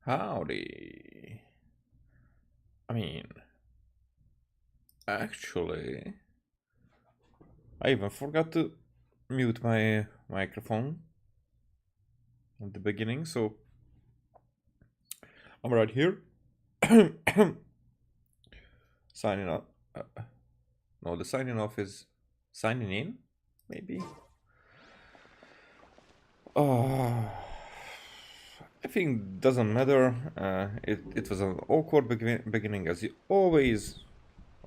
Howdy. I mean, actually, I even forgot to mute my microphone at the beginning, so I'm right here. Signing off. No, the signing off is signing in, maybe. I think doesn't matter. It was an awkward beginning as always,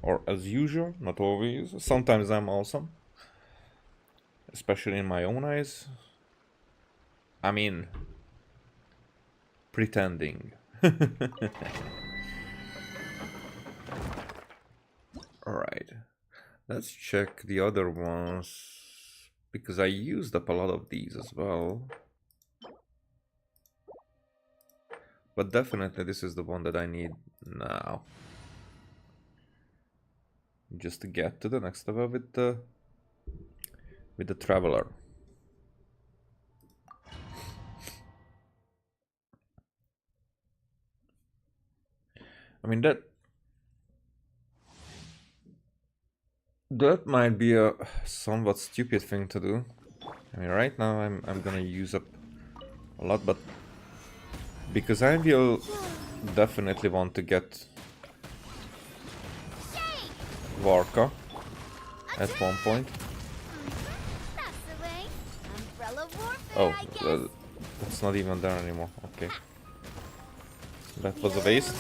or as usual. Not always. Sometimes I'm awesome, especially in my own eyes. I mean, pretending. Alright, let's check the other ones, because I used up a lot of these as well. But definitely this is the one that I need now. Just to get to the next level with the Traveler. I mean, that might be a somewhat stupid thing to do. I mean, right now I'm gonna use up a lot, but because I will definitely want to get Varka at one point. Oh, that's not even there anymore. Okay, that was a waste.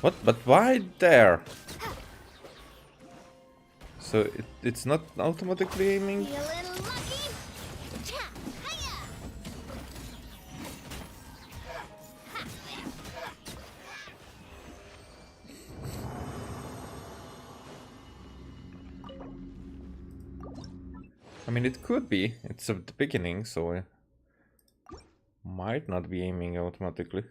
What? But why there? So it's not automatically aiming? I mean, it could be. It's at the beginning, so it might not be aiming automatically.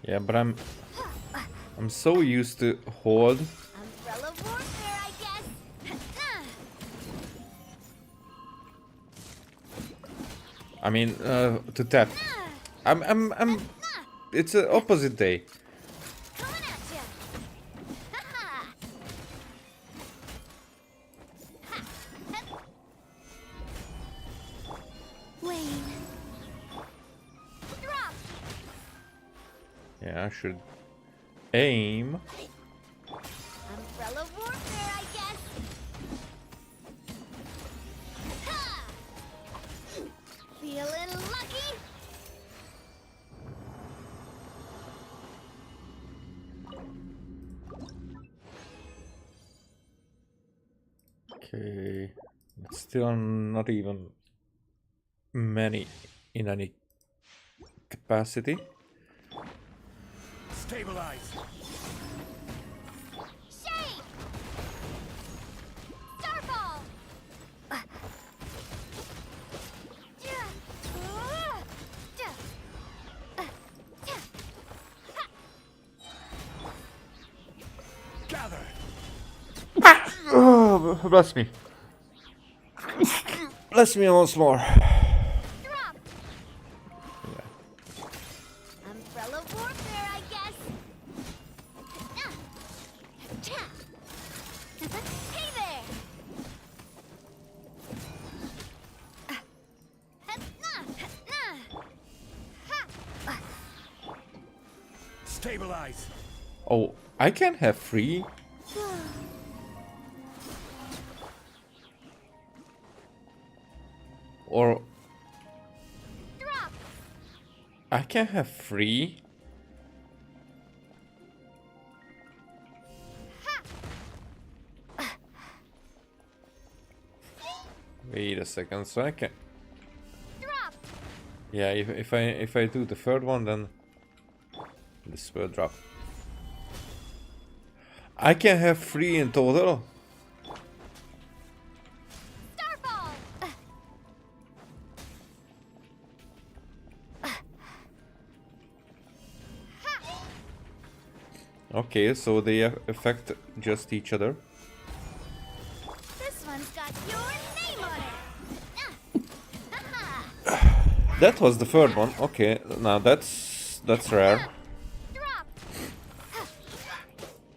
Yeah, but I'm so used to hold. I mean, to tap. I'm. It's an opposite day. Yeah, I should aim. Umbrella warfare, I guess. Feeling lucky? Okay, it's still not even many in any capacity. Stabilize. Shake! Starfall! Gather. Oh, bless me. Bless me once more. Drop! Umbrella warfare, I guess. Hey there! Stabilize. Oh, I can have free. Or Drop! I can have free. Wait a second, so I can. Drop. Yeah, if I do the third one, then this will drop. I can have 3 in total. Starfall. Okay, so they affect just each other. This one's got your name on it. That was the third one. Okay, now that's rare. Drop.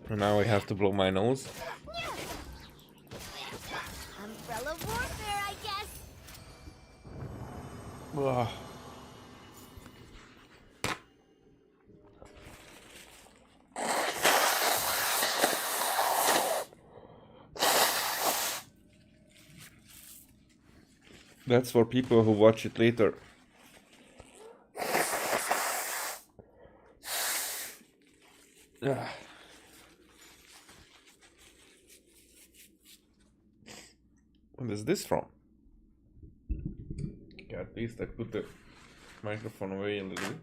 Now I have to blow my nose. Umbrella warfare, I guess. Ugh. That's for people who watch it later. Ugh. What is this from? Okay, at least I put the microphone away a little.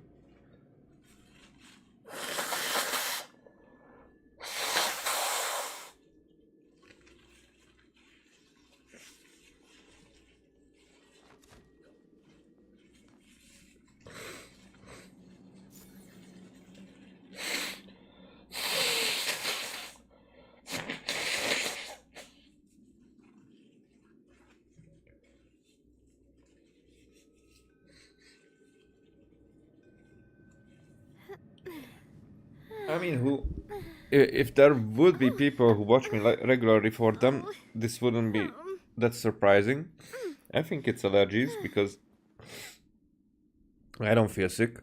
I mean, if there would be people who watch me regularly, for them, this wouldn't be that surprising. I think it's allergies because I don't feel sick.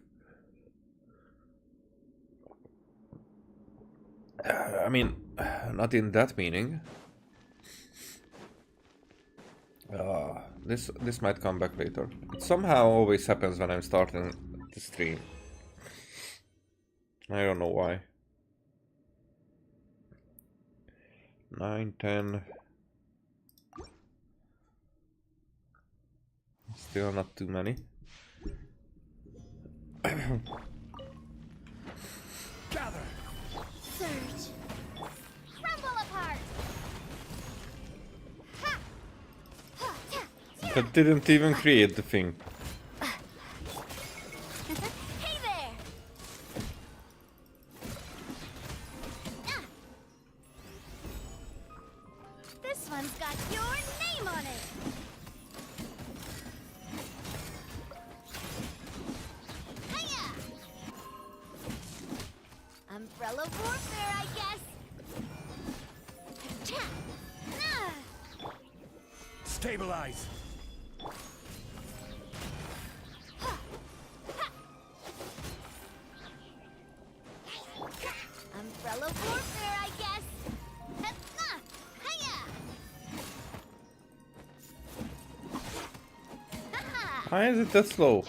I mean, not in that meaning. This might come back later. It somehow always happens when I'm starting the stream. I don't know why. 9, 10. Still not too many. Gather. Surge. Crumble apart. Ha. Ha. Ta. That didn't even create the thing. Hey there. This one's got your name on it. Hiya. Umbrella warfare, I guess. Cha. Ah. Stabilize. Umbrella warfare, I guess. Hiya. Why is it that slow?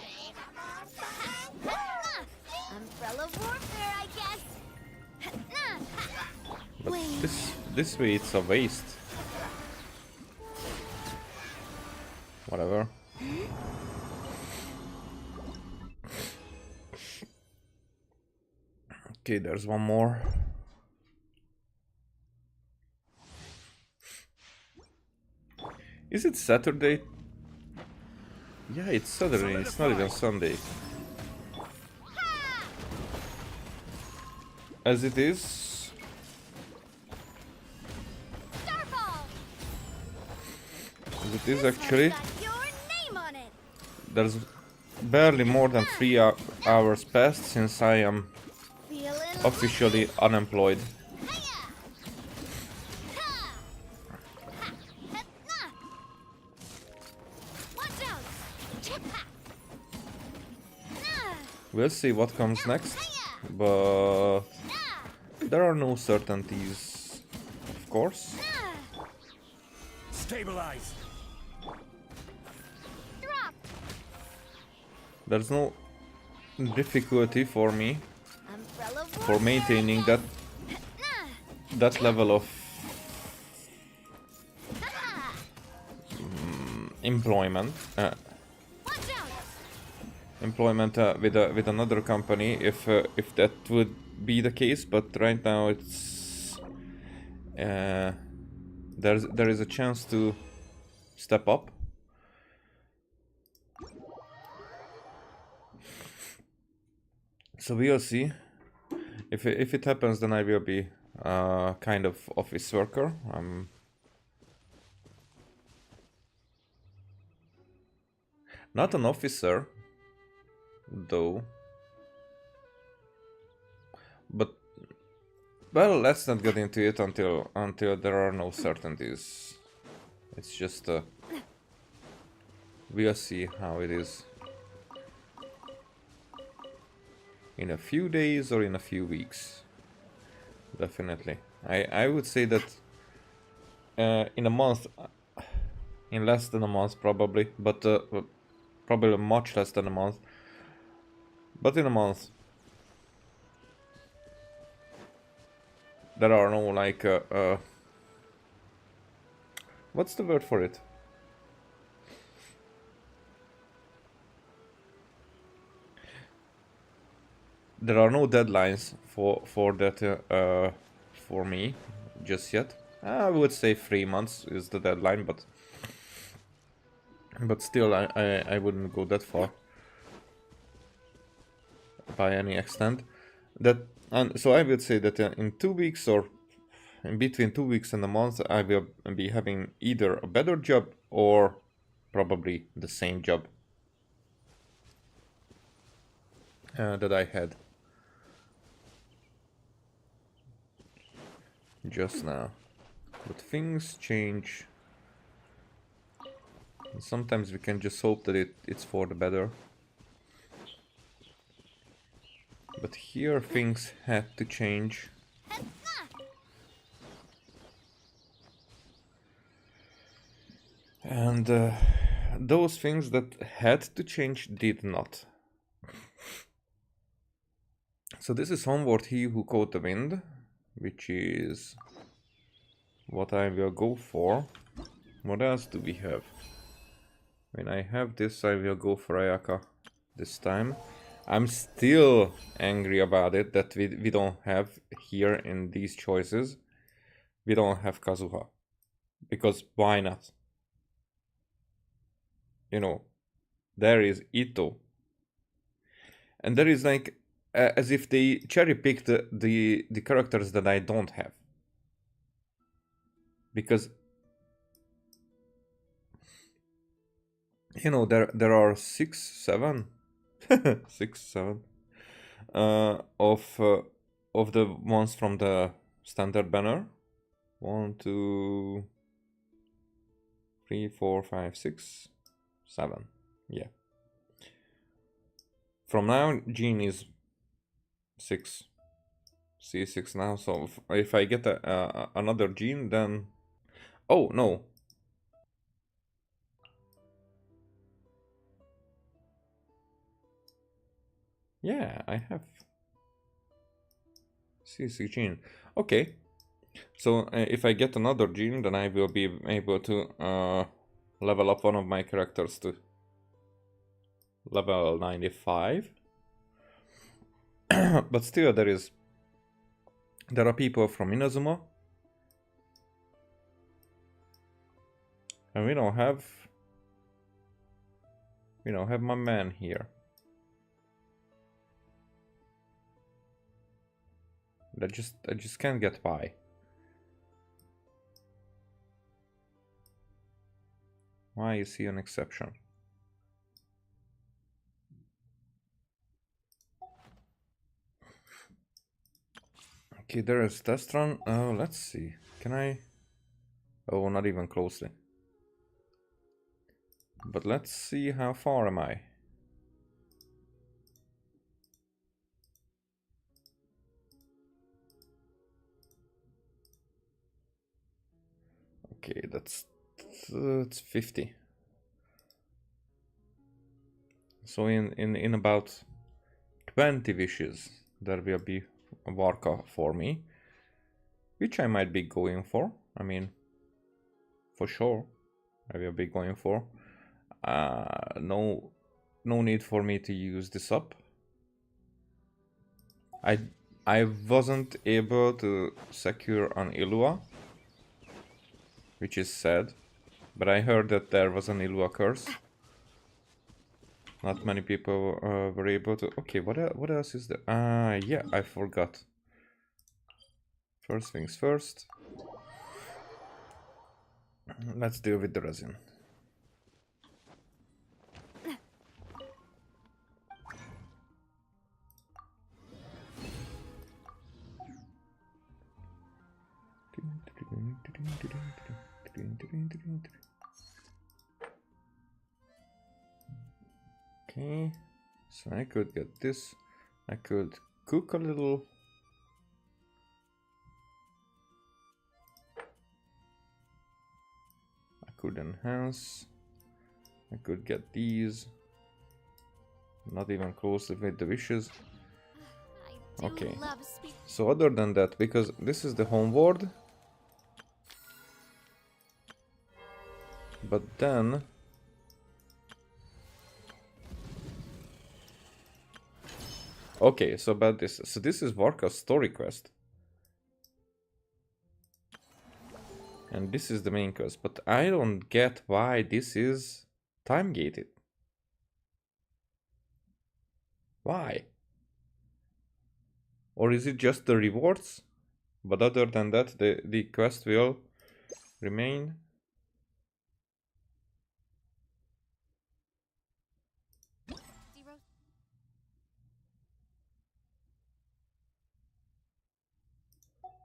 Umbrella warfare, I guess. But this way it's a waste. Whatever. Okay, there's one more. Is it Saturday? Yeah, it's Saturday, it's not even Sunday. As it is. Starfall. As it is actually. Got your name on it. There's barely more than 3 hours passed since I am Feeling officially unemployed. Hiya. Ha. Watch out. We'll see what comes next, but there are no certainties, of course. Stabilize. Drop. There's no difficulty for me Umbrella for maintaining that level of employment. Watch out! Employment with another company if that would be the case, but right now it's there is a chance to step up. So we'll see. If it happens, then I will be kind of office worker. I'm not an officer, though. But well, let's not get into it until there are no certainties. It's just we'll see how it is in a few days or in a few weeks. Definitely, I would say that in a month, in less than a month probably, but probably much less than a month. But in a month, there are no like what's the word for it? There are no deadlines for that for me just yet. I would say 3 months is the deadline, but still I wouldn't go that far by any extent. That and so I would say that in 2 weeks or in between 2 weeks and a month, I will be having either a better job or probably the same job that I had just now. But things change. And sometimes we can just hope that it's for the better. But here things had to change. And those things that had to change did not. So this is Homeward He Who Caught the Wind, which is what I will go for. What else do we have? When I have this, I will go for Ayaka this time. I'm still angry about it that we don't have here in these choices. We don't have Kazuha. Because why not? You know, there is Ito. And there is like, as if they cherry picked the characters that I don't have. Because, you know, there are 6, 7, 6, 7 of the ones from the standard banner. 1, 2, 3, 4, 5, 6, 7. Yeah. From now, Jean is 6. C6 now. So if I get another Jean, then oh no. Yeah, I have C6 Jean. Okay. So if I get another Jean, then I will be able to level up one of my characters to level 95. But still, there are people from Inazuma, and we don't have my man here. I just can't get by. Why is he an exception? Okay, there is test run. Oh, let's see. Can I? Oh, not even closely. But let's see how far am I. Okay, that's 50. So in about 20 wishes there will be a Varka for me, which I might be going for. I mean, for sure, I will be going for. No need for me to use this up. I wasn't able to secure an Illua, which is sad, but I heard that there was an Illua curse. Not many people were able to. Okay, what else is there? Yeah, I forgot. First things first. Let's deal with the resin. Okay, so I could get this. I could cook a little. I could enhance. I could get these. Not even close with the wishes. Okay. So other than that, because this is the home world, but then okay, so about this. So this is Varka's story quest. And this is the main quest, but I don't get why this is time gated. Why? Or is it just the rewards? But other than that, the quest will remain.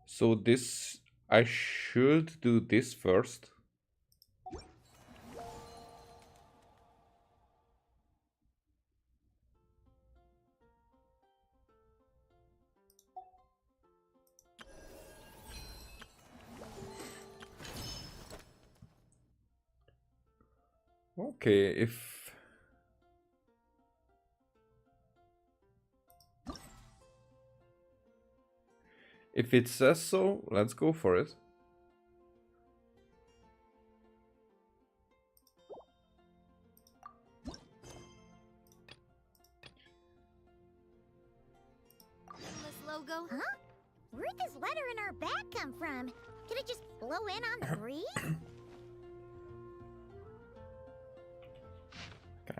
So this, I should do this first. Okay, if it says so, let's go for it. Logo? Huh? Where'd this letter in our bag come from? Could it just blow in on the breeze?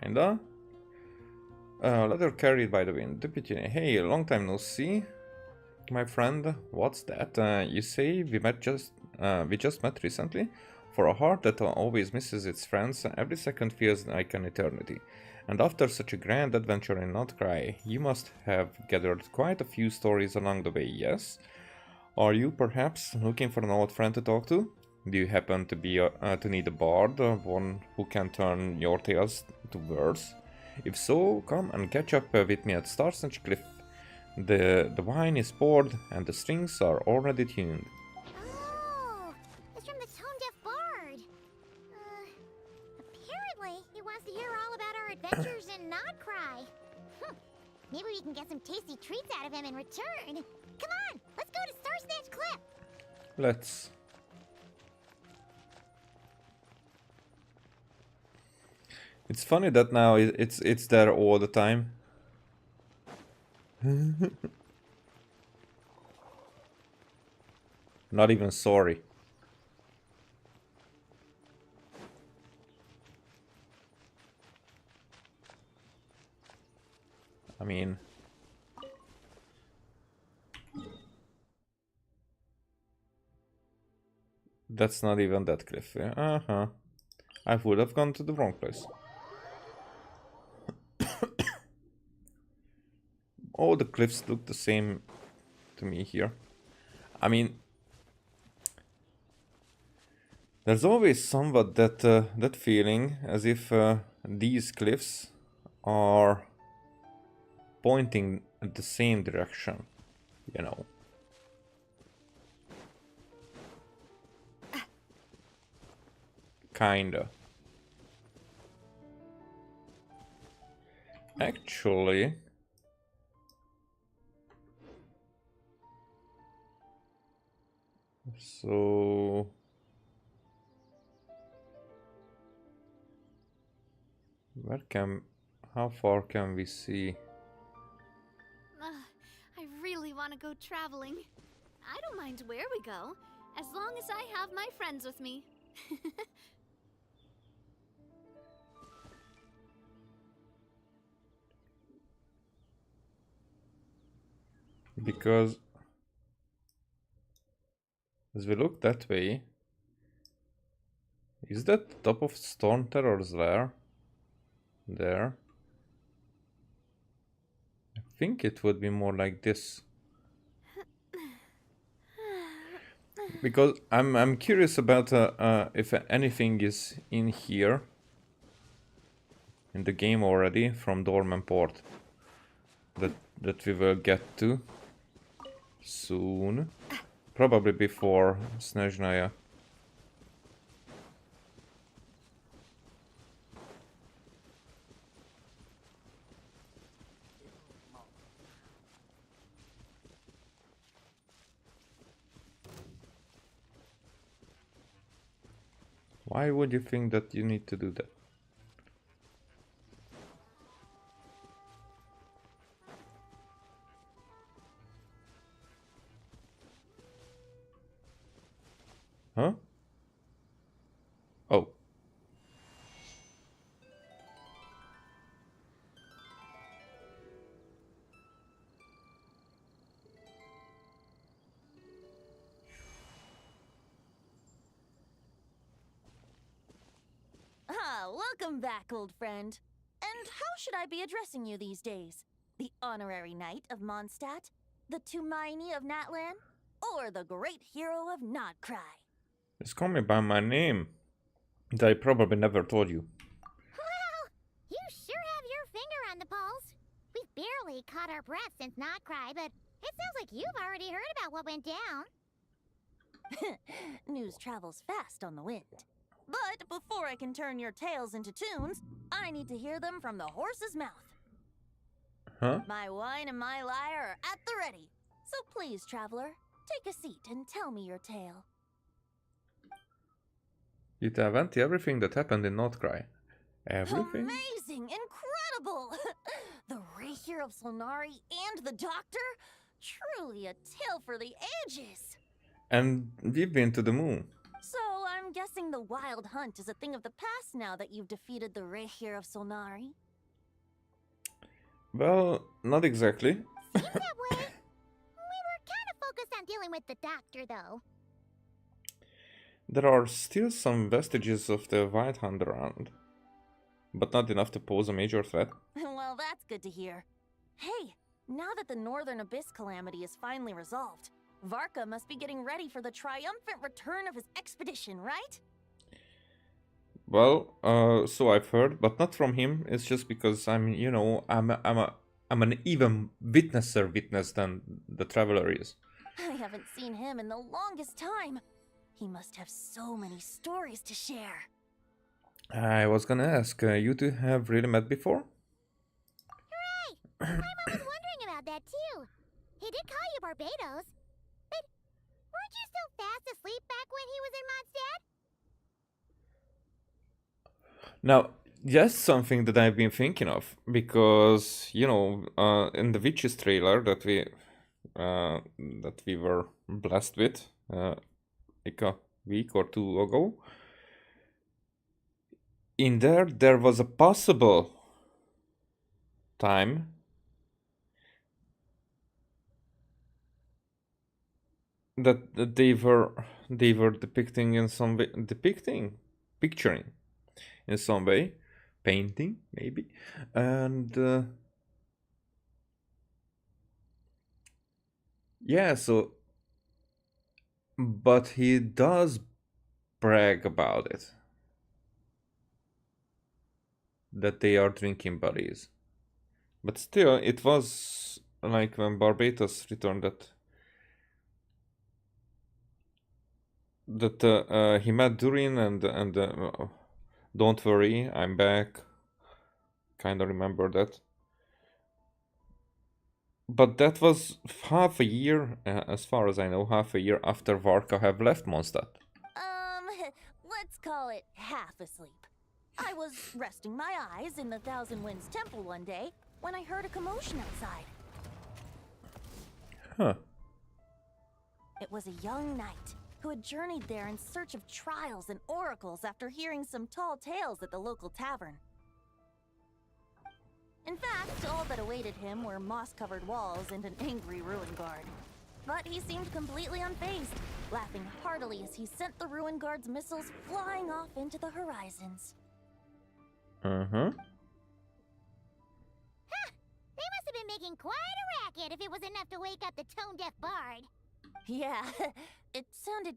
Kinda. Letter carried by the wind. Deputy, hey, long time no see. My friend, what's that? You say we just met recently? For a heart that always misses its friends, every second feels like an eternity. And after such a grand adventure in Not Cry, you must have gathered quite a few stories along the way, yes? Are you perhaps looking for an old friend to talk to? Do you happen to be to need a bard, one who can turn your tales to verse? If so, come and catch up with me at Starsnatch Cliff. The wine is poured and the strings are already tuned. Oh, it's from the Tone Deaf Bard. Apparently he wants to hear all about our adventures in Not Cry. Maybe we can get some tasty treats out of him in return. Come on, let's go to Starsnatch Cliff. Let's. It's funny that now it's there all the time. Not even sorry. I mean, that's not even that cliff. Uh-huh. I would have gone to the wrong place. All the cliffs look the same to me here. I mean, there's always somewhat that feeling as if these cliffs are pointing at the same direction, you know. Kinda. Actually, so Where can... How far can we see? I really want to go traveling. I don't mind where we go, as long as I have my friends with me. Because as we look that way, is that the top of Storm Terror's lair? There. I think it would be more like this. Because I'm curious about if anything is in here in the game already from Dorman Port that we will get to soon, probably before Snezhnaya. Why would you think that you need to do that? Huh? Oh. Ah, welcome back, old friend. And how should I be addressing you these days? The honorary knight of Mondstadt? The Tumaini of Natlan? Or the great hero of Nodcry? Just call me by my name. That I probably never told you. Wow, you sure have your finger on the pulse. We've barely caught our breath since Not Cry, but it sounds like you've already heard about what went down. News travels fast on the wind. But before I can turn your tales into tunes, I need to hear them from the horse's mouth. Huh? My wine and my lyre are at the ready. So please, traveler, take a seat and tell me your tale. You tell Venti everything that happened in Notcry. Everything? Amazing! Incredible! The Rahier of Solnari and the Doctor? Truly a tale for the ages! And we've been to the moon. So I'm guessing the Wild Hunt is a thing of the past now that you've defeated the Rahier of Solnari? Well, not exactly. Seems that way. We were kind of focused on dealing with the Doctor, though. There are still some vestiges of the White Hand around, but not enough to pose a major threat. Well, that's good to hear. Hey, now that the Northern Abyss calamity is finally resolved, Varka must be getting ready for the triumphant return of his expedition, right? Well, so I've heard, but not from him. It's just because I'm an even witnesser witness than the Traveler is. I haven't seen him in the longest time. He must have so many stories to share. I was gonna ask, you two have really met before? Hooray! My mom was wondering about that, too. He did call you Barbados. But weren't you still fast asleep back when he was in Mondstadt? Now, that's something that I've been thinking of, because, in the Witches trailer that we were blessed with, like a week or two ago, in there was a possible time that they were depicting in some way, picturing in some way, painting maybe, and yeah, so, but he does brag about it, that they are drinking buddies, but still, it was like when Barbatos returned that he met Durin and don't worry, I'm back. Kind of remember that. But that was half a year, as far as I know, half a year after Varka have left Mondstadt. Let's call it half asleep. I was resting my eyes in the Thousand Winds Temple one day when I heard a commotion outside. Huh. It was a young knight who had journeyed there in search of trials and oracles after hearing some tall tales at the local tavern. In fact, all that awaited him were moss-covered walls and an angry ruin guard. But he seemed completely unfazed, laughing heartily as he sent the ruin guard's missiles flying off into the horizons. Uh-huh. Huh! They must have been making quite a racket if it was enough to wake up the tone-deaf bard. Yeah, it sounded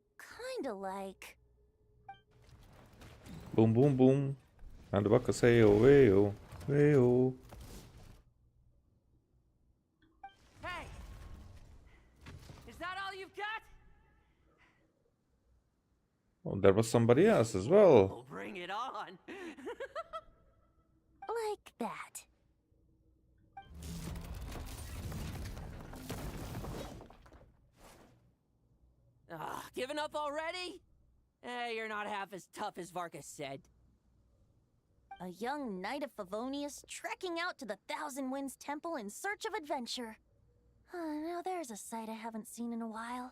kinda like... Boom, boom, boom. And the Varka say, oh, hey, oh, hey, oh. Hey! Is that all you've got? Oh, there was somebody else as well. Oh, bring it on! like that. Giving up already? You're not half as tough as Varka said. A young knight of Favonius trekking out to the Thousand Winds Temple in search of adventure. Now there's a sight I haven't seen in a while.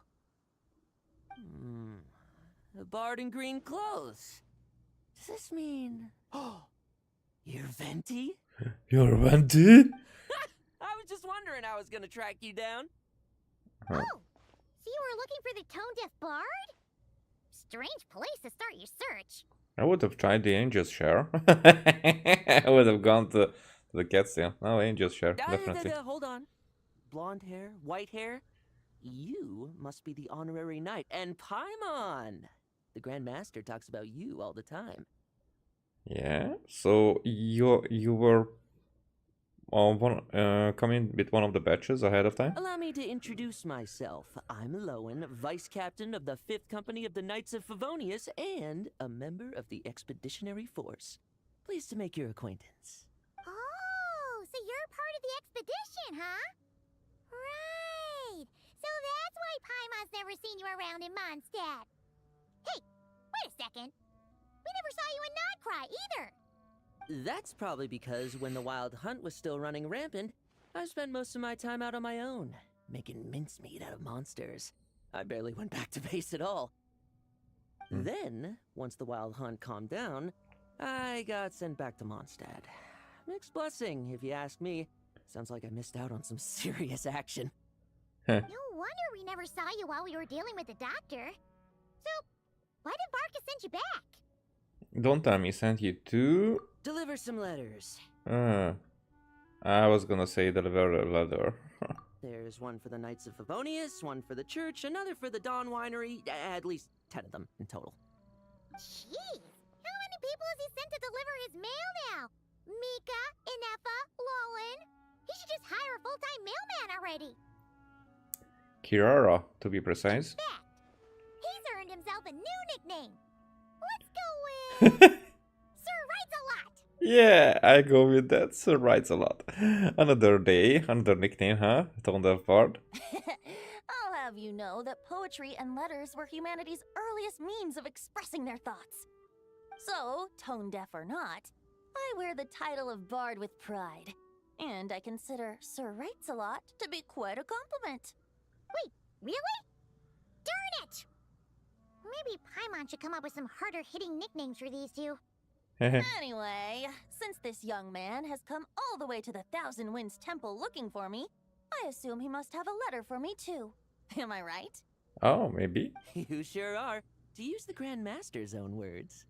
A bard in green clothes. Does this mean... Oh, you're Venti? You're Venti? I was just wondering how I was gonna track you down. Oh! So you were looking for the tone-deaf bard? Strange place to start your search. I would have tried the Angel's Share. I would have gone to the Cat's-tail. No, Angel's Share, definitely. Hold on. Blonde hair, white hair. You must be the honorary knight. And Paimon! The Grand Master talks about you all the time. Yeah, so you were coming with one of the batches ahead of time? Allow me to introduce myself. I'm Lowen, Vice Captain of the 5th Company of the Knights of Favonius and a member of the Expeditionary Force. Pleased to make your acquaintance. Oh, so you're part of the expedition, huh? Right. So that's why Paimon's never seen you around in Mondstadt. Hey, wait a second. We never saw you in Nodcry either. That's probably because when the Wild Hunt was still running rampant, I spent most of my time out on my own, making mincemeat out of monsters. I barely went back to base at all. Then, once the Wild Hunt calmed down, I got sent back to Mondstadt. Mixed blessing, if you ask me. Sounds like I missed out on some serious action. No wonder we never saw you while we were dealing with the doctor. So, why did Varka send you back? Don't tell me, sent you to... Deliver some letters. I was gonna say deliver a letter. There's one for the Knights of Favonius, one for the church, another for the Dawn Winery, at least 10 of them in total. Jeez, how many people has he sent to deliver his mail now? Mika, Inefa, Lowen. He should just hire a full-time mailman already. Kirara, to be precise. Fact, he's earned himself a new nickname. Let's go with Sir Writes a Lot. Yeah, I go with that. Sir Writes a Lot. Another day, another nickname, huh? Tone Deaf Bard. I'll have you know that poetry and letters were humanity's earliest means of expressing their thoughts. So, tone deaf or not, I wear the title of Bard with pride. And I consider Sir Writes a Lot to be quite a compliment. Wait, really? Darn it! Maybe Paimon should come up with some harder-hitting nicknames for these two. Anyway, since this young man has come all the way to the Thousand Winds Temple looking for me, I assume he must have a letter for me too. Am I right? Oh, maybe. You sure are. To use the Grand Master's own words.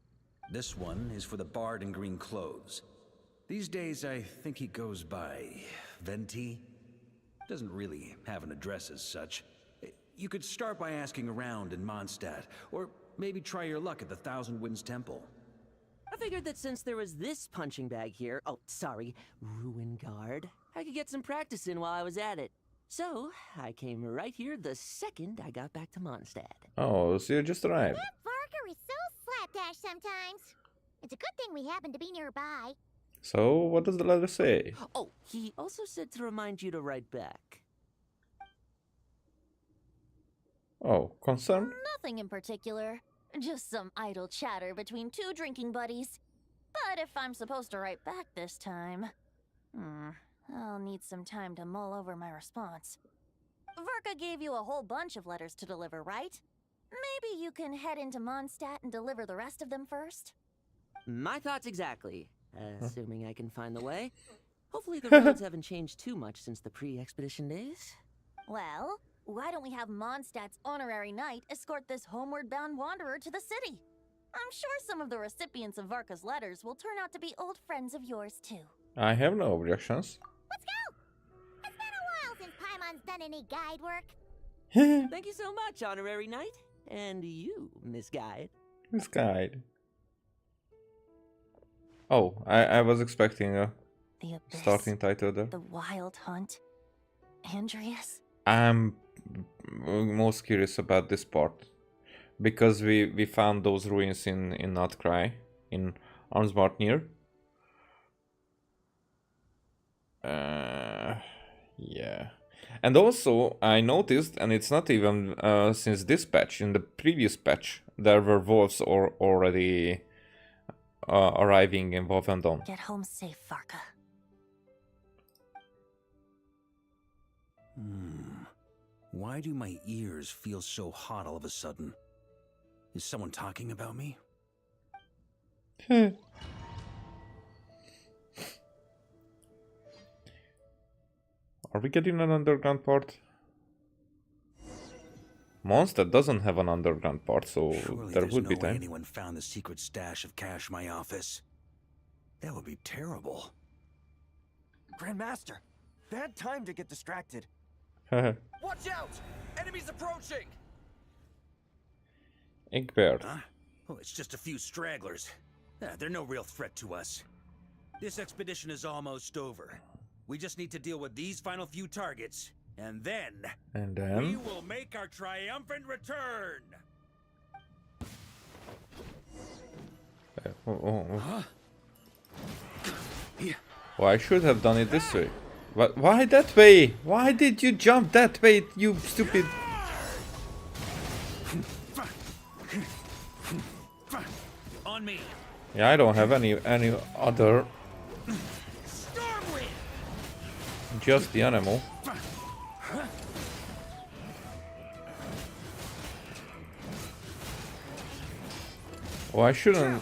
This one is for the bard in green clothes. These days, I think he goes by Venti. Doesn't really have an address as such. You could start by asking around in Mondstadt, or maybe try your luck at the Thousand Winds Temple. I figured that since there was this punching bag here, ruin guard, I could get some practice in while I was at it. So, I came right here the second I got back to Mondstadt. Oh, so you just arrived. That Varka is so slapdash sometimes. It's a good thing we happen to be nearby. So, what does the letter say? Oh, he also said to remind you to write back. Oh, concern? Nothing in particular. Just some idle chatter between two drinking buddies. But if I'm supposed to write back this time, I'll need some time to mull over my response. Varka gave you a whole bunch of letters to deliver, right? Maybe you can head into Mondstadt and deliver the rest of them first? My thoughts exactly. Assuming I can find the way. Hopefully the roads haven't changed too much since the pre-expedition days. Well, why don't we have Mondstadt's honorary knight escort this homeward-bound wanderer to the city? I'm sure some of the recipients of Varka's letters will turn out to be old friends of yours, too. I have no objections. Let's go! It's been a while since Paimon's done any guide work. Thank you so much, honorary knight. And you, Miss Guide. This guide. Oh, I was expecting a The Abyss, starting title there. the Wild Hunt, Andreas. I'm most curious about this part. Because we found those ruins in Notcry, in Arnsmartnir. Yeah. And also, I noticed, and it's not even since this patch, in the previous patch, there were wolves already arriving in Wolfendon. Get home safe, Varka. Why do my ears feel so hot all of a sudden? Is someone talking about me? Are we getting an underground part? Monster doesn't have an underground part, so Surely there there's would no be way time. anyone found the secret stash of cash in my office. That would be terrible. Grandmaster, bad time to get distracted. Watch out! Enemies approaching! Egbert. Huh? Oh, it's just a few stragglers. They're no real threat to us. This expedition is almost over. We just need to deal with these final few targets, and then And we then... will make our triumphant return. Oh. Oh, I should have done it this way. But why that way? Why did you jump that way, you stupid... On me. Yeah, I don't have any other... Stormwind. Just the animal. Oh, I shouldn't...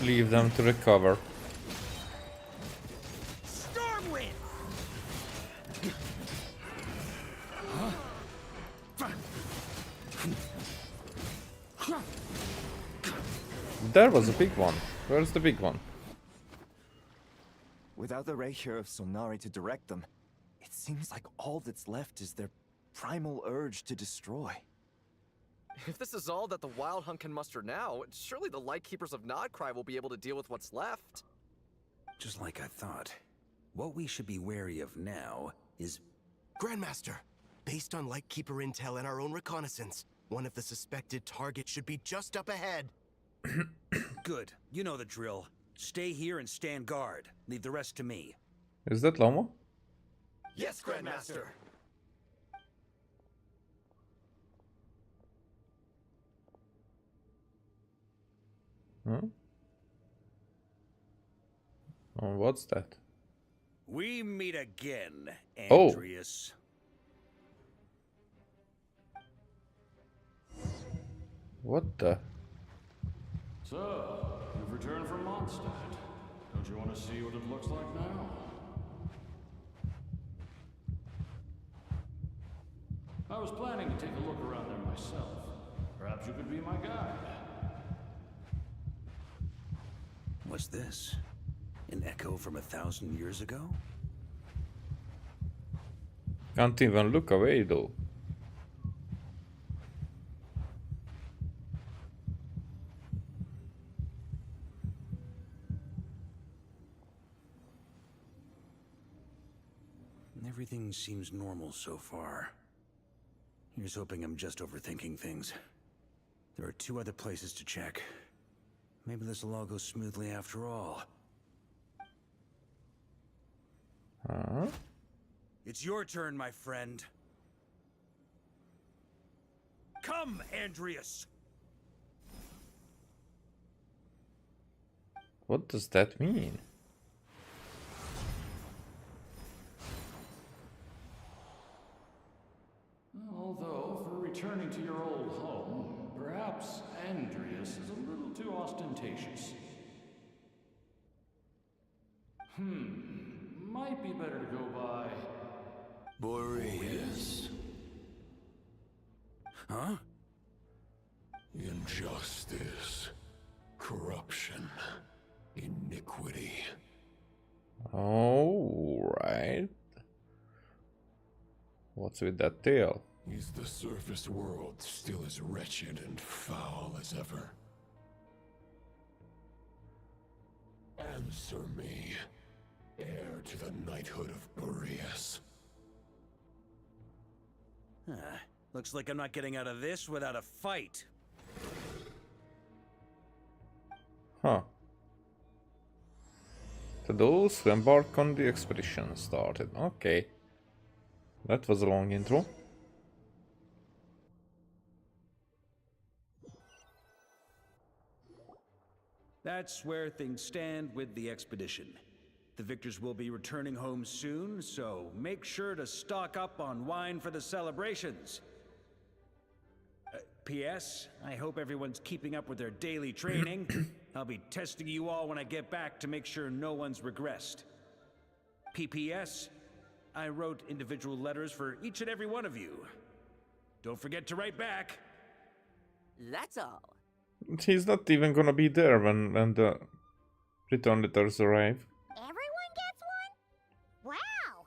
leave them to recover. Stormwind. There was a big one. Where's the big one? Without the ray here of Sonari to direct them, it seems like all that's left is their primal urge to destroy. If this is all that the Wild Hunt can muster now, surely the Lightkeepers of Nodcry will be able to deal with what's left. Just like I thought. What we should be wary of now is... Grandmaster, based on Lightkeeper intel and our own reconnaissance, one of the suspected targets should be just up ahead. Good. You know the drill. Stay here and stand guard. Leave the rest to me. Is that Lomo? Yes, Grandmaster! Huh? Oh, what's that? We meet again, Oh. Andreas. What the? So, you've returned from Mondstadt. Don't you want to see what it looks like now? I was planning to take a look around there myself. Perhaps you could be my guide. What's this? An echo from 1,000 years ago? Can't even look away though. Everything seems normal so far. Here's hoping I'm just overthinking things. There are 2 other places to check. Maybe this will all go smoothly after all. Huh? It's your turn, my friend. Come, Andreas! What does that mean? Although, for returning to your old home, perhaps Andreas is a little too ostentatious. Might be better to go by Boreas. Huh? Injustice, corruption, iniquity. All right. What's with that tail? Is the surface world still as wretched and foul as ever? Answer me, heir to the knighthood of Boreas. Looks like I'm not getting out of this without a fight. Huh. To those who embark on the expedition started. Okay. That was a long intro. That's where things stand with the expedition. The victors will be returning home soon, so make sure to stock up on wine for the celebrations. P.S. I hope everyone's keeping up with their daily training. I'll be testing you all when I get back to make sure no one's regressed. P.P.S. I wrote individual letters for each and every one of you. Don't forget to write back. That's all. He's not even gonna be there when the return letters arrive. Everyone gets one? Wow!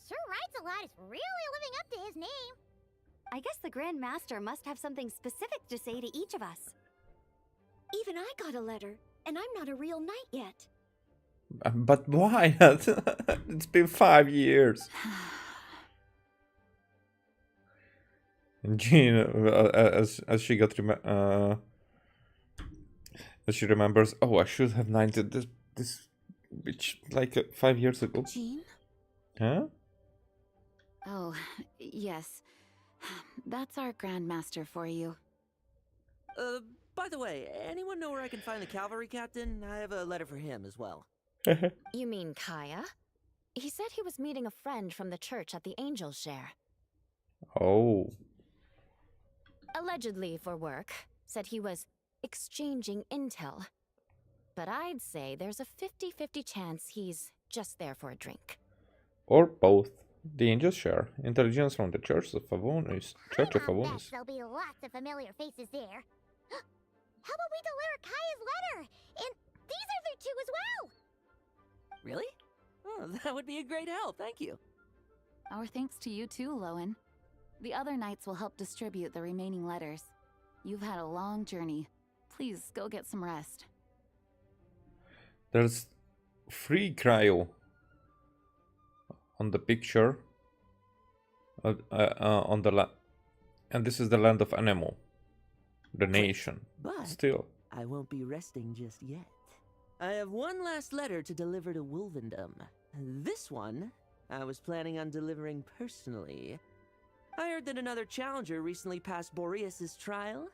Sure writes a lot is really living up to his name. I guess the Grand Master must have something specific to say to each of us. Even I got a letter, and I'm not a real knight yet. But why? It's been 5 years. And Jean, as she got as she remembers, oh, I should have knighted this bitch like 5 years ago. Jean? Huh? Oh, yes. That's our Grandmaster for you. By the way, anyone know where I can find the cavalry captain? I have a letter for him as well. You mean Kaya? He said he was meeting a friend from the church at the Angel Share. Oh. Allegedly for work. Said he was exchanging intel. But I'd say there's a 50-50 chance he's just there for a drink. Or both. The angels share intelligence from the Church of Avonis. Church of Avonis. There'll be lots of familiar faces there. How about we deliver Kaya's letter? And these are there too as well. Really? Oh, that would be a great help, thank you. Our thanks to you too, Lowen. The other knights will help distribute the remaining letters. You've had a long journey. Please go get some rest. There's free cryo on the picture. On the and this is the land of Anemo, the nation. But still, I won't be resting just yet. I have one last letter to deliver to Wolvendom. This one, I was planning on delivering personally. I heard that another challenger recently passed Boreas' trial.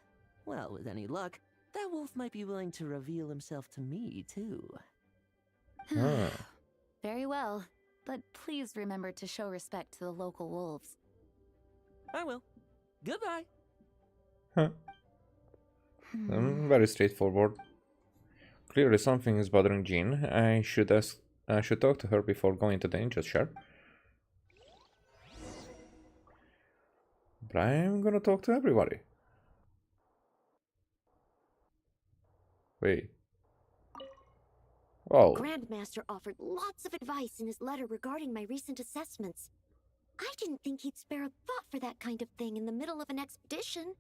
Well, with any luck, that wolf might be willing to reveal himself to me, too. Very well, but please remember to show respect to the local wolves. I will. Goodbye. Huh. Very straightforward. Clearly something is bothering Jean. I should talk to her before going to the Angel's Share. But I'm gonna talk to everybody. Wait. Oh. Grandmaster offered lots of advice in his letter regarding my recent assessments. I didn't think he'd spare a thought for that kind of thing in the middle of an expedition.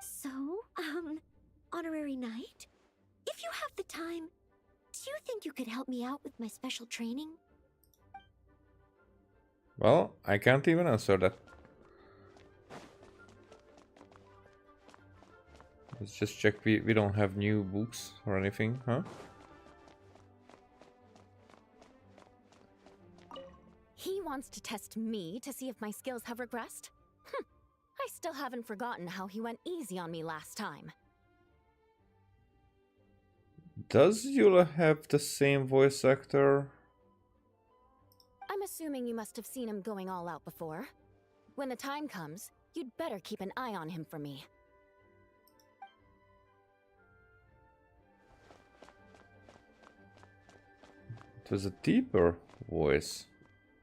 So, honorary knight, if you have the time, do you think you could help me out with my special training? Well, I can't even answer that. Let's just check. We don't have new books or anything, huh? He wants to test me to see if my skills have regressed? I still haven't forgotten how he went easy on me last time. Does Eula have the same voice actor? I'm assuming you must have seen him going all out before. When the time comes, you'd better keep an eye on him for me. It was a deeper voice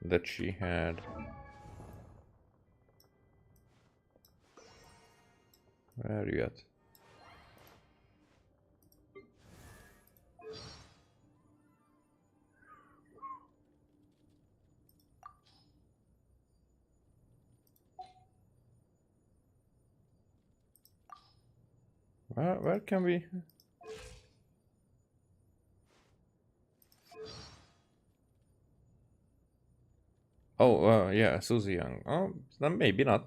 that she had. Where are you at? Where can we? Oh, yeah, Susie Young. Oh, then maybe not.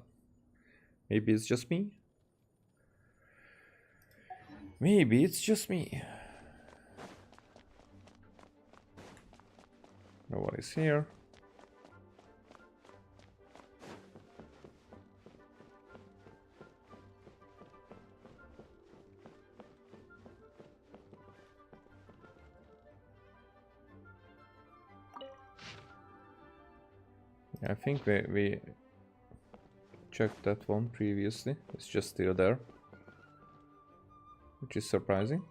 Maybe it's just me. Maybe it's just me. Nobody's here. I think we checked that one previously. It's just still there, which is surprising.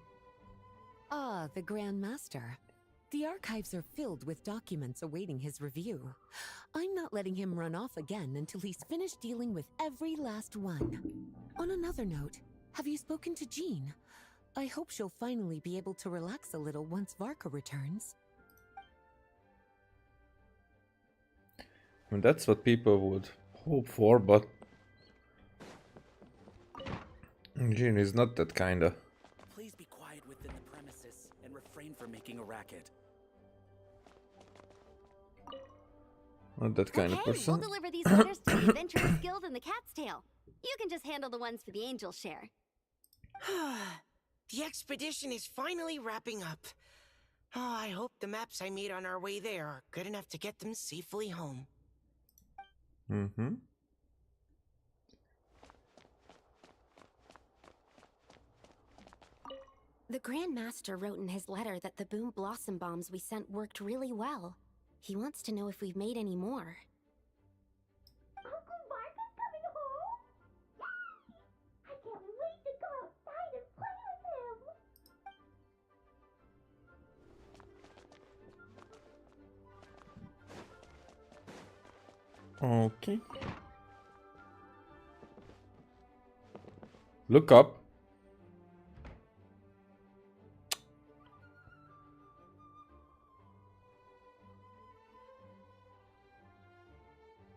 Ah, the Grand Master. The archives are filled with documents awaiting his review. I'm not letting him run off again until he's finished dealing with every last one. On another note, have you spoken to Jean? I hope she'll finally be able to relax a little once Varka returns. I mean, that's what people would hope for, but Jean is not that kinda. Please be quiet within the premises and refrain from making a racket. Not that kind of person. We'll deliver these letters to the Adventurers Guild and the Cat's Tail. You can just handle the ones for the Angel share. The expedition is finally wrapping up. Oh, I hope the maps I made on our way there are good enough to get them safely home. Mm-hmm. The Grand Master wrote in his letter that the Boom Blossom bombs we sent worked really well. He wants to know if we've made any more. Uncle Varka's coming home? Yay! I can't wait to go outside and play with him. Okay. Look up.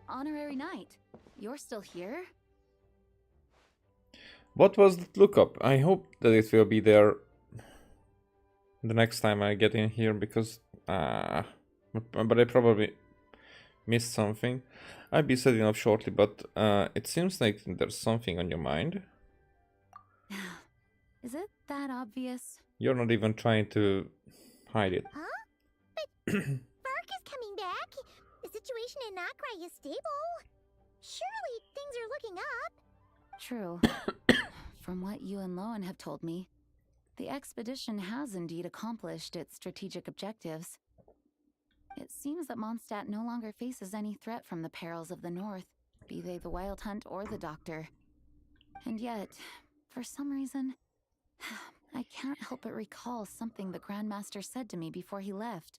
Honorary Knight, you're still here? What was that lookup? I hope that it will be there the next time I get in here, because but I probably missed something. I'll be setting up shortly, but it seems like there's something on your mind. Is it that obvious? You're not even trying to hide it. Huh? But Varka's coming back. The situation in Nokrai is stable. Surely things are looking up. True. From what you and Lowen have told me, the expedition has indeed accomplished its strategic objectives. It seems that Mondstadt no longer faces any threat from the perils of the North, be they the Wild Hunt or the Doctor. And yet, for some reason, I can't help but recall something the Grand Master said to me before he left.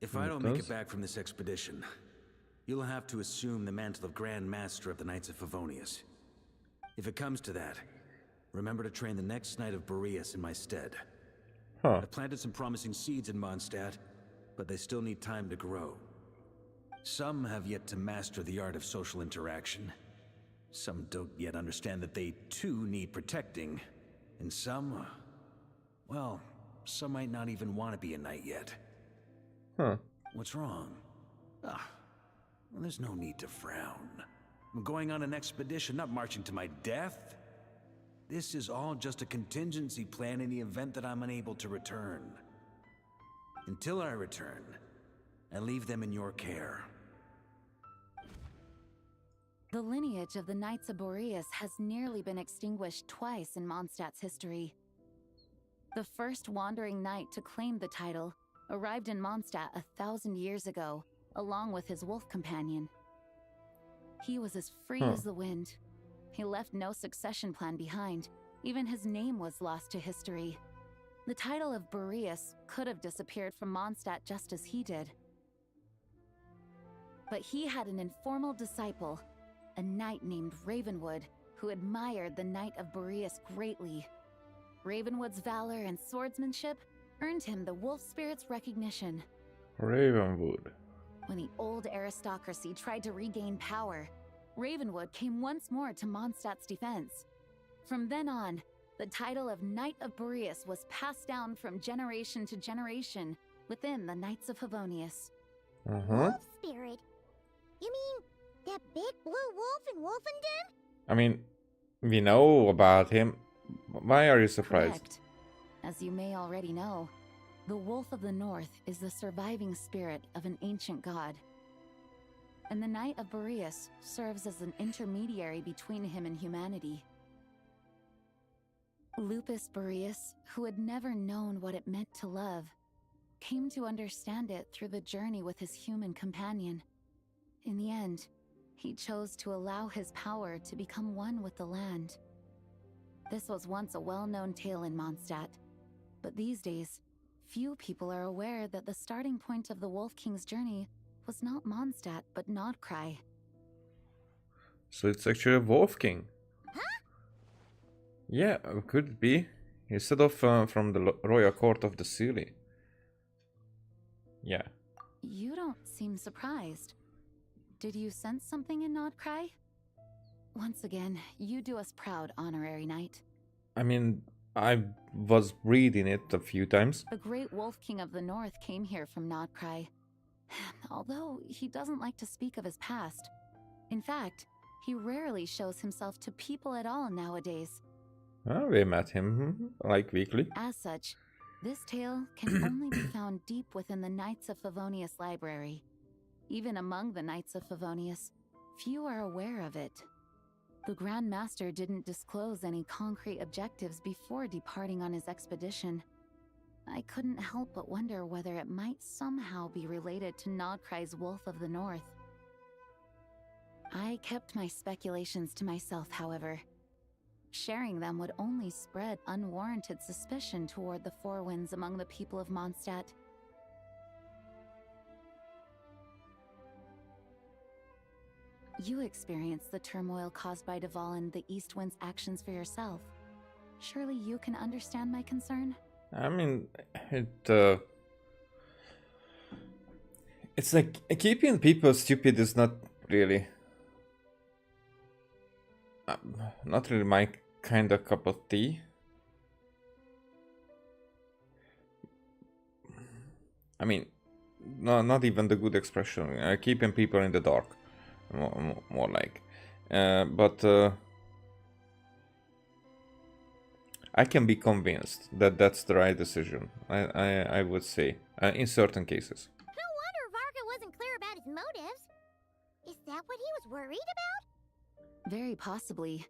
If I don't make it back from this expedition, you'll have to assume the mantle of Grand Master of the Knights of Favonius. If it comes to that, remember to train the next Knight of Boreas in my stead. I've planted some promising seeds in Mondstadt, but they still need time to grow. Some have yet to master the art of social interaction. Some don't yet understand that they too need protecting. And some, well, some might not even want to be a knight yet. What's wrong? Well, there's no need to frown. I'm going on an expedition, not marching to my death. This is all just a contingency plan in the event that I'm unable to return. Until I return, I leave them in your care. The lineage of the Knights of Boreas has nearly been extinguished twice in Mondstadt's history. The first wandering knight to claim the title arrived in Mondstadt 1,000 years ago, along with his wolf companion. He was as free as the wind. He left no succession plan behind. Even his name was lost to history. The title of Boreas could have disappeared from Mondstadt just as he did. But he had an informal disciple, a knight named Ravenwood, who admired the Knight of Boreas greatly. Ravenwood's valor and swordsmanship earned him the wolf spirit's recognition. Ravenwood. When the old aristocracy tried to regain power, Ravenwood came once more to Mondstadt's defense. From then on, the title of Knight of Boreas was passed down from generation to generation within the Knights of Favonius. Wolf spirit? You mean that big blue wolf in Wolfenden? I mean, we know about him. Why are you surprised? Correct. As you may already know, the Wolf of the North is the surviving spirit of an ancient god. And the Knight of Boreas serves as an intermediary between him and humanity. Lupus Boreas, who had never known what it meant to love, came to understand it through the journey with his human companion. In the end, he chose to allow his power to become one with the land. This was once a well-known tale in Mondstadt, but these days, few people are aware that the starting point of the Wolf King's journey was not Mondstadt, but Nordkrai. So it's actually a Wolf King. Yeah, could it be? Instead of from the royal court of the Sealy. Yeah. You don't seem surprised. Did you sense something in Nordkrai? Once again, you do us proud, Honorary Knight. I mean, I was reading it a few times. The great Wolf King of the North came here from Nordkrai. Although he doesn't like to speak of his past. In fact, he rarely shows himself to people at all nowadays. We met him, like, weekly. As such, this tale can only be found deep within the Knights of Favonius library. Even among the Knights of Favonius, few are aware of it. The Grand Master didn't disclose any concrete objectives before departing on his expedition. I couldn't help but wonder whether it might somehow be related to Nordkrai's Wolf of the North. I kept my speculations to myself, however. Sharing them would only spread unwarranted suspicion toward the Four Winds among the people of Mondstadt. You experienced the turmoil caused by Deval and the East Wind's actions for yourself. Surely you can understand my concern? I mean, it's like keeping people stupid is not really my kind of cup of tea. I mean, no, not even the good expression. Keeping people in the dark, more like. But I can be convinced that that's the right decision. I would say in certain cases. No wonder Varka wasn't clear about his motives. Is that what he was worried about? Very possibly.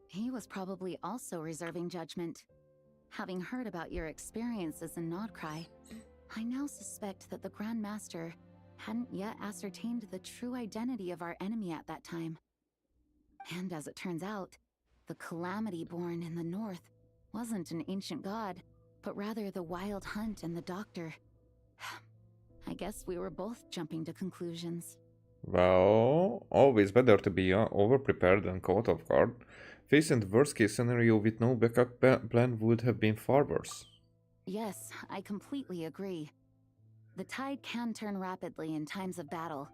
He was probably also reserving judgment. Having heard about your experiences in Nordkrai, I now suspect that the Grand Master hadn't yet ascertained the true identity of our enemy at that time. And as it turns out, the calamity born in the north wasn't an ancient god, but rather the Wild Hunt and the Doctor. I guess we were both jumping to conclusions. Well, always better to be over-prepared than caught off guard. Facing the worst-case scenario with no backup plan would have been far worse. Yes, I completely agree. The tide can turn rapidly in times of battle.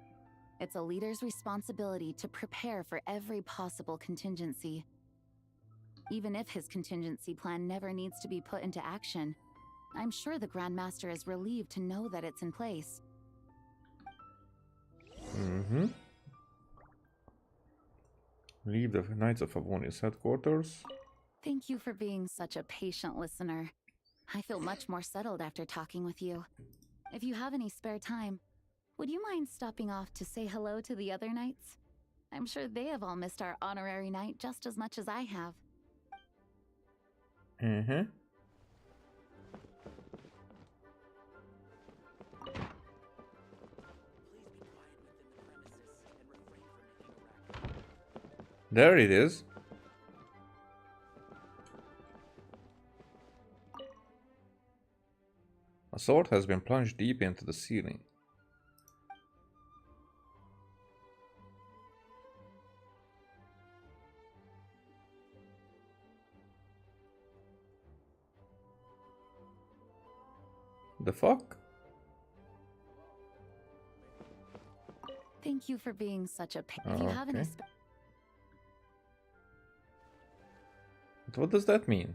It's a leader's responsibility to prepare for every possible contingency. Even if his contingency plan never needs to be put into action, I'm sure the Grand Master is relieved to know that it's in place. Leave the Knights of Favonius headquarters. Thank you for being such a patient listener. I feel much more settled after talking with you. If you have any spare time, would you mind stopping off to say hello to the other knights? I'm sure they have all missed our honorary knight just as much as I have. There it is. A sword has been plunged deep into the ceiling. The fuck? Thank you for being such a pain. If you have any Okay. But what does that mean?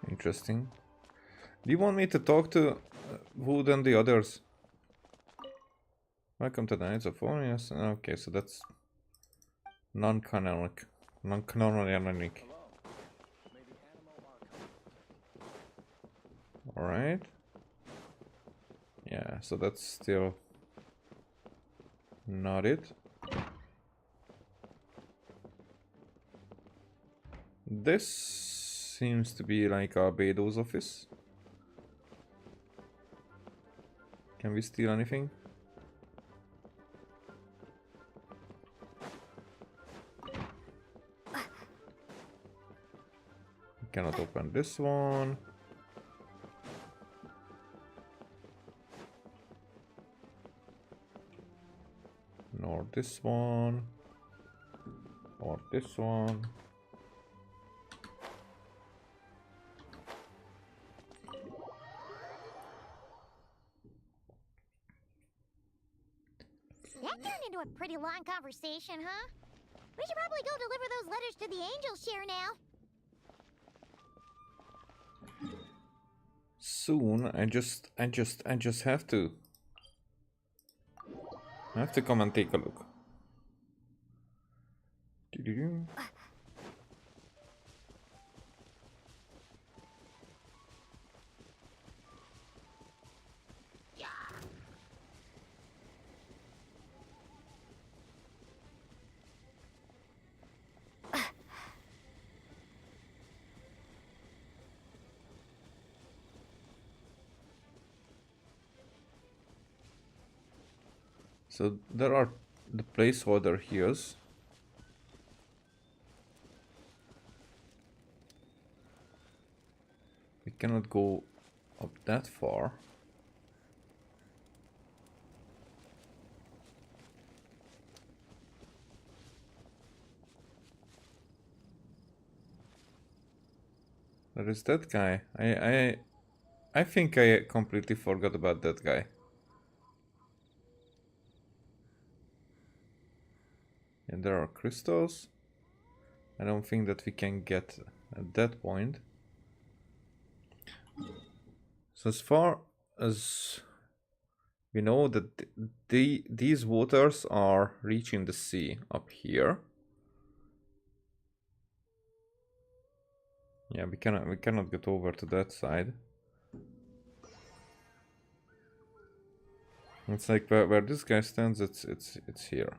Interesting. Do you want me to talk to Wood and the others? Welcome to the Knights of Orient. Okay, so that's non-canonic. Non-canonic. Alright. Yeah, so that's still not it. This seems to be like Bedo's office. Can we steal anything? We cannot open this one. Nor this one. Or this one. That turned into a pretty long conversation, huh? We should probably go deliver those letters to the Angel Share now. Soon, I just have to. I have to come and take a look. Doo-doo-doo. So there are the placeholder here's. We cannot go up that far. There is that guy. I think I completely forgot about that guy. And there are crystals. I don't think that we can get at that point. So as far as we know that these waters are reaching the sea up here. Yeah, we cannot get over to that side. It's like where this guy stands, it's here.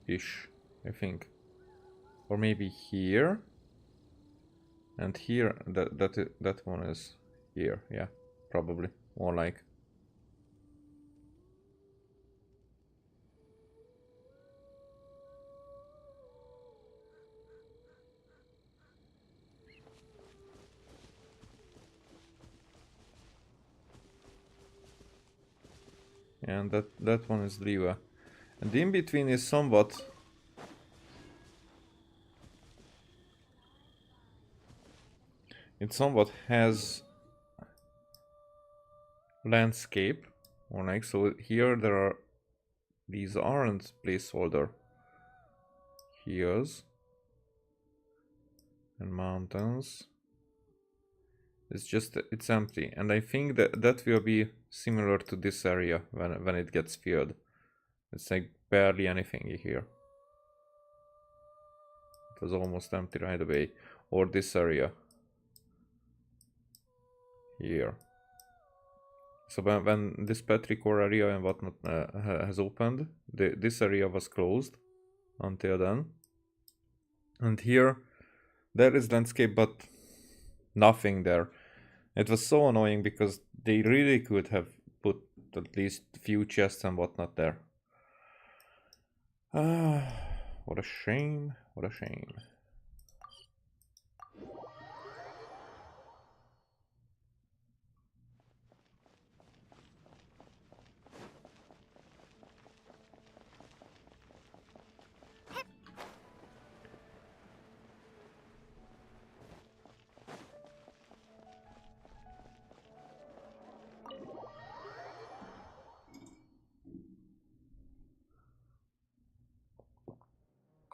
Ish, I think. Or maybe here. And here, that one is here, yeah, probably, more like. And that one is Liva. And the in-between is somewhat... It somewhat has landscape, or like, so here there are, these aren't placeholder here's and mountains. It's just, it's empty, and I think that will be similar to this area when it gets filled. It's like barely anything here. It was almost empty right away. Or this area here. So when this petrichor area and whatnot has opened, this area was closed. until then. And here, there is landscape, but nothing there. It was so annoying because they really could have put at least a few chests and whatnot there. What a shame, what a shame.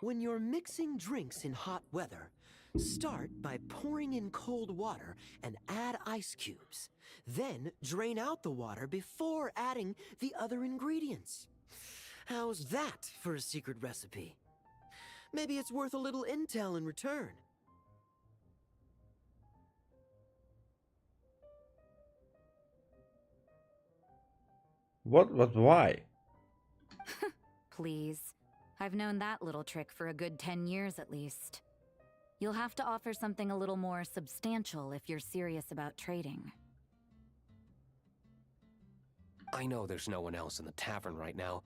When you're mixing drinks in hot weather, start by pouring in cold water and add ice cubes. Then drain out the water before adding the other ingredients. How's that for a secret recipe? Maybe it's worth a little intel in return. What? Why? Please. I've known that little trick for a good 10 years at least. You'll have to offer something a little more substantial if you're serious about trading. I know there's no one else in the tavern right now,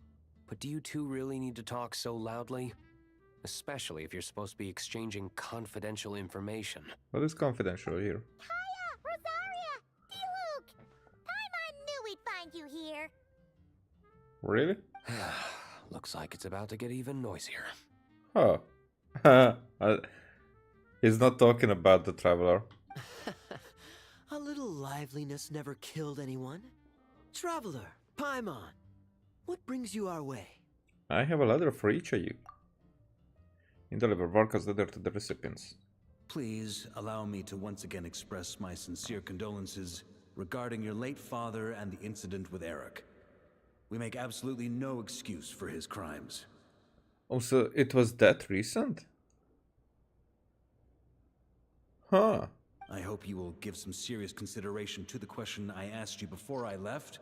but do you two really need to talk so loudly? Especially if you're supposed to be exchanging confidential information. What is confidential here? Hiya, Rosaria! D-Luke! Paimon knew we'd find you here. Really? Looks like it's about to get even noisier. Oh. He's not talking about the traveler. A little liveliness never killed anyone. Traveler, Paimon, what brings you our way? I have a letter for each of you. You deliver Varka's letter to the recipients. Please allow me to once again express my sincere condolences regarding your late father and the incident with Eric. We make absolutely no excuse for his crimes. Oh, so it was that recent? Huh. I hope you will give some serious consideration to the question I asked you before I left,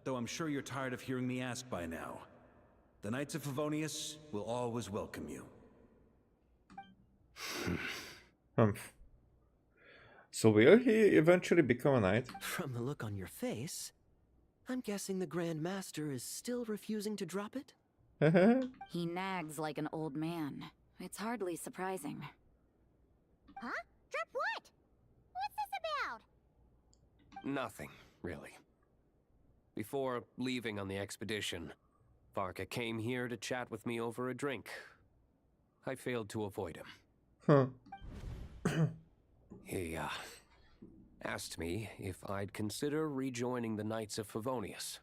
though I'm sure you're tired of hearing me ask by now. The Knights of Favonius will always welcome you. So will he eventually become a knight? From the look on your face, I'm guessing the Grand Master is still refusing to drop it? He nags like an old man. It's hardly surprising. Huh? Drop what? What's this about? Nothing, really. Before leaving on the expedition, Varka came here to chat with me over a drink. I failed to avoid him. Huh. He, asked me if I'd consider rejoining the Knights of Favonius,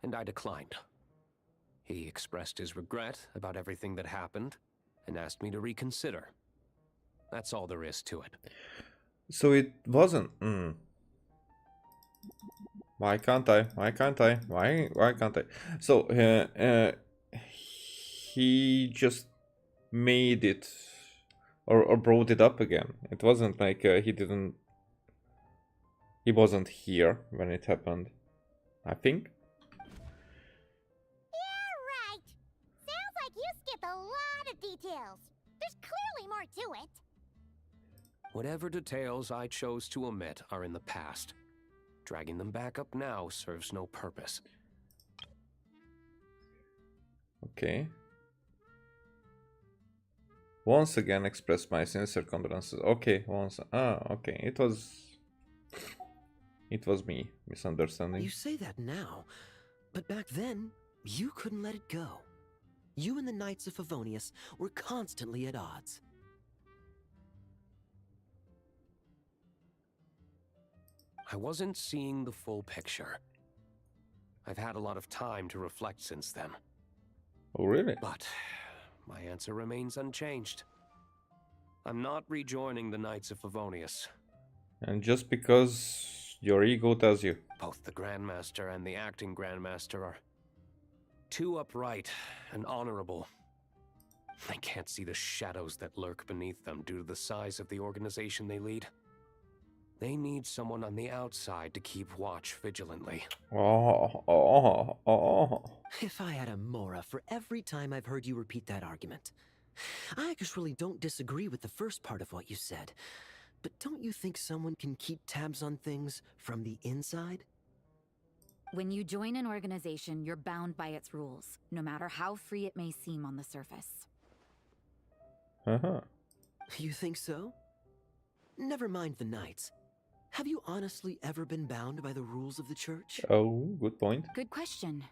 and I declined. He expressed his regret about everything that happened, and asked me to reconsider. That's all there is to it. So it wasn't... Why can't I? Why can't I? Why can't I? So, he just made it, or brought it up again. It wasn't like he wasn't here when it happened, I think. Yeah, right. Sounds like you skipped a lot of details. There's clearly more to it. Whatever details I chose to omit are in the past. Dragging them back up now serves no purpose. Okay. Once again express my sincere condolences. Okay, once. Okay. It was me misunderstanding. You say that now, but back then, you couldn't let it go. You and the Knights of Favonius were constantly at odds. I wasn't seeing the full picture. I've had a lot of time to reflect since then. Oh, really? But my answer remains unchanged. I'm not rejoining the Knights of Favonius. And just because your ego tells you. Both the Grandmaster and the acting Grandmaster are too upright and honorable. I can't see the shadows that lurk beneath them due to the size of the organization they lead. They need someone on the outside to keep watch vigilantly. If I had a Mora for every time I've heard you repeat that argument. I actually don't disagree with the first part of what you said. But don't you think someone can keep tabs on things from the inside? When you join an organization, you're bound by its rules, no matter how free it may seem on the surface. You think so? Never mind the Knights. Have you honestly ever been bound by the rules of the church? Oh, good point. Good question.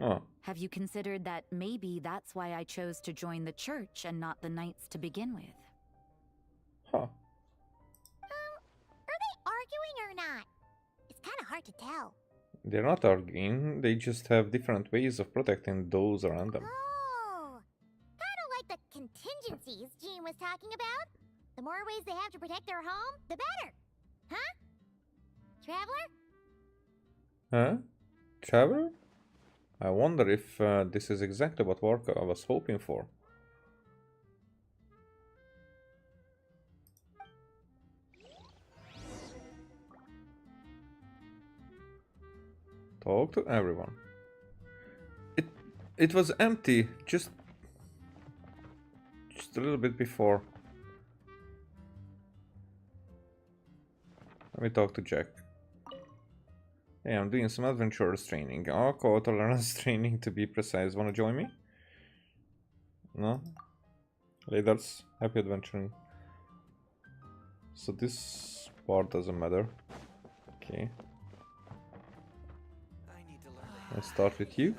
Oh. Have you considered that maybe that's why I chose to join the church and not the Knights to begin with? Huh. Are they arguing or not? It's kind of hard to tell. They're not arguing, they just have different ways of protecting those around them. Oh, kind of like the contingencies Jean was talking about. The more ways they have to protect their home, the better. Huh? Traveler? Huh? Traveler? I wonder if this is exactly what Varka was hoping for. Talk to everyone. It was empty just a little bit before. Let me talk to Jack. Hey, I'm doing some adventurers training. Alcohol tolerance training to be precise. Wanna join me? No? Leaders, happy adventuring. So this part doesn't matter. Okay. Let's start with you.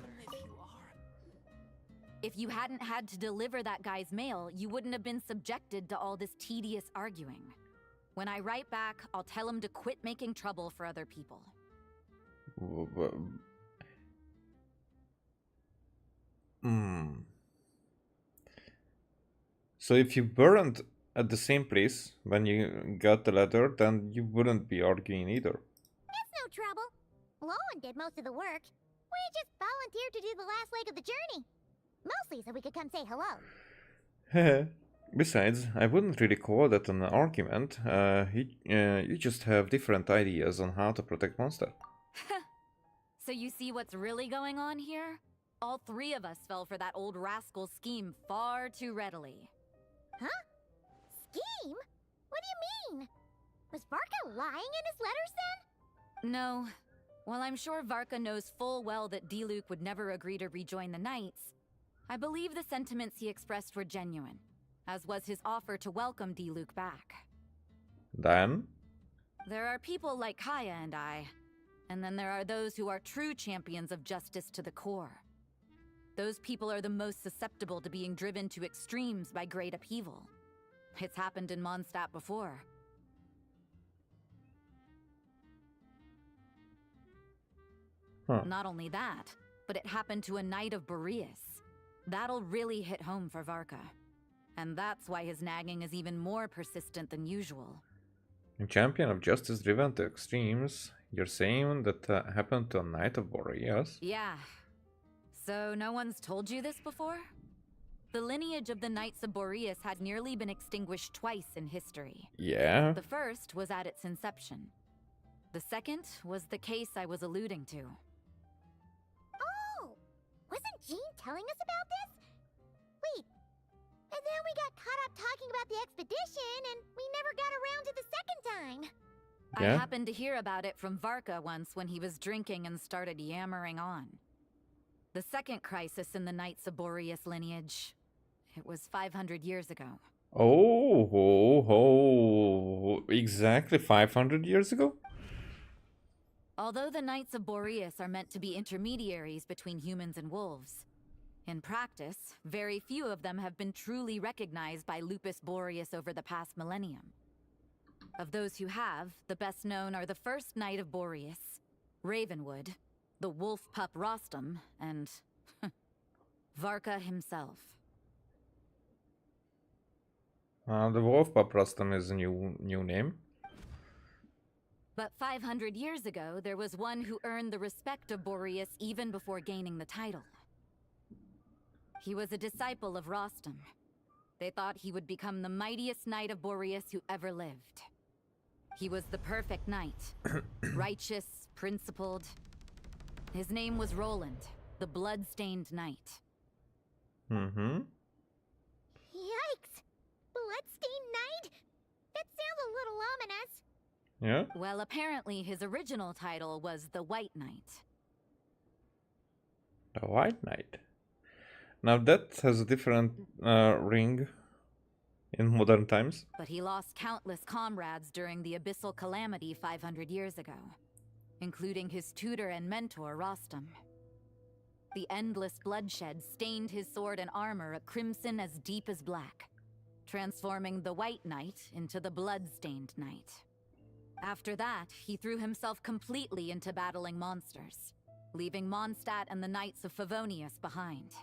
If you hadn't had to deliver that guy's mail, you wouldn't have been subjected to all this tedious arguing. When I write back, I'll tell him to quit making trouble for other people. So if you weren't at the same place when you got the letter, then you wouldn't be arguing either. It's no trouble. Lowen did most of the work. We just volunteered to do the last leg of the journey. Mostly so we could come say hello. Besides, I wouldn't really call that an argument. You just have different ideas on how to protect Mondstadt. So you see what's really going on here? All three of us fell for that old rascal's scheme far too readily. Huh? Scheme? What do you mean? Was Varka lying in his letters then? No. While I'm sure Varka knows full well that Diluc would never agree to rejoin the Knights, I believe the sentiments he expressed were genuine, as was his offer to welcome Diluc back. Then? There are people like Kaya and I, and then there are those who are true champions of justice to the core. Those people are the most susceptible to being driven to extremes by great upheaval. It's happened in Mondstadt before. Not only that, but it happened to a Knight of Boreas. That'll really hit home for Varka. And that's why his nagging is even more persistent than usual. A champion of justice driven to extremes. You're saying that happened to a Knight of Boreas? Yeah. So no one's told you this before? The lineage of the Knights of Boreas had nearly been extinguished twice in history. Yeah. The first was at its inception. The second was the case I was alluding to. Oh! Wasn't Jean telling us about this? Wait. And then we got caught up talking about the expedition, and we never got around to the second time. Yeah? I happened to hear about it from Varka once when he was drinking and started yammering on. The second crisis in the Knights of Boreas lineage. It was 500 years ago. Exactly 500 years ago? Although the Knights of Boreas are meant to be intermediaries between humans and wolves, in practice, very few of them have been truly recognized by Lupus Boreas over the past millennium. Of those who have, the best known are the first Knight of Boreas, Ravenwood, the wolf pup Rostam, and Varka himself. The wolf pup Rostam is a new name. But 500 years ago, there was one who earned the respect of Boreas even before gaining the title. He was a disciple of Rostam. They thought he would become the mightiest Knight of Boreas who ever lived. He was the perfect knight. Righteous, principled. His name was Roland, the blood-stained knight. Mm-hmm. Yikes! Bloodstained Knight? That sounds a little ominous. Yeah? Well, apparently his original title was the White Knight. The White Knight. Now that has a different ring in modern times. But he lost countless comrades during the Abyssal Calamity 500 years ago, including his tutor and mentor, Rostam. The endless bloodshed stained his sword and armor a crimson as deep as black, transforming the White Knight into the Blood-Stained Knight. After that, he threw himself completely into battling monsters, leaving Mondstadt and the Knights of Favonius behind.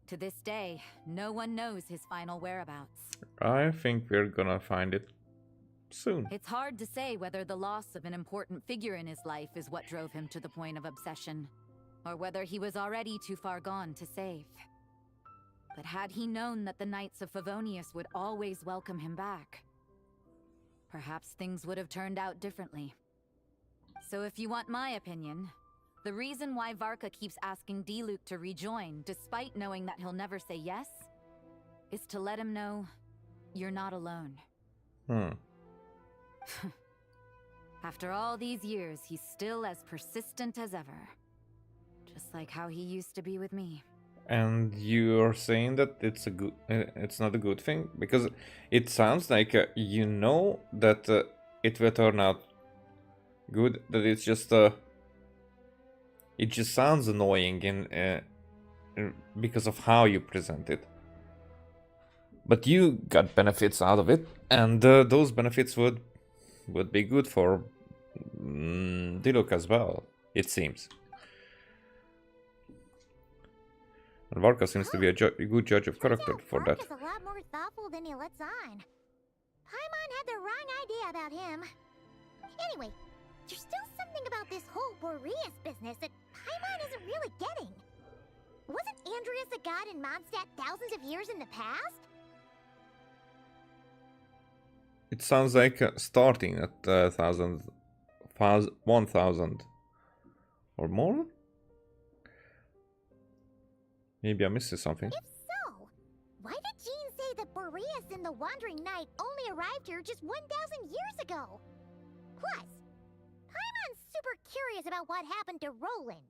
To this day, no one knows his final whereabouts. I think we're gonna find it soon. It's hard to say whether the loss of an important figure in his life is what drove him to the point of obsession, or whether he was already too far gone to save. But had he known that the Knights of Favonius would always welcome him back, perhaps things would have turned out differently. So if you want my opinion, the reason why Varka keeps asking Diluc to rejoin, despite knowing that he'll never say yes, is to let him know you're not alone. After all these years, he's still as persistent as ever. Just like how he used to be with me. And you're saying that it's not a good thing? Because it sounds like you know that it will turn out good, that it's just it just sounds annoying because of how you present it. But you got benefits out of it, and those benefits would be good for Diluc as well, it seems. And Varka seems to be a good judge of character for that. Varka's a lot more thoughtful than he lets on. Paimon had the wrong idea about him. Anyway, there's still something about this whole Boreas business that Paimon isn't really getting. Wasn't Andreas a god in Mondstadt thousands of years in the past? It sounds like starting at 1000 or more? Maybe I'm missing something. If so, why did Jean say that Boreas and the Wandering Knight only arrived here just 1,000 years ago? Plus, Paimon's super curious about what happened to Roland.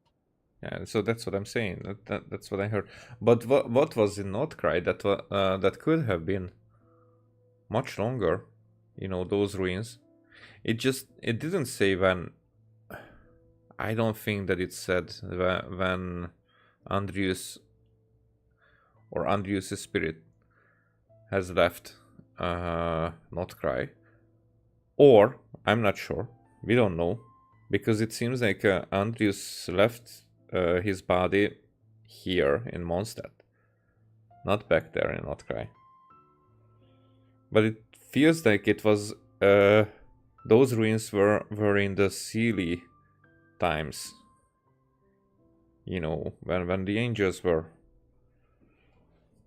Yeah, so that's what I'm saying. That's what I heard. But what was in Nordcry that could have been much longer? You know, those ruins. It didn't say when. I don't think that it said when Andrius or Andrius' spirit has left Nordcry. Or, I'm not sure, we don't know, because it seems like Andrius left his body here in Mondstadt, not back there in Nordcry. But it feels like it was, those ruins were in the Sealy times. You know, when the angels were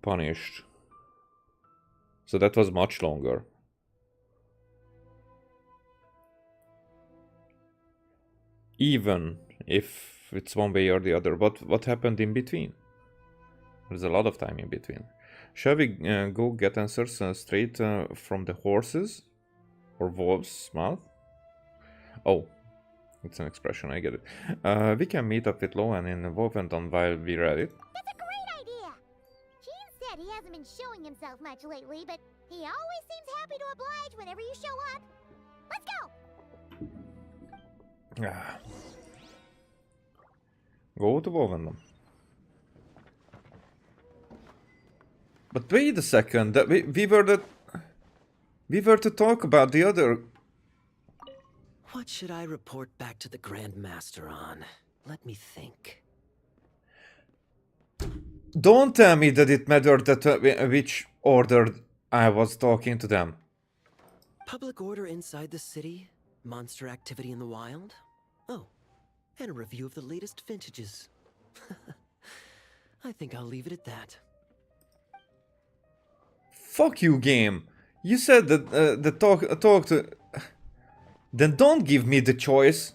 punished. So that was much longer. Even if it's one way or the other, what happened in between? There's a lot of time in between. Shall we go get answers straight from the horses or wolves' mouth? Oh, it's an expression, I get it. We can meet up with Loan in Wolfenton while we read it. That's a great idea! Jean said he hasn't been showing himself much lately, but he always seems happy to oblige whenever you show up. Let's go! Go to Wolfenton. But wait a second, we were to talk about the other. What should I report back to the Grand Master on? Let me think. Don't tell me that it mattered that which order I was talking to them. Public order inside the city, monster activity in the wild. Oh, and a review of the latest vintages. I think I'll leave it at that. Fuck you, game. You said that talk to. Then don't give me the choice.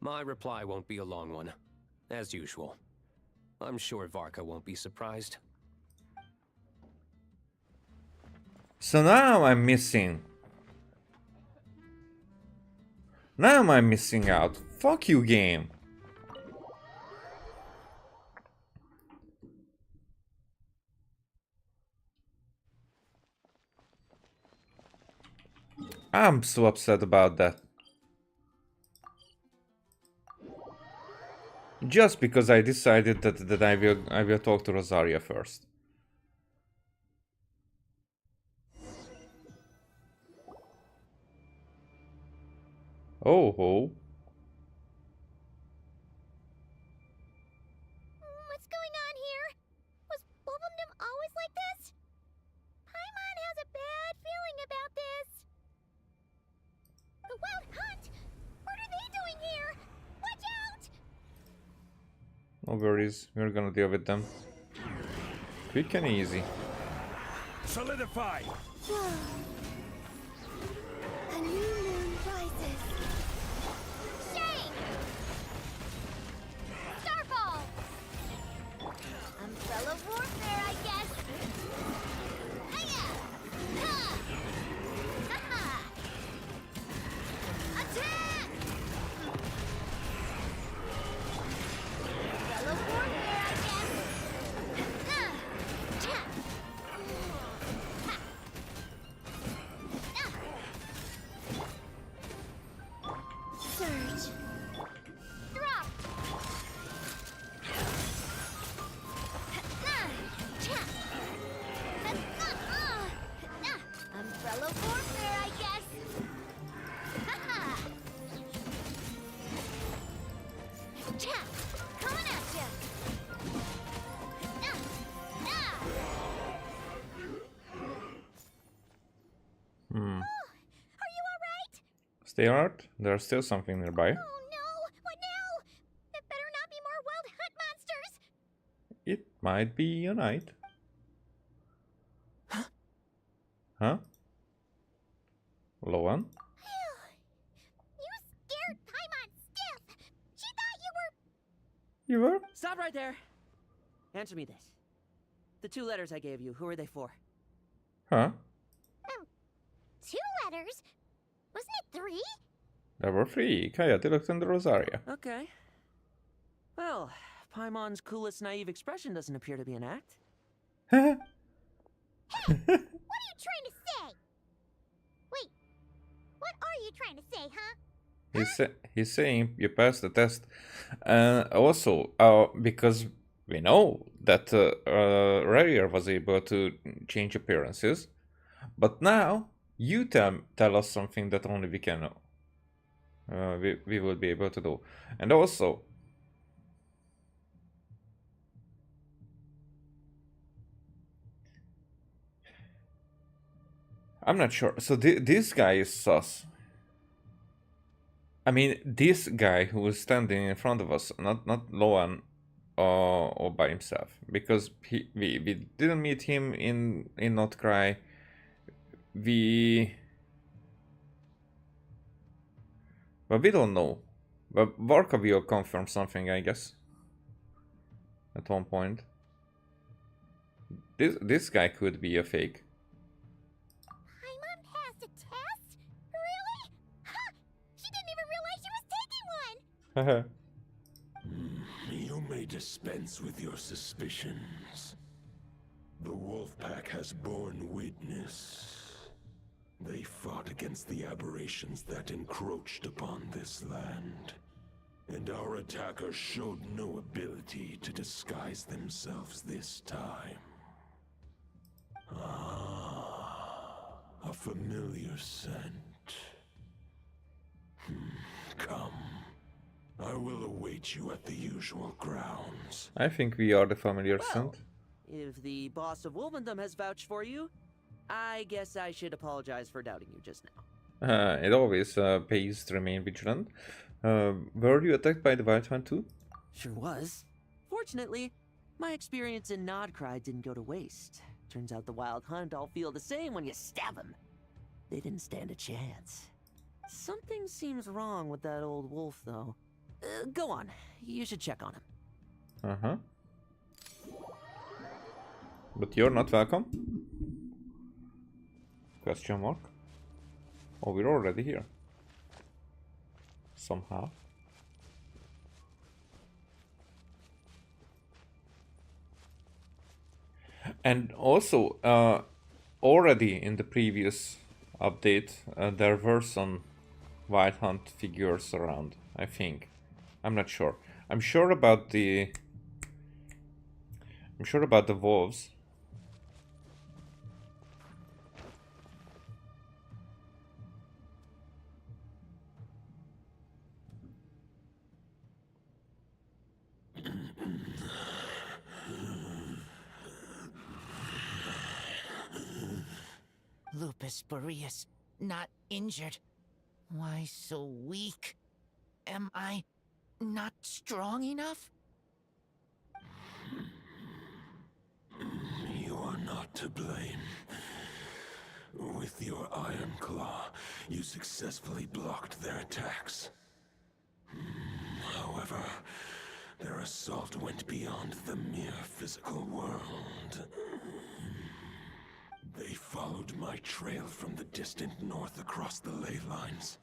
My reply won't be a long one, as usual. I'm sure Varka won't be surprised. So now I'm missing. Now I'm missing out. Fuck you, game. I'm so upset about that. Just because I decided that I will talk to Rosaria first. Oh ho. What's going on here? Was Wolvendom always like this? Paimon has a bad feeling about this. The Wild Hunt? What are they doing here? Watch out! No worries, we're gonna deal with them. Quick and easy. Solidify! A new moon rises. Shame! Starfall! Umbrella warfare, I guess. Hiya! Ha! Ha-ha! Attack! Umbrella warfare, I guess. Ha! Cha! Ha! Surge. Drop. Umbrella warfare, I guess. Coming at ya. Hmm. Are you alright? Stay alert. There's still something nearby. Oh no! What now? It better not be more wild hunt monsters! It might be a knight. Huh? Loan? You scared Paimon stiff! She thought you were... You were? Stop right there. Answer me this. The 2 letters I gave you, who are they for? Huh? 2 letters? Wasn't it 3? There were 3. Coyote looked under Rosaria. Okay. Well, Paimon's coolest naive expression doesn't appear to be an act. What are you trying to say? Wait, what are you trying to say, huh? He's saying you passed the test. Also, because we know that Rarier was able to change appearances, but now you tell us something that only we can know. We will be able to do. And also, I'm not sure. So this guy is sus. I mean, this guy who is standing in front of us, not Loan or by himself, because we didn't meet him in Not Cry. But we don't know. But Varka will confirm something, I guess. At one point. This guy could be a fake. Paimon passed a test? Really? Ha! She didn't even realize she was taking one! You may dispense with your suspicions. The Wolfpack has borne witness. They fought against the aberrations that encroached upon this land. And our attackers showed no ability to disguise themselves this time. Ah, a familiar scent. Come. I will await you at the usual grounds. I think we are the familiar scent. If the boss of Wolvendom has vouched for you, I guess I should apologize for doubting you just now. It always pays to remain vigilant. Were you attacked by the White One too? Sure was. Fortunately, my experience in Nodcry didn't go to waste. Turns out the Wild Hunt all feel the same when you stab them. They didn't stand a chance. Something seems wrong with that old wolf, though. Go on. You should check on him. Uh-huh. But you're not welcome? Question mark. Oh, we're already here. Somehow. And also, already in the previous update, there were some Wild Hunt figures around, I think. I'm not sure. I'm sure about the wolves. Lupus Boreas, not injured. Why so weak? Am I not strong enough? You are not to blame. With your Iron Claw, you successfully blocked their attacks. However, their assault went beyond the mere physical world. They followed my trail from the distant north across the ley lines.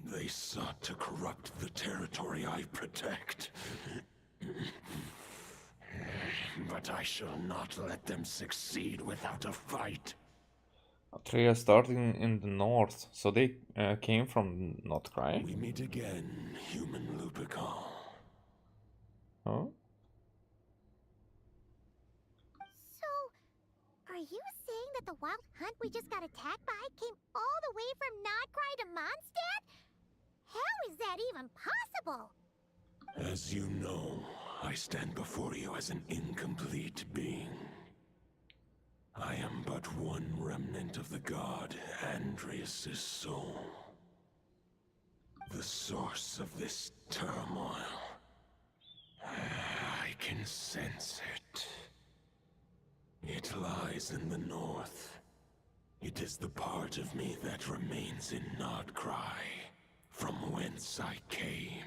They sought to corrupt the territory I protect. But I shall not let them succeed without a fight. Trail starting in the north, so they came from Notcry. We meet again, human Lupical. Oh? So, are you saying that the Wild Hunt we just got attacked by came all the way from Notcry to Mondstadt? How is that even possible? As you know, I stand before you as an incomplete being. I am but one remnant of the god Andreas' soul. The source of this turmoil. I can sense it. It lies in the north. It is the part of me that remains in Notcry, from whence I came.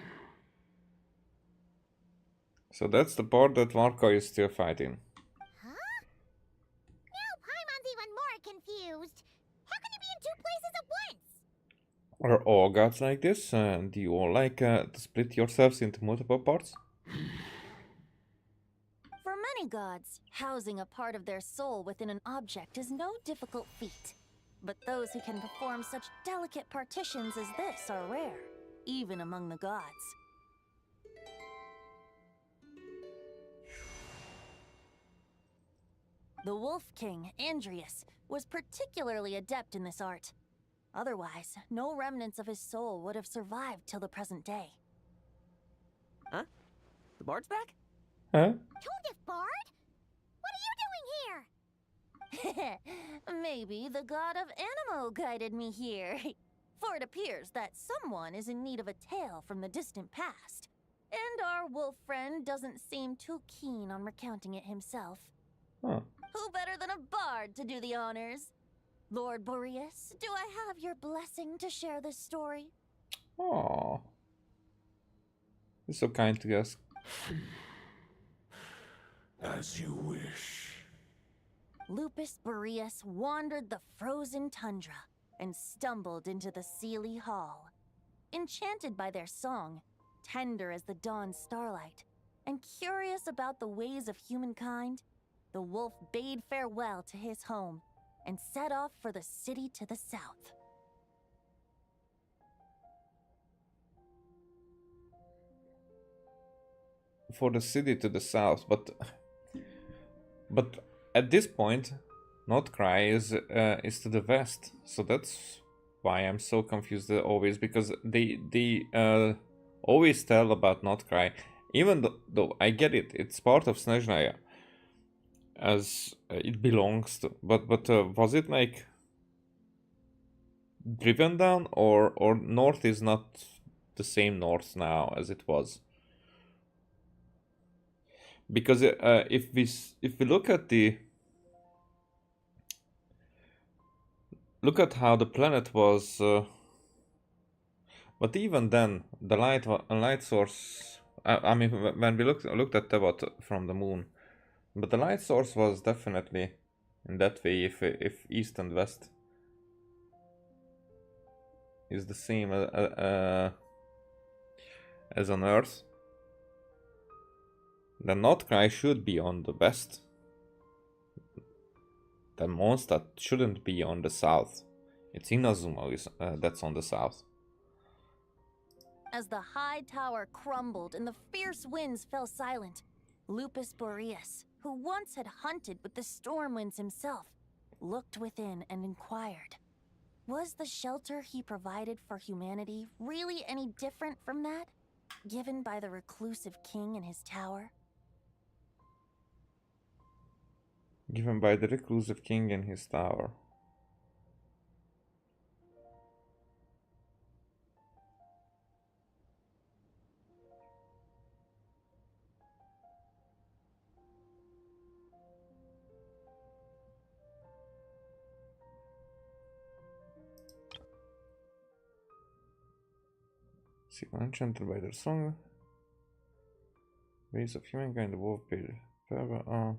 So that's the part that Varka is still fighting. Huh? Now Paimon's even more confused. How can you be in two places at once? Are all gods like this? Do you all like to split yourselves into multiple parts? For many gods, housing a part of their soul within an object is no difficult feat. But those who can perform such delicate partitions as this are rare, even among the gods. The Wolf King, Andreas, was particularly adept in this art. Otherwise, no remnants of his soul would have survived till the present day. Huh? The bard's back? Huh? Toadif Bard? What are you doing here? Maybe the god of Animo guided me here. For it appears that someone is in need of a tale from the distant past. And our wolf friend doesn't seem too keen on recounting it himself. Huh. Who better than a bard to do the honors? Lord Boreas, do I have your blessing to share this story? Aww. You're so kind to us. As you wish. Lupus Boreas wandered the frozen tundra and stumbled into the Seelie Hall. Enchanted by their song, tender as the dawn starlight, and curious about the ways of humankind, the wolf bade farewell to his home and set off for the city to the south. For the city to the south, but at this point, Notcry is to the west, so that's why I'm so confused always, because they always tell about Notcry, even though I get it, it's part of Snezhnaya, as it belongs to, but was it like driven down, or north is not the same north now as it was? Because if we look at the look at how the planet was. But even then, the light source. I mean, when we looked at Tevat from the moon, but the light source was definitely in that way. If east and west is the same as on Earth, then Nordkrai should be on the west. The Mondstadt shouldn't be on the south. It's Inazuma that's on the south. As the high tower crumbled and the fierce winds fell silent, Lupus Boreas, who once had hunted with the storm winds himself, looked within and inquired, was the shelter he provided for humanity really any different from that given by the reclusive king in his tower? Given by the reclusive king in his tower. See, enchanted by their song. Ways of humankind, the wolf paid forever. Oh.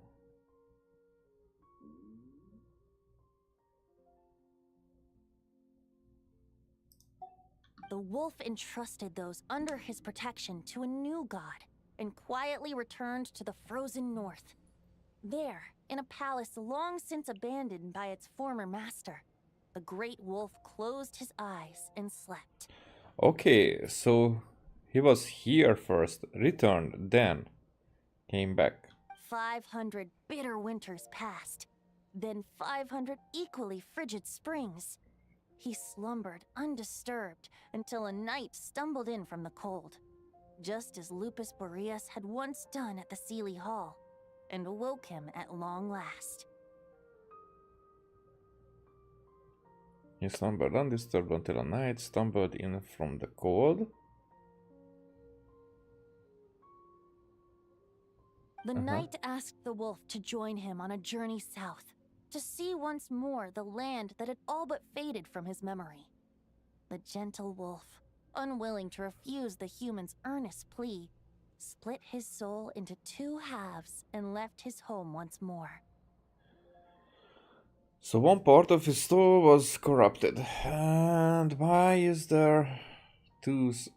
The wolf entrusted those under his protection to a new god and quietly returned to the frozen north. There, in a palace long since abandoned by its former master, the great wolf closed his eyes and slept. Okay, so he was here first, returned, then came back. 500 bitter winters passed, then 500 equally frigid springs. He slumbered undisturbed until a night stumbled in from the cold, just as Lupus Boreas had once done at the Seelie Hall, and awoke him at long last. He slumbered undisturbed until a night stumbled in from the cold. The knight asked the wolf to join him on a journey south, to see once more the land that had all but faded from his memory. The gentle wolf, unwilling to refuse the human's earnest plea, split his soul into two halves and left his home once more. So one part of his soul was corrupted. And why is there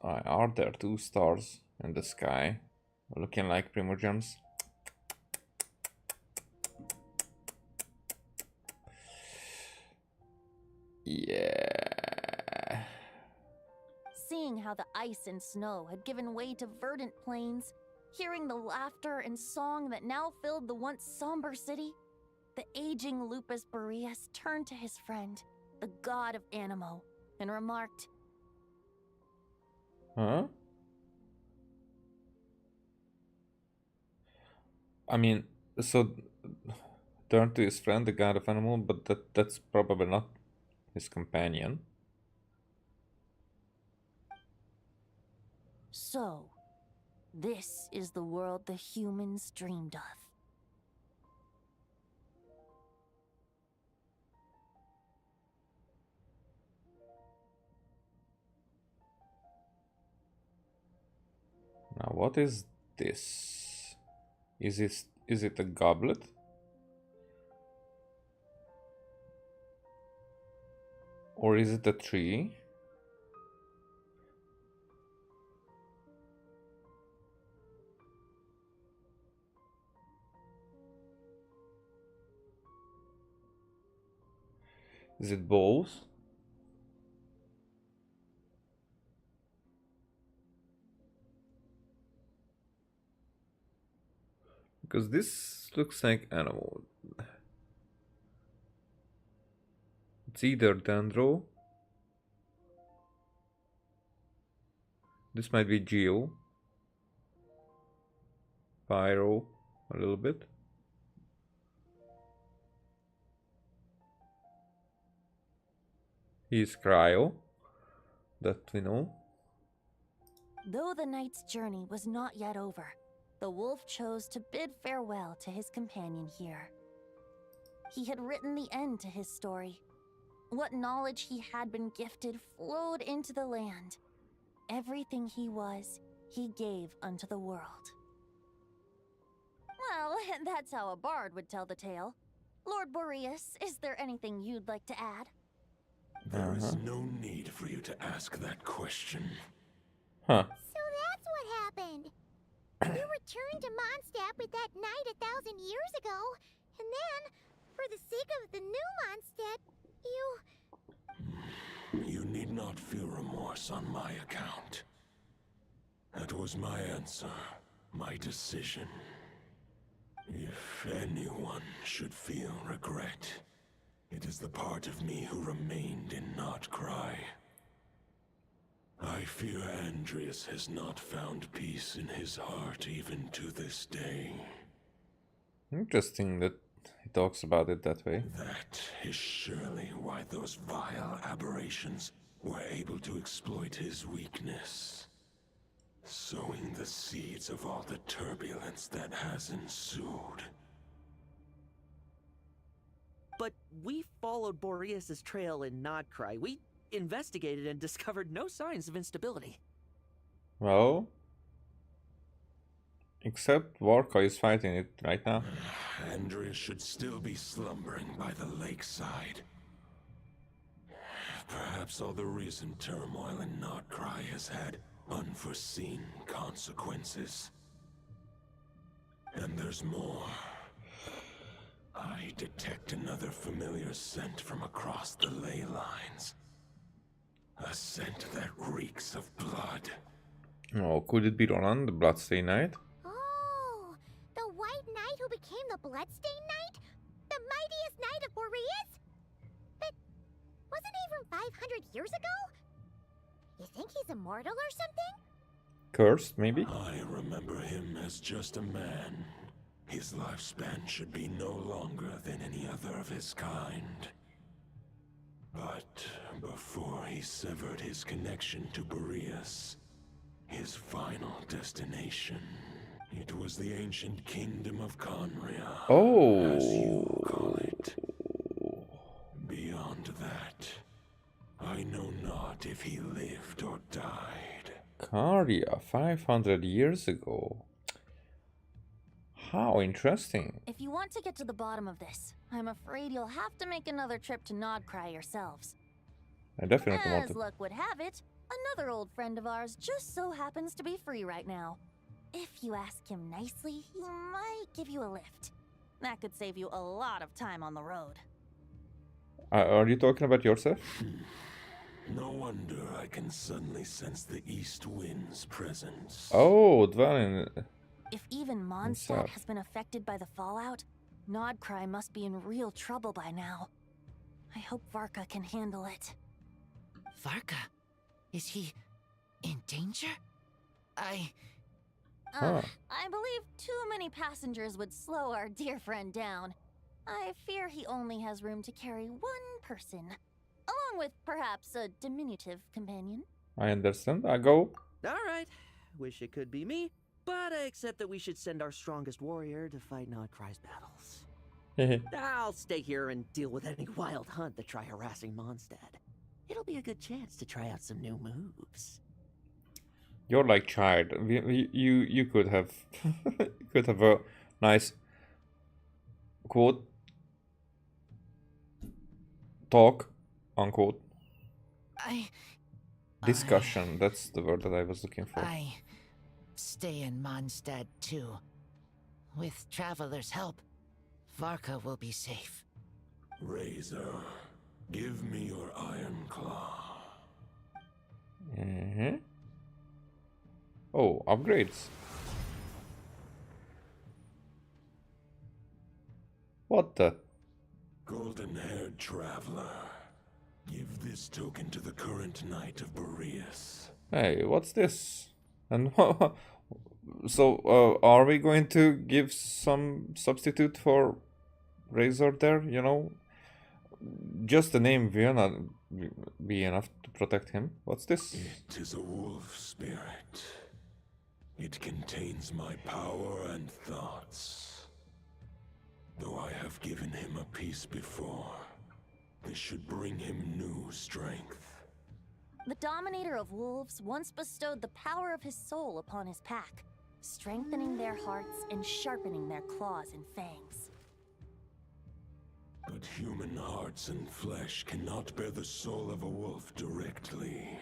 are there two stars in the sky looking like primogems? Yeah. Seeing how the ice and snow had given way to verdant plains, hearing the laughter and song that now filled the once somber city, the aging Lupus Boreas turned to his friend, the god of Animo, and remarked, Huh? I mean, so turned to his friend, the god of animal, but that's probably not his companion. "So, this is the world the humans dreamed of." Now what is this? Is it a goblet? Or is it a tree? Is it both? Because this looks like animal. It's either Dendro. This might be Geo. Pyro, a little bit. He's Cryo, that we know. Though the knight's journey was not yet over, the wolf chose to bid farewell to his companion here. He had written the end to his story, What knowledge he had been gifted flowed into the land. Everything he was, he gave unto the world. Well, that's how a bard would tell the tale. Lord Boreas, is there anything you'd like to add? There is no need for you to ask that question. Huh. So that's what happened. You returned to Mondstadt with that knight 1,000 years ago, and then, for the sake of the new Mondstadt, You need not feel remorse on my account. That was my answer, my decision. If anyone should feel regret, it is the part of me who remained in Notcry. I fear Andreas has not found peace in his heart even to this day. Interesting that he talks about it that way. That is surely why those vile aberrations were able to exploit his weakness, sowing the seeds of all the turbulence that has ensued. But we followed Boreas' trail in Nodcry. We investigated and discovered no signs of instability. Well, except Varka is fighting it right now. Andreas should still be slumbering by the lakeside. Perhaps all the recent turmoil in Notcry has had unforeseen consequences. And there's more. I detect another familiar scent from across the ley lines. A scent that reeks of blood. Oh, could it be Roland, the Bloodstained Knight? Oh, the White Knight who became the Bloodstained Knight? The mightiest knight of Boreas? But wasn't he from 500 years ago? You think he's immortal or something? Cursed, maybe? I remember him as just a man. His lifespan should be no longer than any other of his kind. But before he severed his connection to Boreas, his final destination, it was the ancient kingdom of Conria, as you call it. Beyond that, I know not if he lived or died. Caria, 500 years ago. How interesting. If you want to get to the bottom of this, I'm afraid you'll have to make another trip to Nodcry yourselves. I definitely want As to. luck would have it, another old friend of ours just so happens to be free right now. If you ask him nicely, he might give you a lift. That could save you a lot of time on the road. Are you talking about yourself? No wonder I can suddenly sense the east wind's presence. Oh, dwelling. If even Mondstadt has been affected by the fallout, Nodcry must be in real trouble by now. I hope Varka can handle it. Varka? Is he in danger? I believe too many passengers would slow our dear friend down. I fear he only has room to carry one person, along with perhaps a diminutive companion. I understand. I go. Alright, wish it could be me, but I accept that we should send our strongest warrior to fight Nodcry's battles. I'll stay here and deal with any wild hunt that try harassing Mondstadt. It'll be a good chance to try out some new moves. You're like child. You could have could have a nice quote talk unquote discussion. That's the word that I was looking for. I stay in Mondstadt too. With Traveler's help, Varka will be safe. Razor, give me your iron claw. Oh, upgrades. What the? Golden-haired traveler, give this token to the current knight of Boreas. Hey, what's this? And so, are we going to give some substitute for Razor there? You know, just the name will not be enough to protect him. What's this? It is a wolf spirit. It contains my power and thoughts. Though I have given him a piece before, This should bring him new strength. The Dominator of Wolves once bestowed the power of his soul upon his pack, strengthening their hearts and sharpening their claws and fangs. But human hearts and flesh cannot bear the soul of a wolf directly.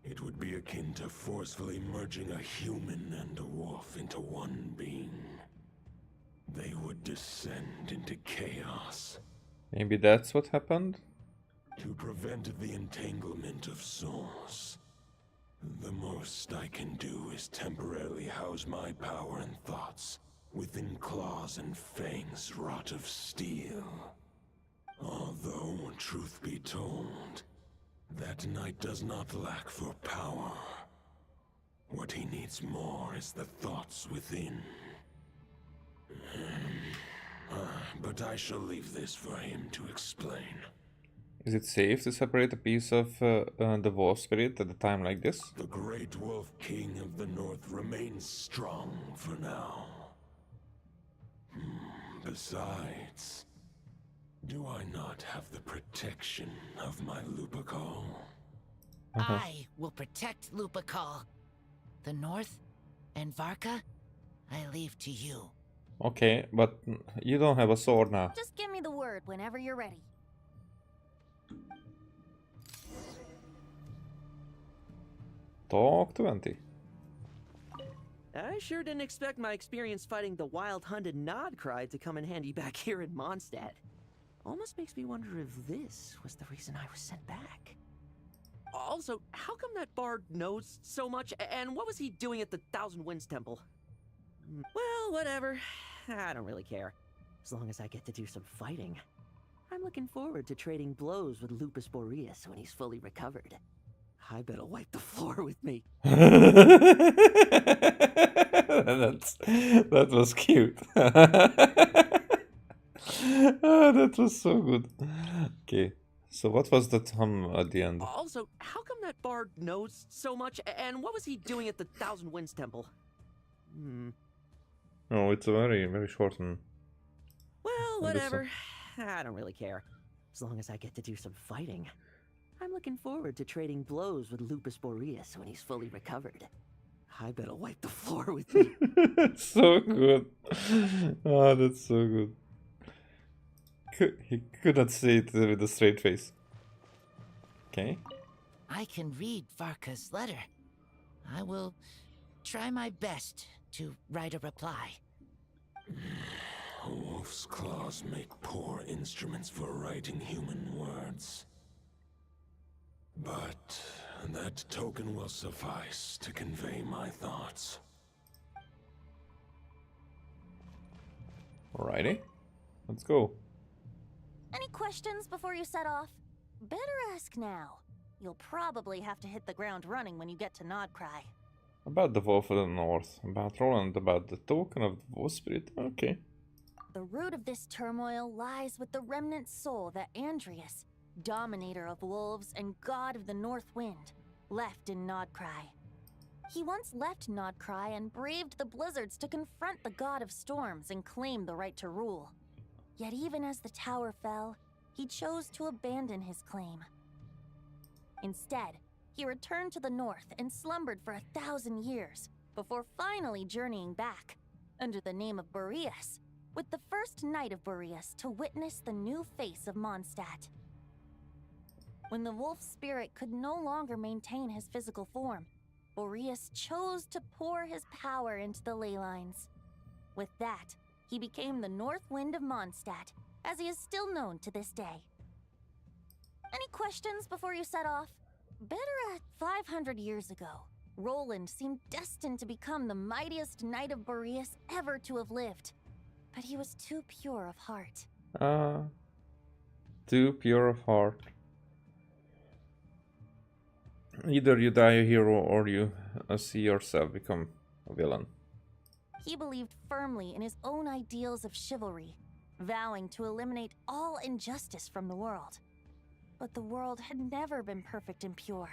It would be akin to forcefully merging a human and a wolf into one being. They would descend into chaos. Maybe that's what happened? To prevent the entanglement of souls, the most I can do is temporarily house my power and thoughts within claws and fangs wrought of steel. Although, truth be told, that knight does not lack for power. What he needs more is the thoughts within. But I shall leave this for him to explain. Is it safe to separate a piece of the wolf spirit at a time like this? The great wolf king of the north remains strong for now. Besides, do I not have the protection of my Lupacol? I will protect Lupacol. The north and Varka, I leave to you. Okay, but you don't have a sword now. Just give me the word whenever you're ready. Talk 20. I sure didn't expect my experience fighting the wild-hunted Nodcry to come in handy back here in Mondstadt. Almost makes me wonder if this was the reason I was sent back. Also, how come that bard knows so much, and what was he doing at the Thousand Winds Temple? Well, whatever. I don't really care. As long as I get to do some fighting. I'm looking forward to trading blows with Lupus Boreas when he's fully recovered. I better wipe the floor with me. That was cute. Oh, that was so good. Okay, so what was the hum at the end? Also, how come that bard knows so much, and what was he doing at the Thousand Winds Temple? Oh, it's a very, very short one. Well, whatever. I don't really care. As long as I get to do some fighting. I'm looking forward to trading blows with Lupus Boreas when he's fully recovered. I better wipe the floor with me. So good. Oh, that's so good. He could not say it with a straight face. Okay. I can read Varka's letter. I will try my best to write a reply. A wolf's claws make poor instruments for writing human words. But that token will suffice to convey my thoughts. Alrighty. Let's go. Any questions before you set off? Better ask now. You'll probably have to hit the ground running when you get to Nodcry. About the Wolf of the North, about Roland, about the token of the Wolf Spirit. Okay. The root of this turmoil lies with the remnant soul that Andreas, Dominator of Wolves and God of the North Wind, left in Nodcry. He once left Nodcry and braved the blizzards to confront the God of Storms and claim the right to rule. Yet even as the tower fell, he chose to abandon his claim. Instead, he returned to the north and slumbered for 1,000 years, before finally journeying back, under the name of Boreas, with the first Knight of Boreas to witness the new face of Mondstadt. When the wolf spirit could no longer maintain his physical form, Boreas chose to pour his power into the ley lines. With that, he became the North Wind of Mondstadt, as he is still known to this day. Any questions before you set off? Better at 500 years ago, Roland seemed destined to become the mightiest Knight of Boreas ever to have lived. But he was too pure of heart. Too pure of heart. Either you die a hero or you see yourself become a villain. He believed firmly in his own ideals of chivalry, vowing to eliminate all injustice from the world. But the world had never been perfect and pure,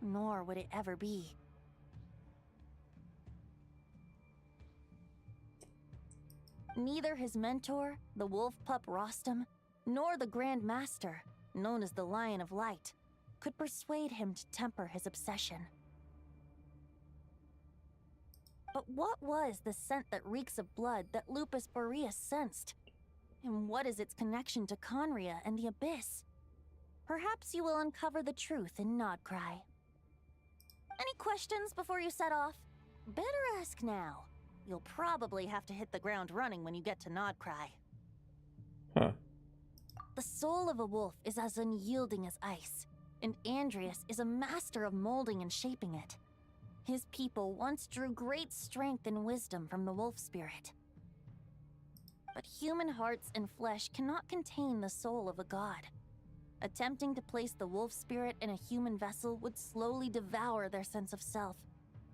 nor would it ever be. Neither his mentor, the wolf pup Rostam, nor the Grand Master, known as the Lion of Light, could persuade him to temper his obsession. But what was the scent that reeks of blood that Lupus Boreas sensed? And what is its connection to Conria and the Abyss? Perhaps you will uncover the truth in Nodcry. Any questions before you set off? Better ask now. You'll probably have to hit the ground running when you get to Nodcry. Huh. The soul of a wolf is as unyielding as ice, and Andreas is a master of molding and shaping it. His people once drew great strength and wisdom from the wolf spirit. But human hearts and flesh cannot contain the soul of a god. Attempting to place the wolf spirit in a human vessel would slowly devour their sense of self,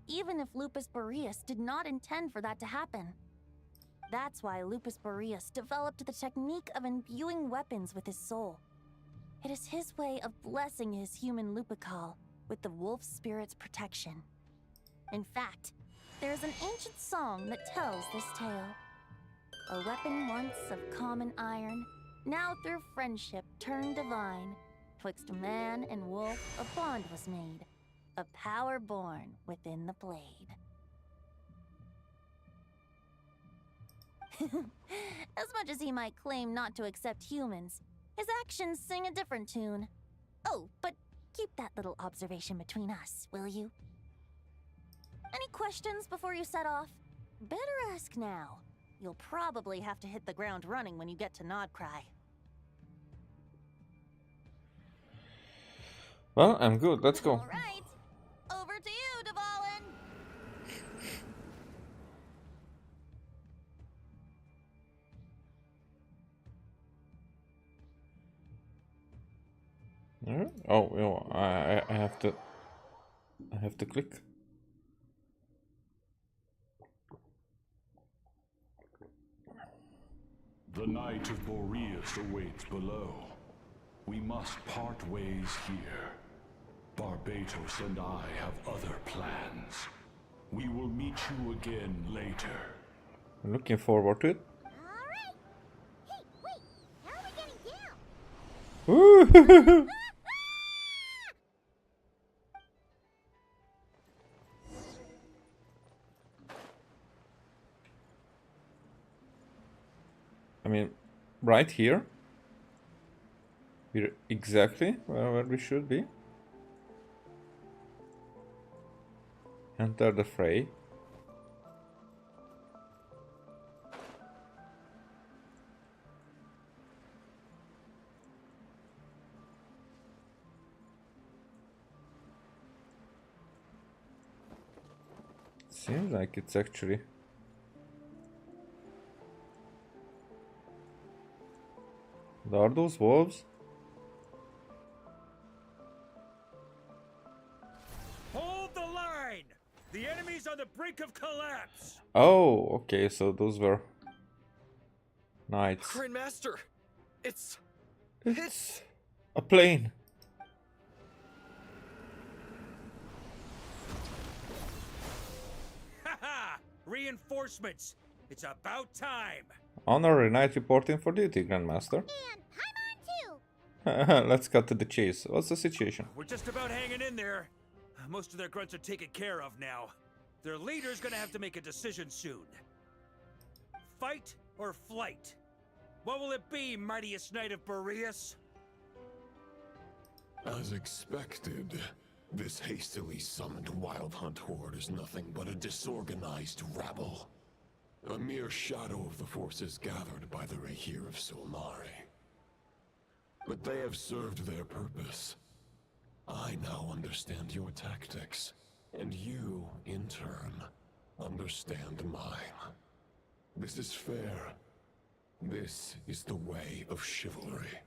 even if Lupus Boreas did not intend for that to happen. That's why Lupus Boreas developed the technique of imbuing weapons with his soul. It is his way of blessing his human Lupical with the wolf spirit's protection. In fact, there is an ancient song that tells this tale. A weapon once of common iron, now through friendship turned divine. Twixt man and wolf a bond was made, a power born within the blade. As much as he might claim not to accept humans, his actions sing a different tune. Oh, but keep that little observation between us, will you? Any questions before you set off? Better ask now. You'll probably have to hit the ground running when you get to Nodcry. Well, I'm good. Let's go. All right. Over to you, Dvalin. Oh, yo, I have to click. The Knight of Boreas awaits below. We must part ways here. Barbatos and I have other plans. We will meet you again later. I'm looking forward to it. Alright! Hey, wait! How are we getting down? I mean, right here. We're exactly where we should be. Enter the fray. Seems like it's actually... Are those wolves? Hold the line! The enemy's on the brink of collapse! Oh, okay, so those were knights. Grandmaster! It's a plane. Haha! Reinforcements! It's about time! Honorary knight reporting for duty, Grandmaster. And I'm on too! Let's cut to the chase. What's the situation? We're just about hanging in there. Most of their grunts are taken care of now. Their leader's gonna have to make a decision soon. Fight or flight? What will it be, mightiest knight of Boreas? As expected, this hastily summoned Wild Hunt horde is nothing but a disorganized rabble. A mere shadow of the forces gathered by the Rahir of Solnari. But they have served their purpose. I now understand your tactics, and you, in turn, understand mine. This is fair. This is the way of chivalry.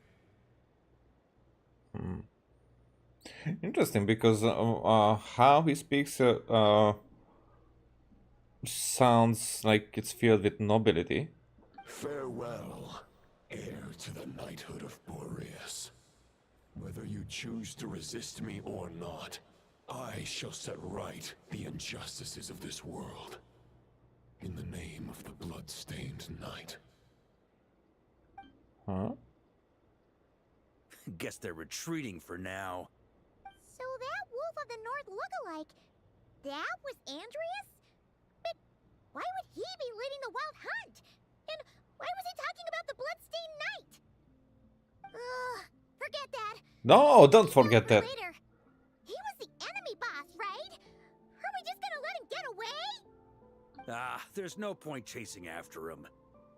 Interesting, because how he speaks sounds like it's filled with nobility. Farewell, heir to the knighthood of Boreas. Whether you choose to resist me or not, I shall set right the injustices of this world. In the name of the blood-stained knight. Huh? Guess they're retreating for now. So that Wolf of the North lookalike, that was Andreas? But why would he be leading the wild hunt? And why was he talking about the Bloodstained Knight? Ugh, forget that. No, don't forget that. Later. He was the enemy boss, right? Are we just gonna let him get away? Ah, there's no point chasing after him.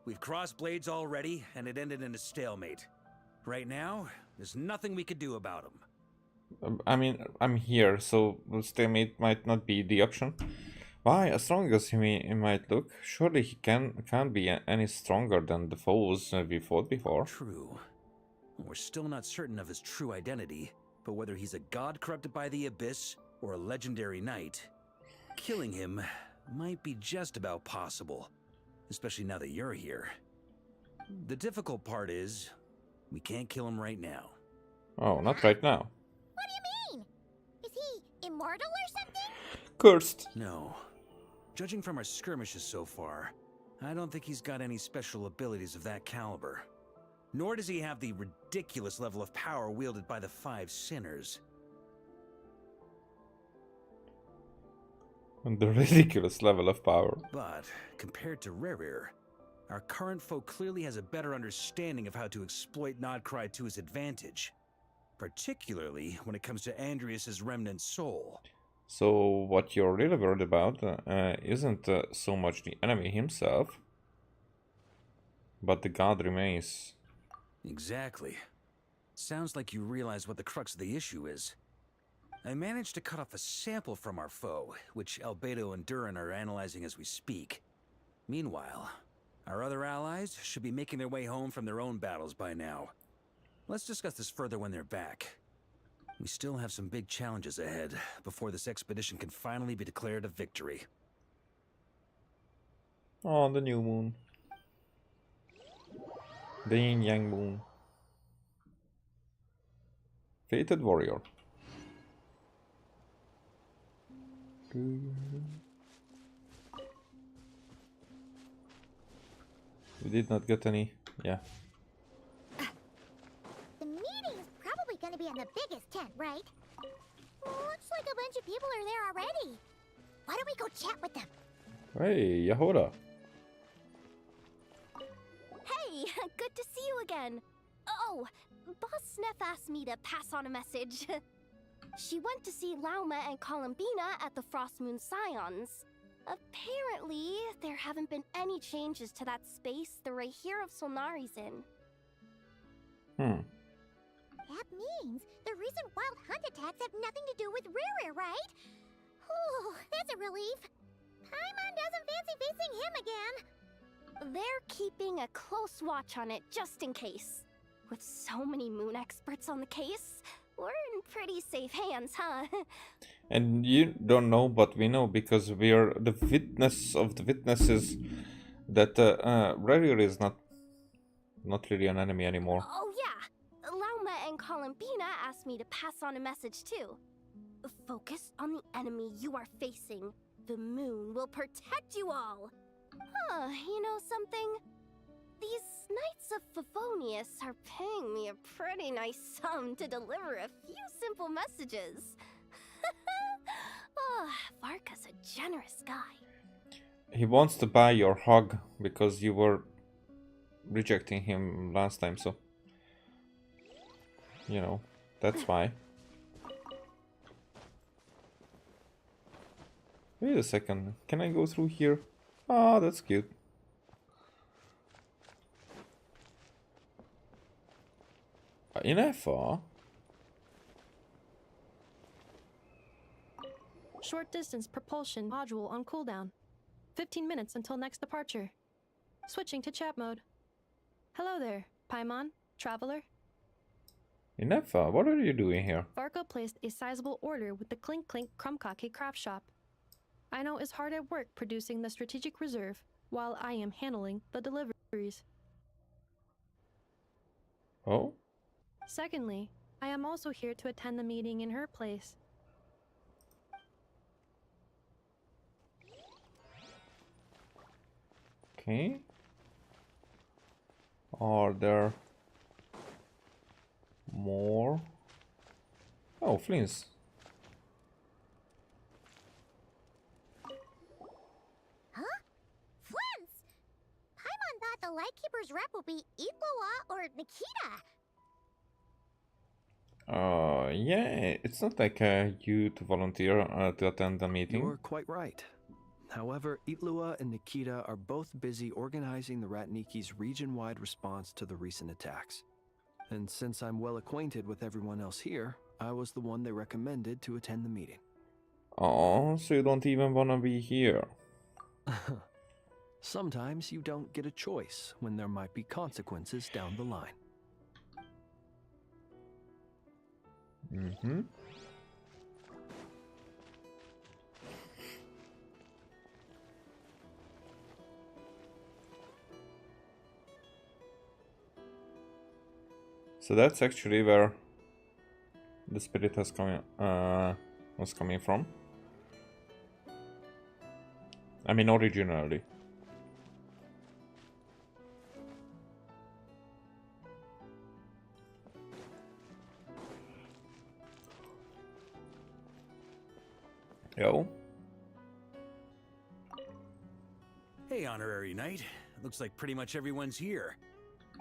We've crossed blades already, and it ended in a stalemate. Right now, there's nothing we could do about him. I mean, I'm here, so stalemate might not be the option. Why, as strong as he might look, surely he can't be any stronger than the foes we fought before. True. We're still not certain of his true identity, but whether he's a god corrupted by the abyss or a legendary knight, killing him might be just about possible, especially now that you're here. The difficult part is, we can't kill him right now. Oh, not right now. What do you mean? Is he immortal or something? Cursed. No. Judging from our skirmishes so far, I don't think he's got any special abilities of that caliber. Nor does he have the ridiculous level of power wielded by the 5 sinners. And the ridiculous level of power. But, compared to Rerir, our current foe clearly has a better understanding of how to exploit Nodcry to his advantage. Particularly when it comes to Andreas' remnant soul. So what you're really worried about isn't so much the enemy himself, but the god remains. Exactly. Sounds like you realize what the crux of the issue is. I managed to cut off a sample from our foe, which Albedo and Durin are analyzing as we speak. Meanwhile, our other allies should be making their way home from their own battles by now. Let's discuss this further when they're back. We still have some big challenges ahead before this expedition can finally be declared a victory. Oh, the new moon. The yin yang moon. Fated warrior. We did not get any. Yeah. The meeting is probably gonna be in the biggest tent, right? Looks like a bunch of people are there already. Why don't we go chat with them? Hey, Yahoda. Hey, good to see you again. Oh, Boss Sneff asked me to pass on a message. She went to see Lauma and Columbina at the Frost Moon Scions. Apparently, there haven't been any changes to that space the Rahir of Solnari's in. That means the recent wild hunt attacks have nothing to do with Rerir, right? Whew, that's a relief. Paimon doesn't fancy facing him again. They're keeping a close watch on it just in case. With so many moon experts on the case, we're in pretty safe hands, huh? And you don't know, but we know because we are the witness of the witnesses that Rerir is not really an enemy anymore. Oh yeah, Lauma and Columbina asked me to pass on a message too. Focus on the enemy you are facing. The moon will protect you all. Huh, you know something? These Knights of Favonius are paying me a pretty nice sum to deliver a few simple messages. Oh, Varka's a generous guy. He wants to buy your hug because you were rejecting him last time, so you know, that's why. Wait a second, can I go through here? Oh, that's cute. Enough, Short distance propulsion module on cooldown. 15 minutes until next departure. Switching to chat mode. Hello there, Paimon, traveler. Enough, what are you doing here? Varka placed a sizable order with the Clink Clink Krumkake craft shop. Aino is hard at work producing the strategic reserve, while I am handling the deliveries. Oh? Secondly, I am also here to attend the meeting in her place. Okay. Are there more. Oh, flints. Huh? Flints! Paimon thought the Lightkeeper's rep will be Iqua or Nikita. Yeah, it's not like you to volunteer to attend the meeting. You're quite right. However, Itlua and Nikita are both busy organizing the Ratniki's region-wide response to the recent attacks. And since I'm well acquainted with everyone else here, I was the one they recommended to attend the meeting. Oh, so you don't even wanna be here. Sometimes you don't get a choice when there might be consequences down the line. Mm-hmm. So that's actually where the spirit was coming from. I mean, originally. Yo. Hey, Honorary Knight. Looks like pretty much everyone's here.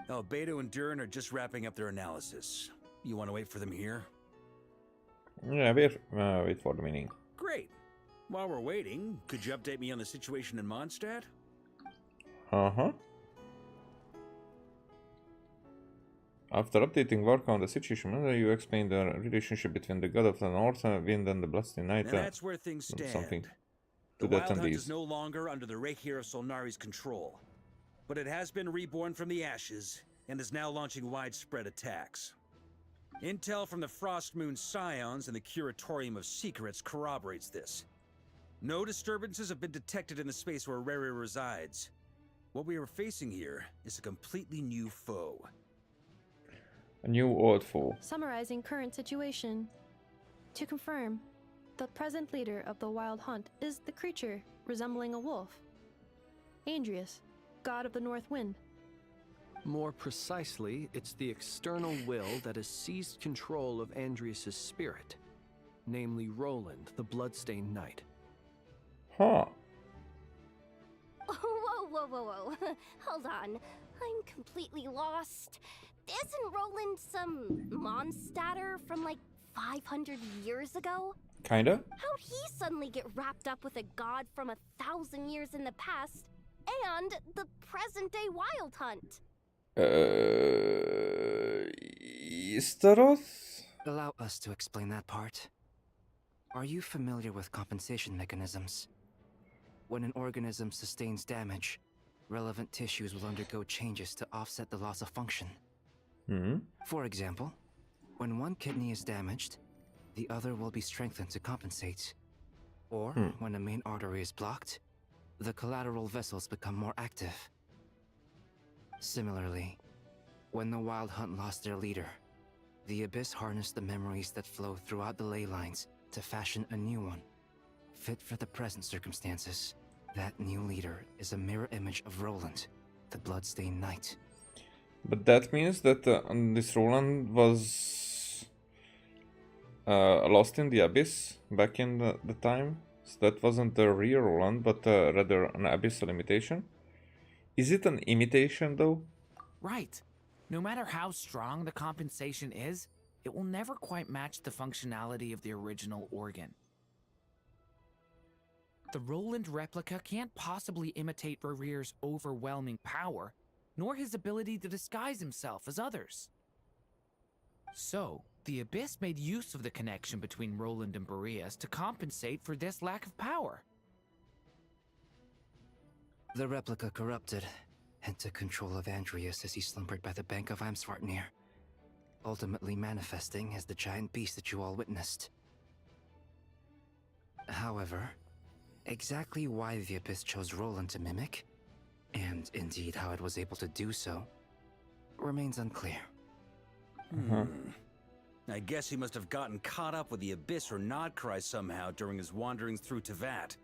Oh, Beto and Durin are just wrapping up their analysis. You want to wait for them here? Yeah, wait for the meeting. Great. While we're waiting, could you update me on the situation in Mondstadt? Uh-huh. After updating Varka on the situation, you explain the relationship between the God of the North, Wind, and the Bloodstained Knight. And that's where things stand. Something The to the Wild Hunt is attendees. no longer under the Reikir of Solnari's control, but it has been reborn from the ashes and is now launching widespread attacks. Intel from the Frost Moon Scions and the Curatorium of Secrets corroborates this. No disturbances have been detected in the space where Rere resides. What we are facing here is a completely new foe. A new old foe. Summarizing current situation. To confirm, the present leader of the Wild Hunt is the creature resembling a wolf. Andrius, god of the North Wind. More precisely, it's the external will that has seized control of Andrius' spirit, namely Roland, the Bloodstained Knight. Huh. Whoa. Hold on. I'm completely lost. Isn't Roland some Mondstadter from like 500 years ago? Kinda. How'd he suddenly get wrapped up with a god from 1,000 years in the past and the present-day Wild Hunt? Istaroth? Allow us to explain that part. Are you familiar with compensation mechanisms? When an organism sustains damage, relevant tissues will undergo changes to offset the loss of function. For example, when one kidney is damaged, the other will be strengthened to compensate. Or, when a main artery is blocked, the collateral vessels become more active. Similarly, when the Wild Hunt lost their leader, the Abyss harnessed the memories that flow throughout the ley lines to fashion a new one, fit for the present circumstances. That new leader is a mirror image of Roland, the Bloodstained Knight. But that means that this Roland was lost in the Abyss back in the time. So that wasn't the real Roland, but rather an abyssal imitation. Is it an imitation though? Right. No matter how strong the compensation is, it will never quite match the functionality of the original organ. The Roland replica can't possibly imitate Rere's overwhelming power, nor his ability to disguise himself as others. So, the Abyss made use of the connection between Roland and Boreas to compensate for this lack of power. The replica corrupted and took control of Andrius as he slumbered by the bank of Amsvartnir, ultimately manifesting as the giant beast that you all witnessed. However, exactly why the Abyss chose Roland to mimic, and indeed how it was able to do so, remains unclear. I guess he must have gotten caught up with the Abyss or Nodcry somehow during his wanderings through Tevat.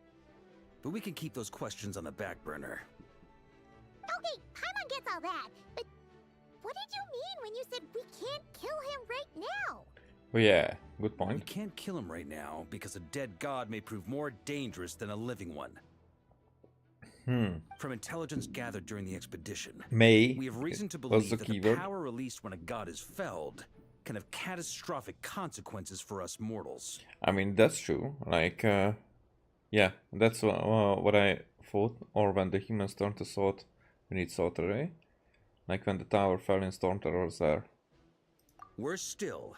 But we can keep those questions on the back burner. Okay, Paimon gets all that, but What did you mean when you said we can't kill him right now? Oh yeah, good We point. can't kill him right now because a dead god may prove more dangerous than a living one. From intelligence gathered during the expedition, we have reason to was the believe that the keyword. power released when a god is felled can have catastrophic consequences for us mortals. I mean, that's true. Like, yeah, that's what I thought. Or when the humans turned to salt, we need salt array. Like when the tower fell in Storm Terror's there. Worse still,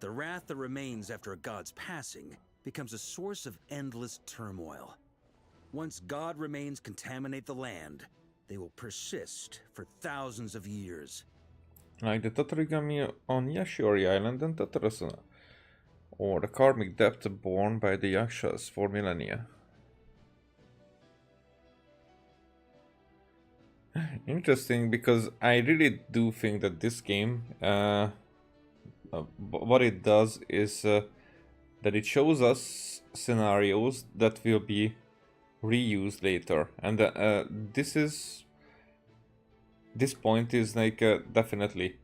the wrath that remains after a god's passing becomes a source of endless turmoil. Once god remains contaminate the land, they will persist for thousands of years. Like the Tatarigami on Yashiori Island and Tatarasuna. Or the karmic debt borne by the Yakshas for millennia. Interesting, because I really do think that this game, what it does is that it shows us scenarios that will be reused later, and this point is like definitely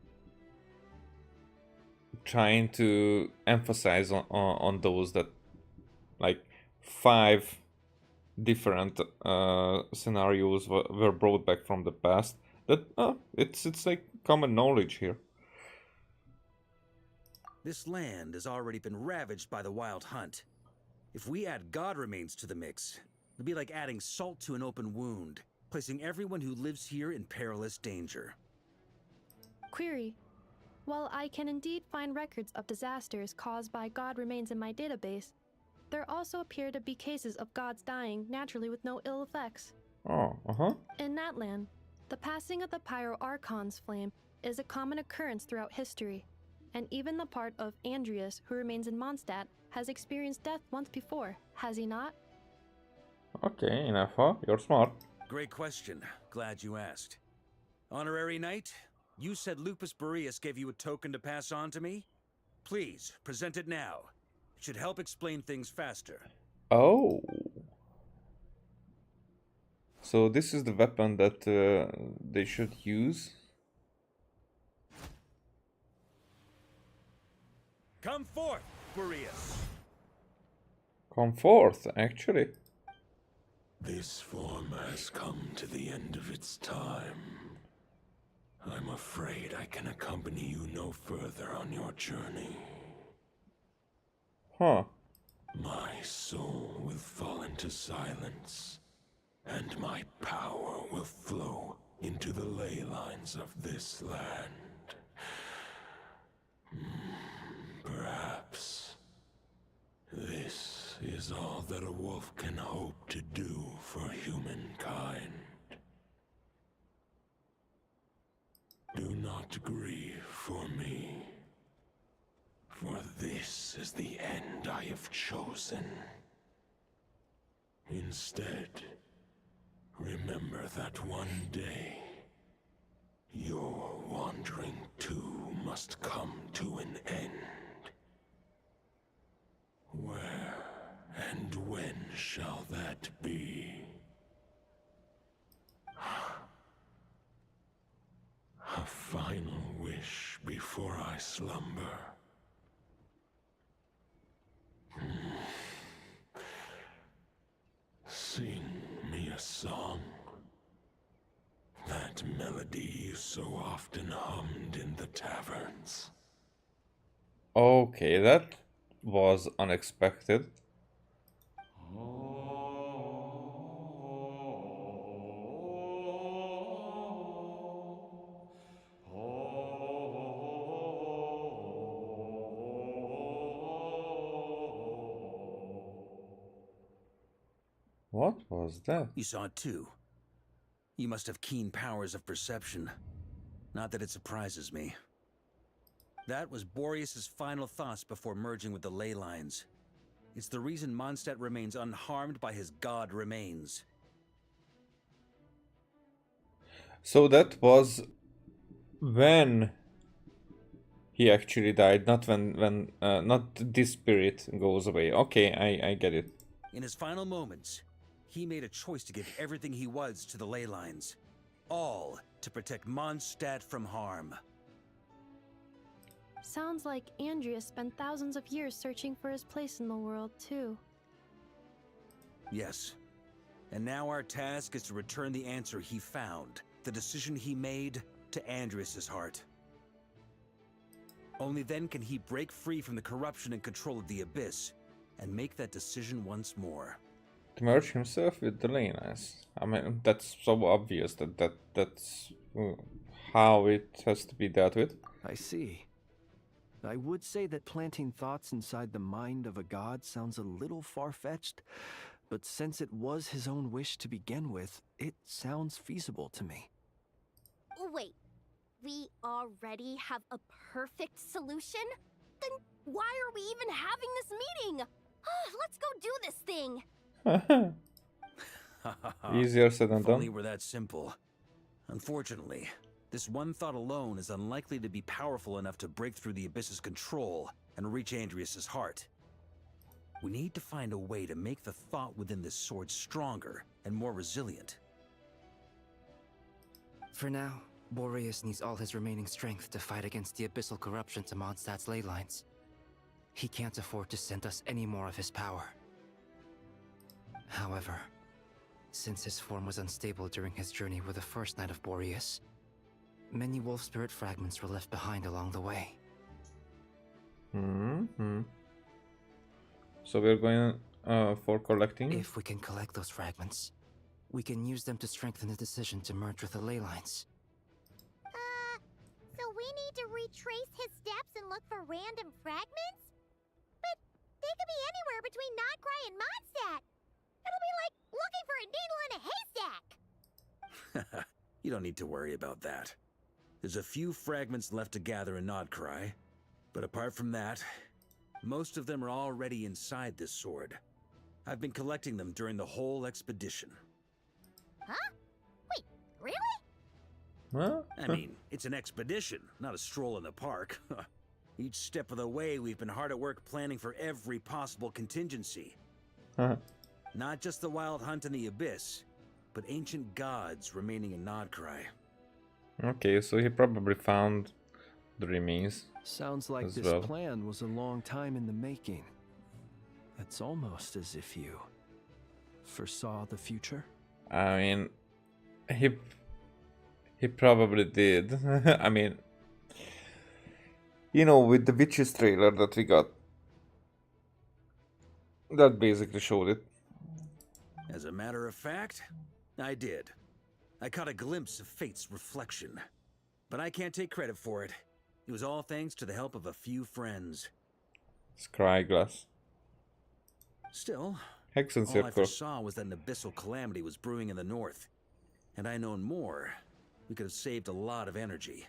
trying to emphasize on those, that like 5 different scenarios were brought back from the past. That it's like common knowledge here. This land has already been ravaged by the Wild Hunt. If we add god remains to the mix, it'd be like adding salt to an open wound, placing everyone who lives here in perilous danger. Query. While I can indeed find records of disasters caused by god remains in my database, there also appear to be cases of gods dying naturally with no ill effects. Oh, In Natlan, the passing of the Pyro Archon's flame is a common occurrence throughout history, and even the part of Andreas who remains in Mondstadt has experienced death once before, has he not? Okay, enough, huh? You're smart. Great question. Glad you asked. Honorary Knight, you said Lupus Boreas gave you a token to pass on to me? Please, present it now. It should help explain things faster. Oh. So this is the weapon that they should use. Come forth, Boreas. Come forth, actually. This form has come to the end of its time. I'm afraid I can accompany you no further on your journey. Huh. My soul will fall into silence, and my power will flow into the ley lines of this land. Perhaps this is all that a wolf can hope to do for humankind. Do not grieve for me, for this is the end I have chosen. Instead, remember that one day, your wandering too must come to an end. Where and when shall that be? A final wish before I slumber. Sing me a song. That melody you so often hummed in the taverns. Okay, that was unexpected. What was that? You saw it too. You must have keen powers of perception. Not that it surprises me. That was Boreas' final thoughts before merging with the ley lines. It's the reason Mondstadt remains unharmed by his god remains. So that was when he actually died, not when not this spirit goes away. Okay, I get it. In his final moments, he made a choice to give everything he was to the ley lines. all to protect Mondstadt from harm. Sounds like Andreas spent thousands of years searching for his place in the world, too. Yes. And now our task is to return the answer he found, the decision he made, to Andreas' heart. Only then can he break free from the corruption and control of the Abyss, and make that decision once more. To merge himself with the Lenas. I mean, that's so obvious that's how it has to be dealt with. I see. I would say that planting thoughts inside the mind of a god sounds a little far-fetched, but since it was his own wish to begin with, it sounds feasible to me. Wait, we already have a perfect solution? Then why are we even having this meeting? Let's go do this thing! Easier said than If done. only it were that simple. Unfortunately, this one thought alone is unlikely to be powerful enough to break through the Abyss's control and reach Andreas' heart. We need to find a way to make the thought within this sword stronger and more resilient. For now, Boreas needs all his remaining strength to fight against the abyssal corruption to Mondstadt's ley lines. He can't afford to send us any more of his power. However, since his form was unstable during his journey with the first night of Boreas, many wolf spirit fragments were left behind along the way. So we're going for collecting? If we can collect those fragments, we can use them to strengthen the decision to merge with the ley lines. So we need to retrace his steps and look for random fragments? But they could be anywhere between Nodcry and Mondstadt. It'll be like looking for a needle in a haystack. You don't need to worry about that. There's a few fragments left to gather in Nodcry, but apart from that, most of them are already inside this sword. I've been collecting them during the whole expedition. Huh? Wait, really? Huh? I mean, it's an expedition, not a stroll in the park. Each step of the way, we've been hard at work planning for every possible contingency. Not just the wild hunt in the Abyss, but ancient gods remaining in Nodcry. Okay, so he probably found the remains. Sounds like as this well. plan was a long time in the making. It's almost as if you foresaw the future. I mean, he probably did. I mean, you know, with the Witches trailer that we got, that basically showed it. As a matter of fact, I did. I caught a glimpse of fate's reflection. But I can't take credit for it. It was all thanks to the help of a few friends. Scryglass. Still, Hexen all I Circle. foresaw was that an abyssal calamity was brewing in the north. Had I known more, we could have saved a lot of energy.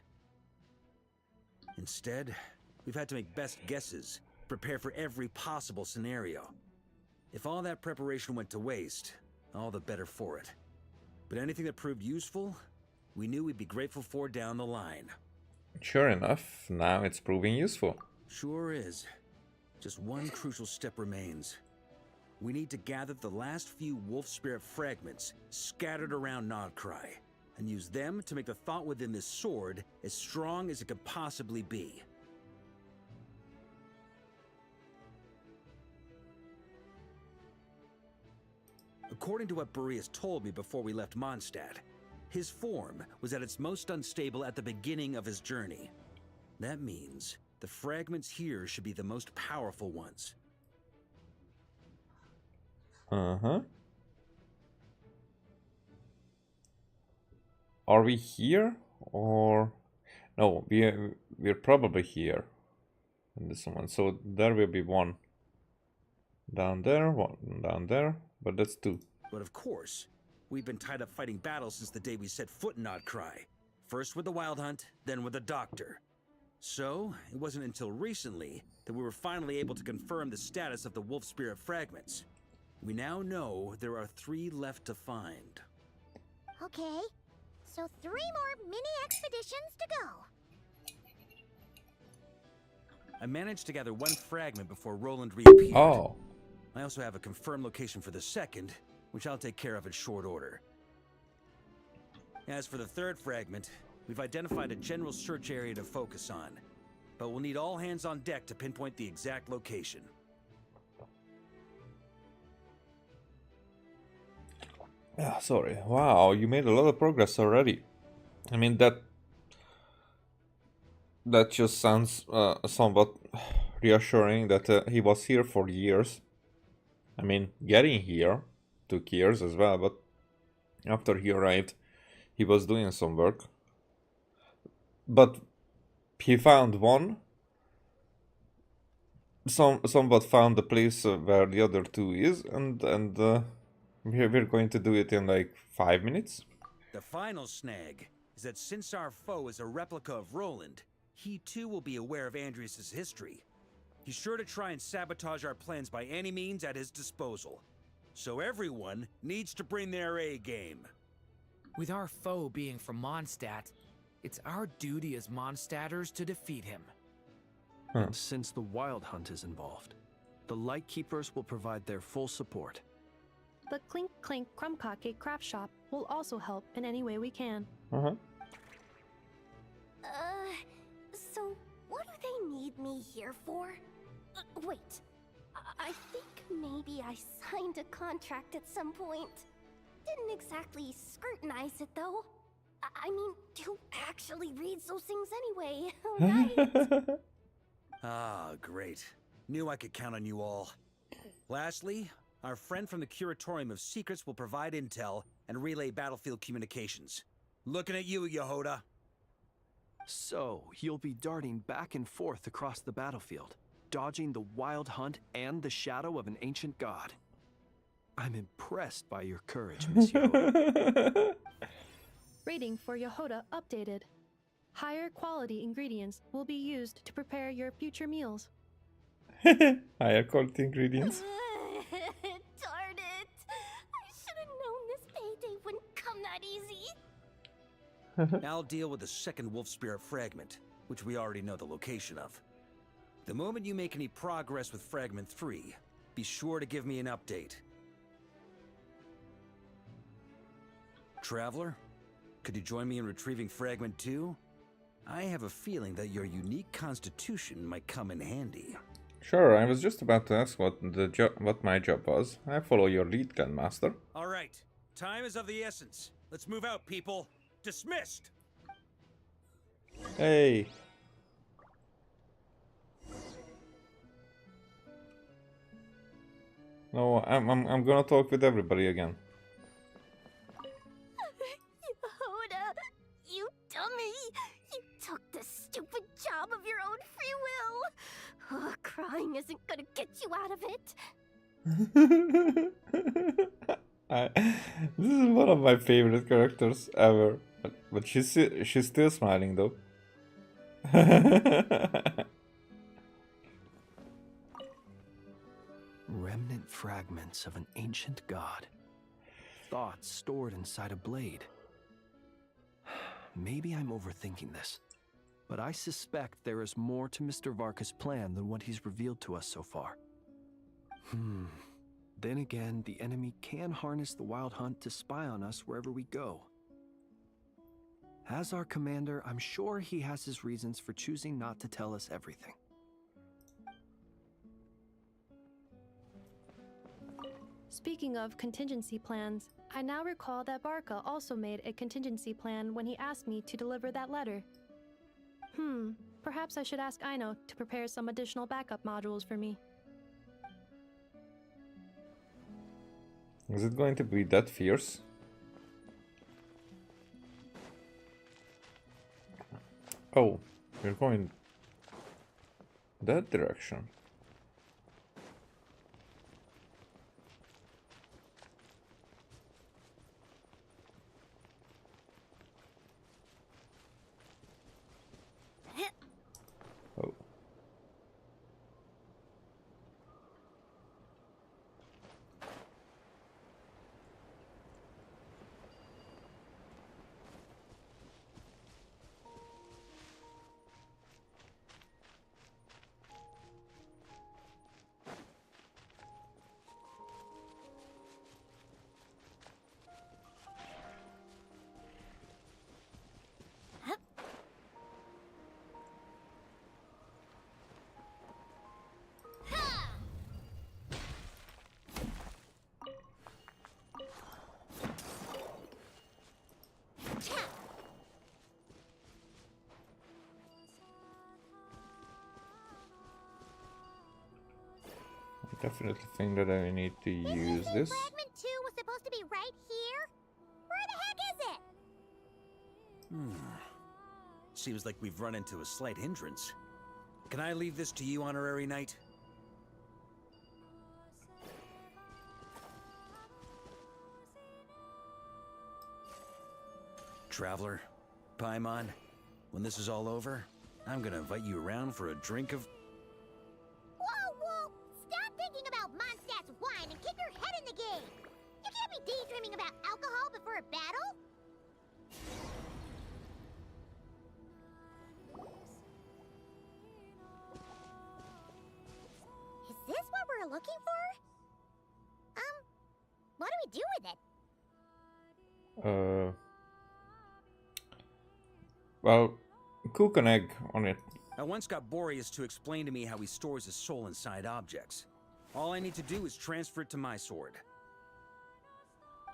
Instead, we've had to make best guesses, prepare for every possible scenario. If all that preparation went to waste, all the better for it. But anything that proved useful, we knew we'd be grateful for down the line. Sure enough, now it's proving useful. Sure is. Just one crucial step remains. We need to gather the last few wolf spirit fragments scattered around Nodcry, and use them to make the thought within this sword as strong as it could possibly be. According to what Boreas told me before we left Mondstadt, his form was at its most unstable at the beginning of his journey. That means the fragments here should be the most powerful ones. Are we here or no? We're probably here in this one. So there will be one down there, one down there, but that's two. But of course, we've been tied up fighting battles since the day we set foot in Nodcry. First with the Wild Hunt, then with the Doctor. So, it wasn't until recently that we were finally able to confirm the status of the Wolf Spirit fragments. We now know there are 3 left to find. Okay, so 3 more mini expeditions to go. I managed to gather 1 fragment before Roland reappeared. Oh. I also have a confirmed location for the second, which I'll take care of in short order. As for the third fragment, we've identified a general search area to focus on, but we'll need all hands on deck to pinpoint the exact location. Ah, sorry. Wow, you made a lot of progress already. I mean, that just sounds somewhat reassuring that he was here for years. I mean, getting here took years as well, but after he arrived, he was doing some work. But he found one. Somewhat found the place where the other two is, and we're going to do it in like 5 minutes. The final snag is that since our foe is a replica of Roland, he too will be aware of Andrias' history. He's sure to try and sabotage our plans by any means at his disposal. So everyone needs to bring their A game. With our foe being from Mondstadt, it's our duty as Mondstadters to defeat him. And since the Wild Hunt is involved, the Lightkeepers will provide their full support. The Clink Clink Crumbkake craft shop will also help in any way we can. So what do they need me here for? Wait, I think maybe I signed a contract at some point. Didn't exactly scrutinize it though. I mean, who actually reads those things anyway, right? Ah, great. Knew I could count on you all. Lastly, our friend from the Curatorium of Secrets will provide intel and relay battlefield communications. Looking at you, Yehoda. So, you'll be darting back and forth across the battlefield, dodging the Wild Hunt and the shadow of an ancient god. I'm impressed by your courage, Miss Yehoda. Rating for Yehoda updated. Higher quality ingredients will be used to prepare your future meals. Higher quality ingredients. Darn it! I should have known this payday wouldn't come that easy. I'll deal with the second Wolf Spirit fragment, which we already know the location of. The moment you make any progress with Fragment 3, be sure to give me an update. Traveler, could you join me in retrieving Fragment 2? I have a feeling that your unique constitution might come in handy. Sure, I was just about to ask what my job was. I follow your lead, Grandmaster. All right, time is of the essence. Let's move out, people. Dismissed! Hey. No, I'm gonna talk with everybody again. Yehoda, you dummy! You took the stupid job of your own free will! Oh, crying isn't gonna get you out of it! This is one of my favorite characters ever. But she's still smiling though. Remnant fragments of an ancient god. Thoughts stored inside a blade. Maybe I'm overthinking this, but I suspect there is more to Mr. Varka's plan than what he's revealed to us so far. Then again, the enemy can harness the Wild Hunt to spy on us wherever we go. As our commander, I'm sure he has his reasons for choosing not to tell us everything. Speaking of contingency plans, I now recall that Varka also made a contingency plan when he asked me to deliver that letter. Perhaps I should ask Aino to prepare some additional backup modules for me. Is it going to be that fierce? Oh, we're going that direction. Oh. I definitely think that I need to use this. Fragment 2 was supposed to be right here? Where the heck is it? Seems like we've run into a slight hindrance. Can I leave this to you, Honorary Knight? Traveler, Paimon, when this is all over, I'm gonna invite you around for a drink of... Whoa! Stop thinking about Mondstadt's wine and keep your head in the game! You can't be daydreaming about alcohol before a battle! Is this what we're looking for? What do we do with it? Well, cook an egg on it. I once got Boreas to explain to me how he stores his soul inside objects. All I need to do is transfer it to my sword.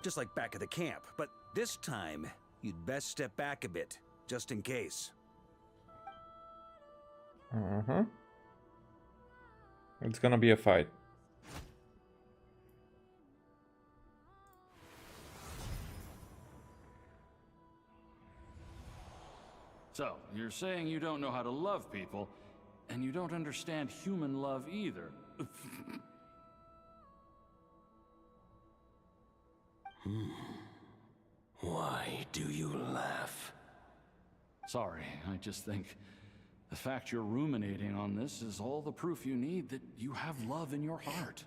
Just like back at the camp, but this time, you'd best step back a bit, just in case. It's gonna be a fight. So, you're saying you don't know how to love people, and you don't understand human love either. Why do you laugh? Sorry, I just think the fact you're ruminating on this is all the proof you need that you have love in your heart.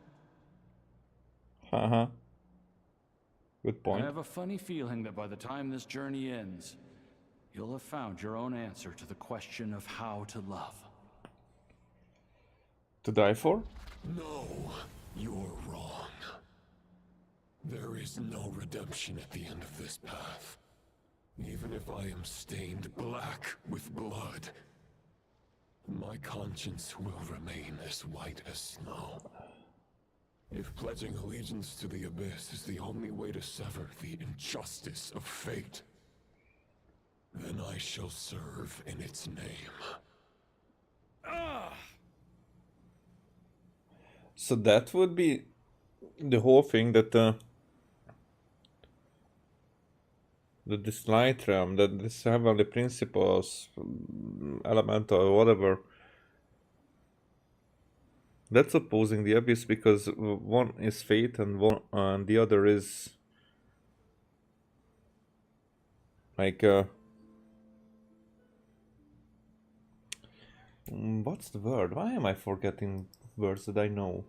Good point. I have a funny feeling that by the time this journey ends, you'll have found your own answer to the question of how to love. To die for? No, you're wrong. There is no redemption at the end of this path. Even if I am stained black with blood, my conscience will remain as white as snow. If pledging allegiance to the Abyss is the only way to sever the injustice of fate, then I shall serve in its name. So that would be the whole thing, that this light realm, that this heavenly principles, elemental or whatever, that's opposing the Abyss, because one is fate and the other is like what's the word? Why am I forgetting words that I know?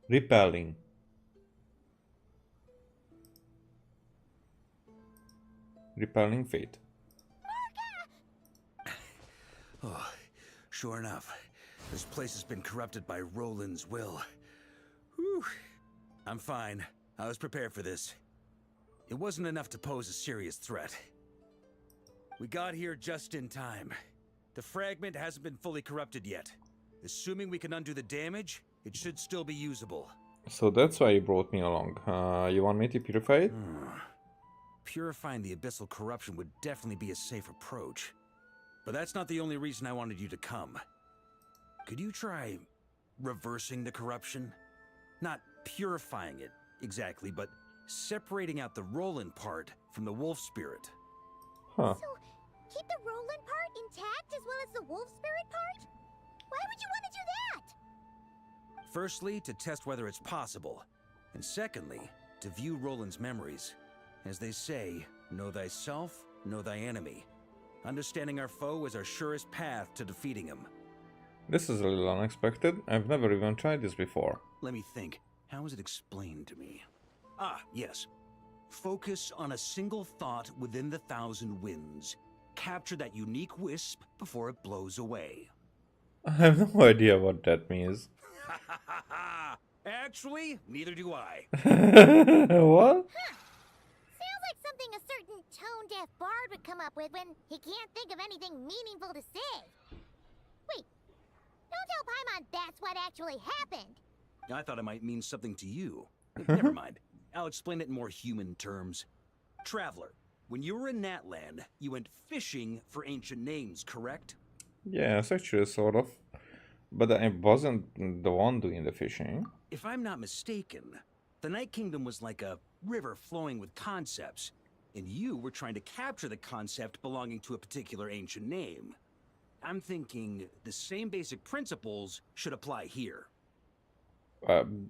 Repelling. Repelling fate. Oh, sure enough. This place has been corrupted by Roland's will. Whew. I'm fine. I was prepared for this. It wasn't enough to pose a serious threat. We got here just in time. The fragment hasn't been fully corrupted yet. Assuming we can undo the damage, it should still be usable. So that's why you brought me along. You want me to purify it? Purifying the abyssal corruption would definitely be a safe approach. But that's not the only reason I wanted you to come. Could you try reversing the corruption? Not purifying it, exactly, but separating out the Roland part from the wolf spirit. Huh. So, keep the Roland part intact as well as the wolf spirit part? Why would you want to do that? Firstly, to test whether it's possible. And secondly, to view Roland's memories. As they say, know thyself, know thy enemy. Understanding our foe is our surest path to defeating him. This is a little unexpected. I've never even tried this before. Let me think. How was it explained to me? Ah, yes. Focus on a single thought within the 1,000 winds. Capture that unique wisp before it blows away. I have no idea what that means. Actually, neither do I. What? Sounds like something a certain tone-deaf bard would come up with when he can't think of anything meaningful to say. Wait, don't tell Paimon that's what actually happened. I thought it might mean something to you. Never mind. I'll explain it in more human terms. Traveler, When you were in Natland, you went fishing for ancient names, correct? Yes, actually, sort of. But I wasn't the one doing the fishing. If I'm not mistaken, the Night Kingdom was like a river flowing with concepts, and you were trying to capture the concept belonging to a particular ancient name. I'm thinking the same basic principles should apply here. You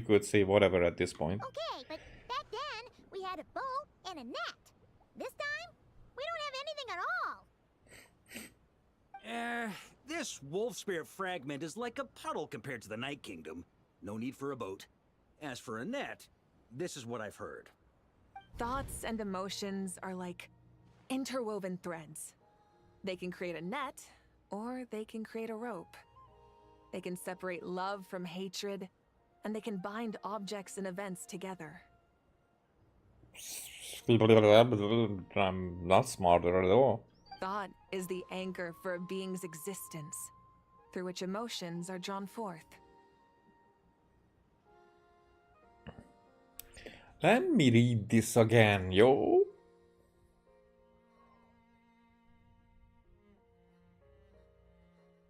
could say whatever at this point. Okay, but back then we had a boat and a net. This time, we don't have anything at all. This wolf spirit fragment is like a puddle compared to the Night Kingdom. No need for a boat. As for a net, this is what I've heard. Thoughts and emotions are like interwoven threads. They can create a net, or they can create a rope. They can separate love from hatred, and they can bind objects and events together. I'm not smarter at all. Thought is the anchor for a being's existence, through which emotions are drawn forth. Let me read this again, yo.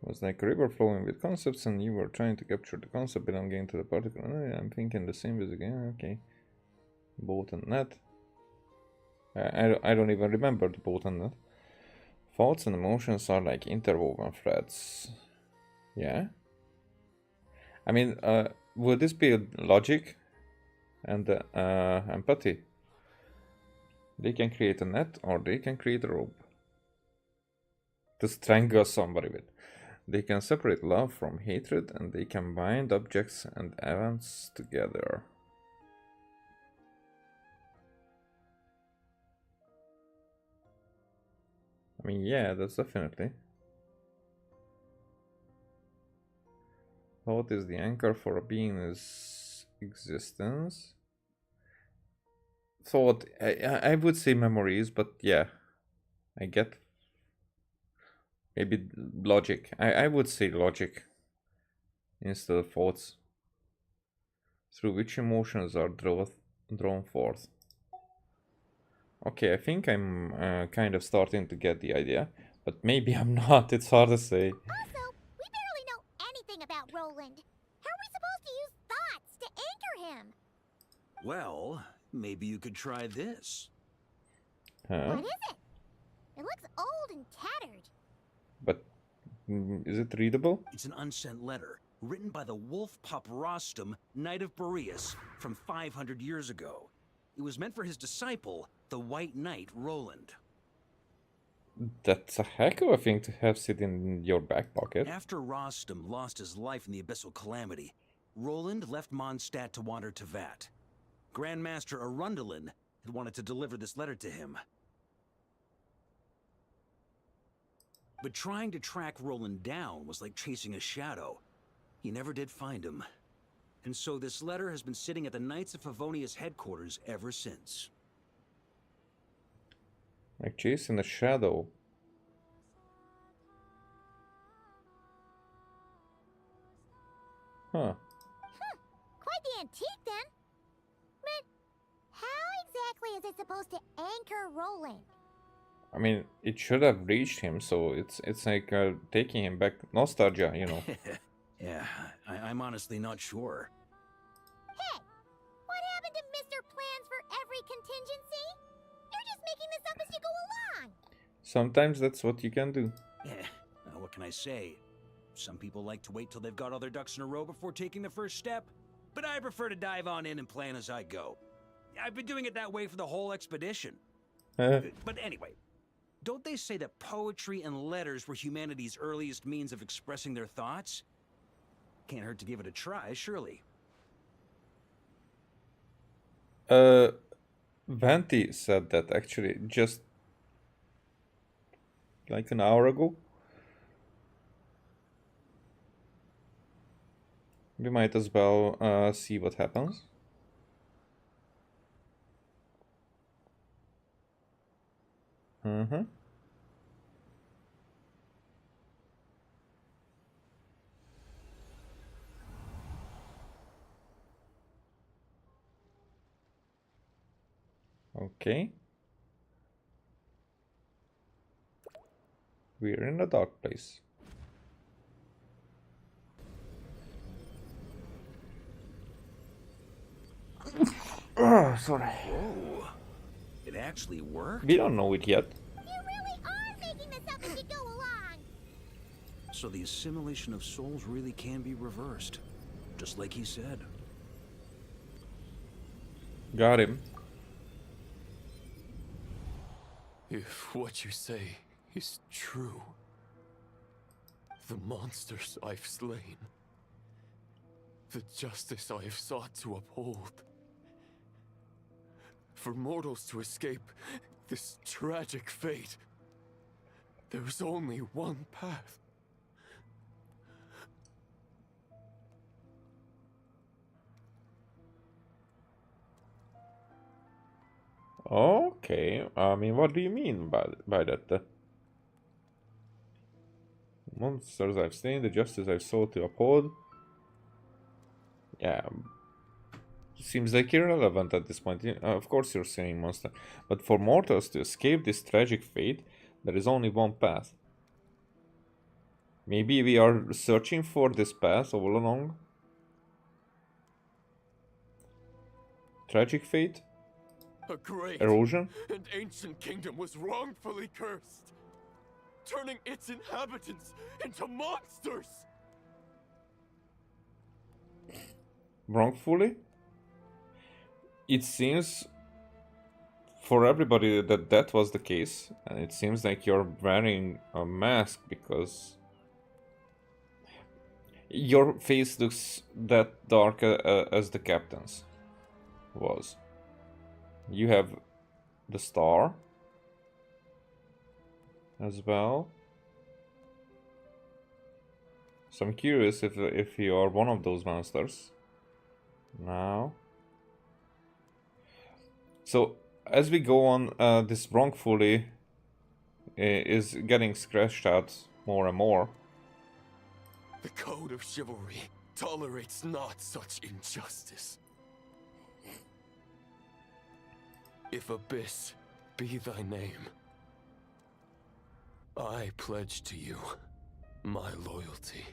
It was like a river flowing with concepts, and you were trying to capture the concept belonging to the particular. I'm thinking the same as again. Okay, boat and net. I don't even remember the boat and net. Thoughts and emotions are like interwoven threads. Yeah. I mean, would this be logic and empathy? They can create a net, or they can create a rope to strangle somebody with. They can separate love from hatred, and they can bind objects and events together. I mean, yeah, that's definitely. Thought is the anchor for a being's existence. Thought, I would say memories, but yeah, I get. Maybe logic. I would say logic instead of thoughts. Through which emotions are drawn forth. Okay, I think I'm kind of starting to get the idea, but maybe I'm not. It's hard to say. Also, we barely know anything about Roland. How are we supposed to use thoughts to anchor him? Well, maybe you could try this. Huh? What is it? It looks old and tattered. But is it readable? It's an unsent letter written by the wolf pup Rostam, Knight of Boreas, from 500 years ago. It was meant for his disciple, the White Knight Roland. That's a heck of a thing to have sit in your back pocket. After Rostam lost his life in the Abyssal Calamity, Roland left Mondstadt to wander to Vat. Grandmaster Arundelen had wanted to deliver this letter to him. But trying to track Roland down was like chasing a shadow. He never did find him. And so this letter has been sitting at the Knights of Favonius headquarters ever since. Like chasing a shadow. Huh. Quite the antique then. But how exactly is it supposed to anchor Roland? I mean, it should have reached him, so it's like taking him back. Nostalgia, you know. Yeah, I'm honestly not sure. Hey, what happened to Mr. Plans for every contingency? You're just making this up as you go along. Sometimes that's what you can do. Yeah, what can I say? Some people like to wait till they've got all their ducks in a row before taking the first step, but I prefer to dive on in and plan as I go. I've been doing it that way for the whole expedition. But anyway, don't they say that poetry and letters were humanity's earliest means of expressing their thoughts? Can't hurt to give it a try, surely. Vanti said that actually just like an hour ago. We might as well see what happens. Mm-hmm. Okay. We're in a dark place. Oh, sorry. Whoa. It actually worked? We don't know it yet. You really are making this up as you go along. So the assimilation of souls really can be reversed. Just like he said. Got him. If what you say is true, the monsters I've slain, the justice I have sought to uphold, for mortals to escape this tragic fate, there's only one path. Okay, I mean, what do you mean by that? Monsters I've slain, the justice I've sought to uphold. Yeah, seems like irrelevant at this point. Of course you're saying monster, but for mortals to escape this tragic fate, there is only one path. Maybe we are searching for this path all along. Tragic fate? A great Erosion? and ancient kingdom was wrongfully cursed, turning its inhabitants into monsters. Wrongfully? It seems for everybody that was the case, and it seems like you're wearing a mask because your face looks that dark as the captain's was. You have the star as well. So I'm curious if you are one of those monsters now. So as we go on, this wrongfully is getting scratched out more and more. The code of chivalry tolerates not such injustice. If Abyss be thy name, I pledge to you my loyalty.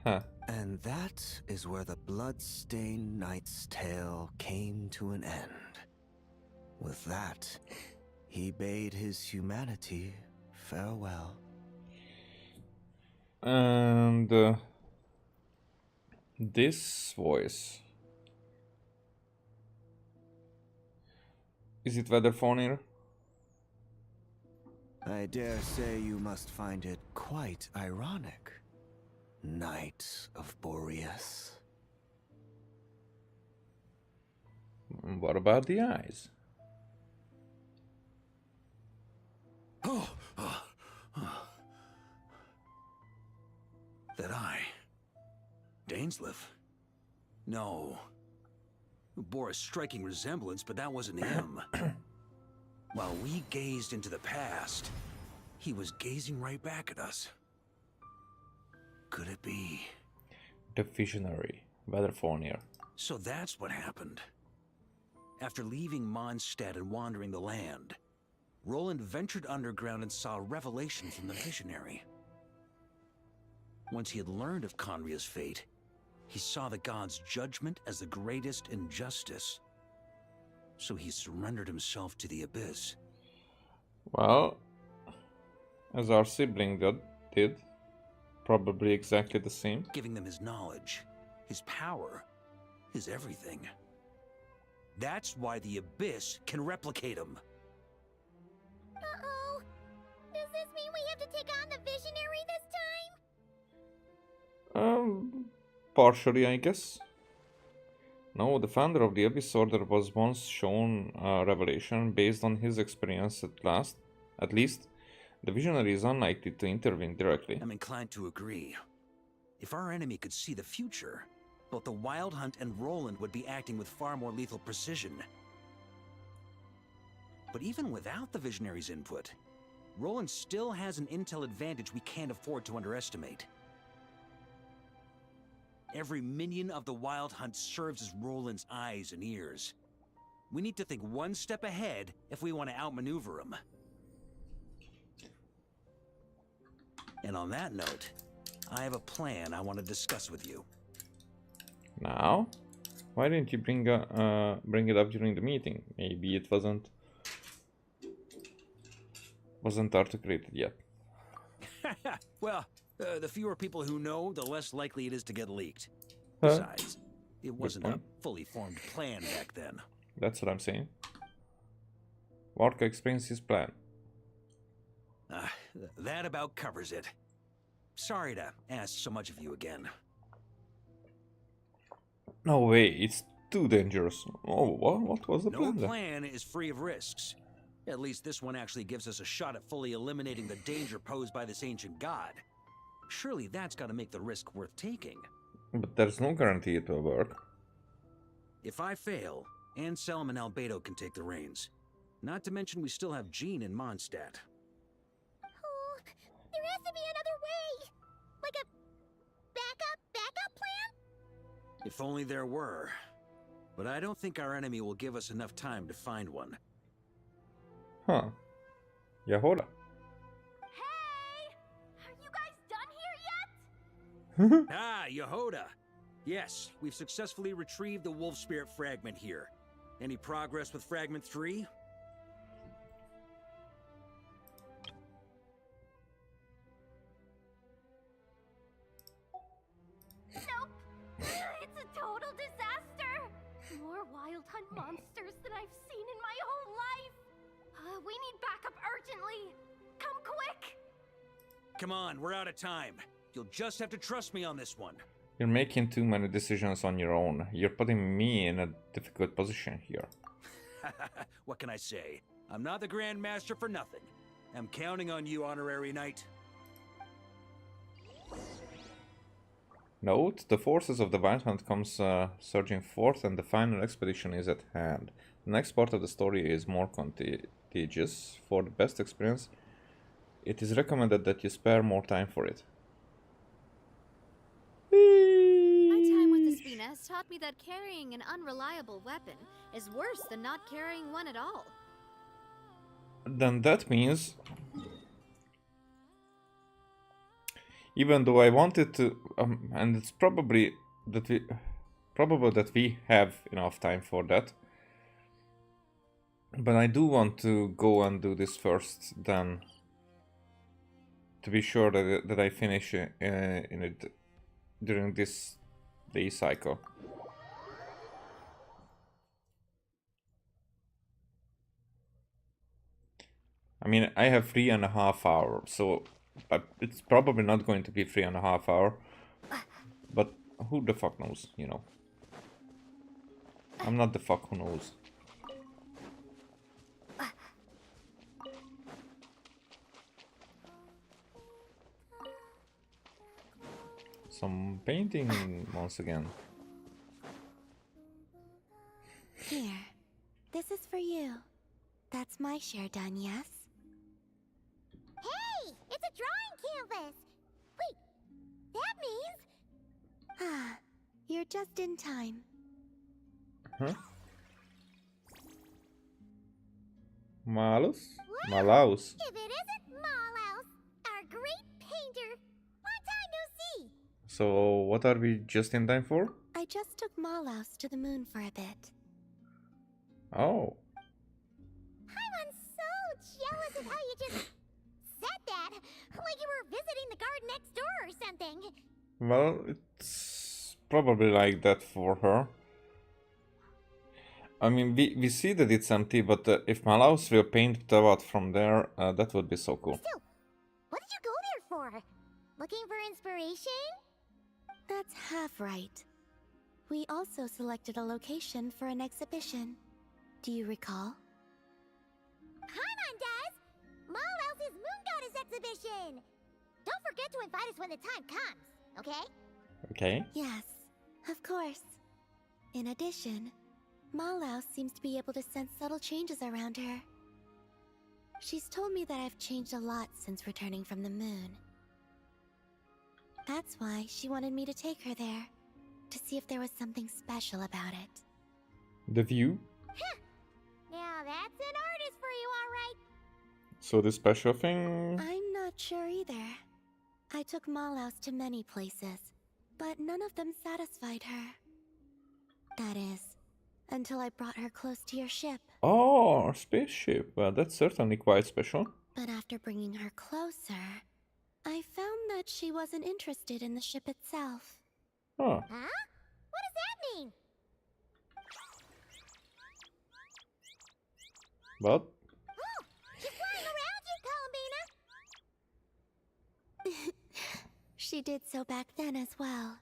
Huh. And that is where the blood-stained knight's tale came to an end. With that, he bade his humanity farewell. And this voice. Is it Weatherphonier? I dare say you must find it quite ironic, Knight of Boreas. What about the eyes? That eye. Dainsleif? No. Bore a striking resemblance, but that wasn't him. While we gazed into the past, he was gazing right back at us. Could it be? The visionary, Weatherphonier. So that's what happened. After leaving Mondstadt and wandering the land, Roland ventured underground and saw a revelation from the visionary. Once he had learned of Conria's fate, he saw the gods' judgment as the greatest injustice. So he surrendered himself to the Abyss. Well, as our sibling did, probably exactly the same. Giving them his knowledge, his power, his everything. That's why the Abyss can replicate him. Uh-oh. Does this mean we have to take on the Visionary this time? Partially, I guess. No, the founder of the Abyss Order was once shown a revelation based on his experience at least. The Visionary is unlikely to intervene directly. I'm inclined to agree. If our enemy could see the future, both the Wild Hunt and Roland would be acting with far more lethal precision. But even without the Visionary's input, Roland still has an intel advantage we can't afford to underestimate. Every minion of the Wild Hunt serves as Roland's eyes and ears. We need to think one step ahead if we want to outmaneuver them. And on that note, I have a plan I want to discuss with you. Now? Why didn't you bring it up during the meeting? Maybe it wasn't articulated yet. Well, the fewer people who know, the less likely it is to get leaked. Huh? Besides, it wasn't a point. fully formed plan back then. That's what I'm saying. Varka explains his plan. That about covers it. Sorry to ask so much of you again. No way, it's too dangerous. Oh, what was the No plan then? plan is free of risks. At least this one actually gives us a shot at fully eliminating the danger posed by this ancient god. Surely that's got to make the risk worth taking. But there's no guarantee it will work. If I fail, Anselm and Albedo can take the reins. Not to mention we still have Jean in Mondstadt. Oh, there has to be another way! Like a backup plan? If only there were. But I don't think our enemy will give us enough time to find one. Huh. Yahoda. Are you guys done here yet? Ah, Yehoda! Yes, we've successfully retrieved the Wolf Spirit fragment here. Any progress with Fragment 3? Nope. It's a total disaster. More Wild Hunt monsters than I've seen in my whole life. We need backup urgently. Come quick. Come on, we're out of time. You'll just have to trust me on this one. You're making too many decisions on your own. You're putting me in a difficult position here. What can I say? I'm not the Grand Master for nothing. I'm counting on you, Honorary Knight. Note, the forces of the Wild Hunt comes surging forth and the final expedition is at hand. The next part of the story is more contagious. For the best experience, it is recommended that you spare more time for it. My time with the Spina has taught me that carrying an unreliable weapon is worse than not carrying one at all. Then that means, even though I wanted to, and it's probably that we have enough time for that, but I do want to go and do this first, then to be sure that I finish in it during this day cycle. I mean, I have 3.5 hours, so it's probably not going to be 3.5 hours. But who the fuck knows, you know? I'm not the fuck who knows. Some painting once again. Here, this is for you. That's my share done, yes? Hey! It's a drawing canvas! Wait, that means... Ah, you're just in time. Huh? Malus? Malaus. If it isn't Malaus, our great painter! Long time no see! So, what are we just in time for? I just took Malaus to the moon for a bit. Oh. I'm so jealous of how you just said that, like you were visiting the garden next door or something. Well, it's probably like that for her. I mean, we see that it's empty, but if Malaus will paint the out from there, that would be so cool. Still, what did you go there for? Looking for inspiration? That's half right. We also selected a location for an exhibition. Do you recall? Paimon does! Malaus' Moon Goddess exhibition! Don't forget to invite us when the time comes, okay? Okay. Yes, of course. In addition, Malaus seems to be able to sense subtle changes around her. She's told me that I've changed a lot since returning from the moon. That's why she wanted me to take her there, to see if there was something special about it. The view? Huh, So the special thing... I'm not sure either. I took Malaus to many places, but none of them satisfied her. That is, until I brought her close to your ship. Oh, spaceship. Well, that's certainly quite special. But after bringing her closer, I found that she wasn't interested in the ship itself. Oh. Huh? What does that mean? But... Oh, she's flying around you, Columbina! She did so back then as well.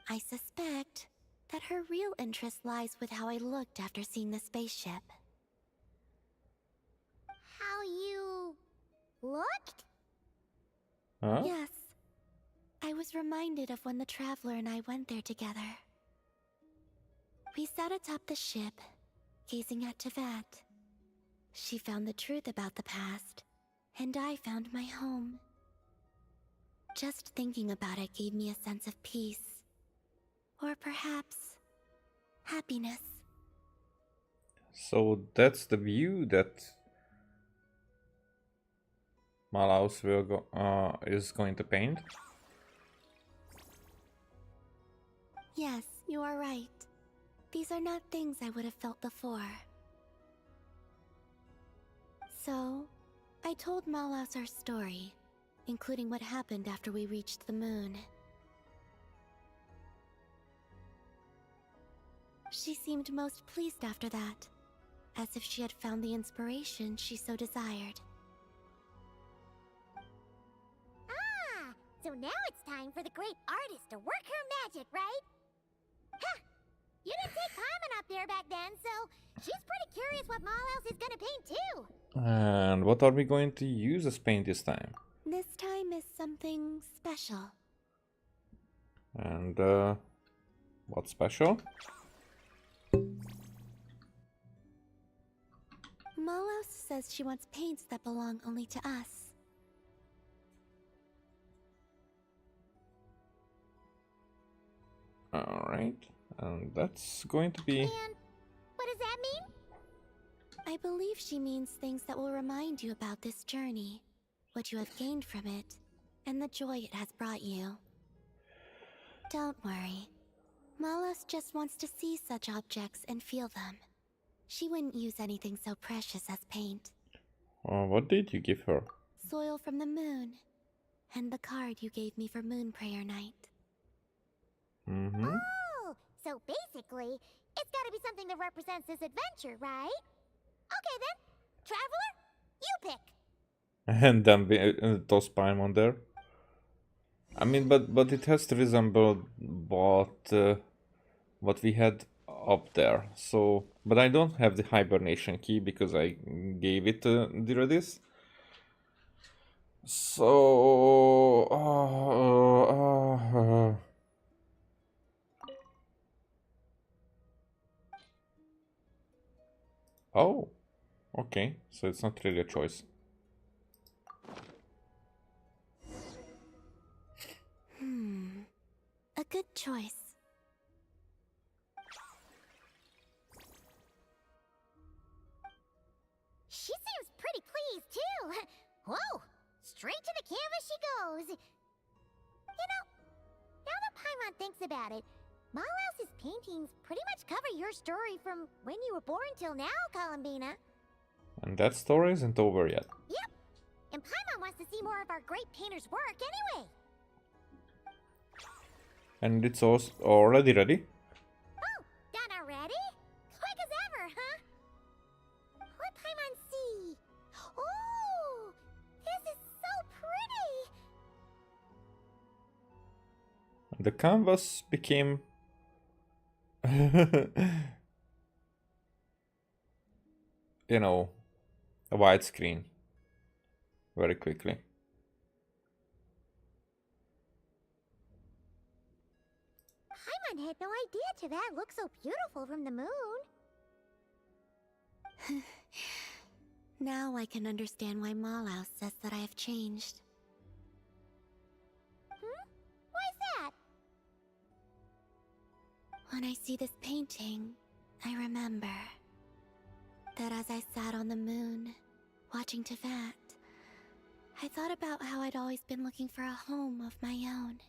I suspect that her real interest lies with how I looked after seeing the spaceship. How you... looked? Huh? Yes. I was reminded of when the Traveler and I went there together. We sat atop the ship, gazing at Tevat. She found the truth about the past, and I found my home. Just thinking about it gave me a sense of peace. Or perhaps... happiness. So that's the view that Malaus is going to paint? Yes, you are right. These are not things I would have felt before. So, I told Malaus our story, including what happened after we reached the moon. She seemed most pleased after that, as if she had found the inspiration she so desired. Ah, so now it's time for the great artist to work her magic, right? Ha! You didn't take Paimon up there back then, so she's pretty curious what Malaus is gonna paint too. And what are we going to use as paint this time? This time is something special. And what's special? Malaus says she wants paints that belong only to us. Alright, and that's going to be... And what does that mean? I believe she means things that will remind you about this journey, what you have gained from it, and the joy it has brought you. Don't worry. Malaus just wants to see such objects and feel them. She wouldn't use anything so precious as paint. what did you give her? Soil from the moon, and the card you gave me for Moon Prayer Night. Mm-hmm. Oh, so basically, it's gotta be something that represents this adventure, right? Okay then, Traveler, you pick. And then we toss Paimon there. I mean, but it has to resemble what we had up there. So, but I don't have the hibernation key because I gave it to Diradis. So, oh, okay. So it's not really a choice. A good choice. She seems pretty pleased, too. Whoa, straight to the canvas she goes. You know, now that Paimon thinks about it, Malaus's paintings pretty much cover your story from when you were born till now, Columbina. And that story isn't over yet. Yep, and Paimon wants to see more of our great painter's work anyway. And it's also already ready. Oh, done already? Quick as ever, huh? Let Paimon see. Oh, this is so pretty. The canvas became you know, a widescreen very quickly. Paimon had no idea Tevat looked so beautiful from the moon. Now I can understand why Malaus says that I have changed. Why's that? When I see this painting, I remember that as I sat on the moon, watching Tevat, I thought about how I'd always been looking for a home of my own.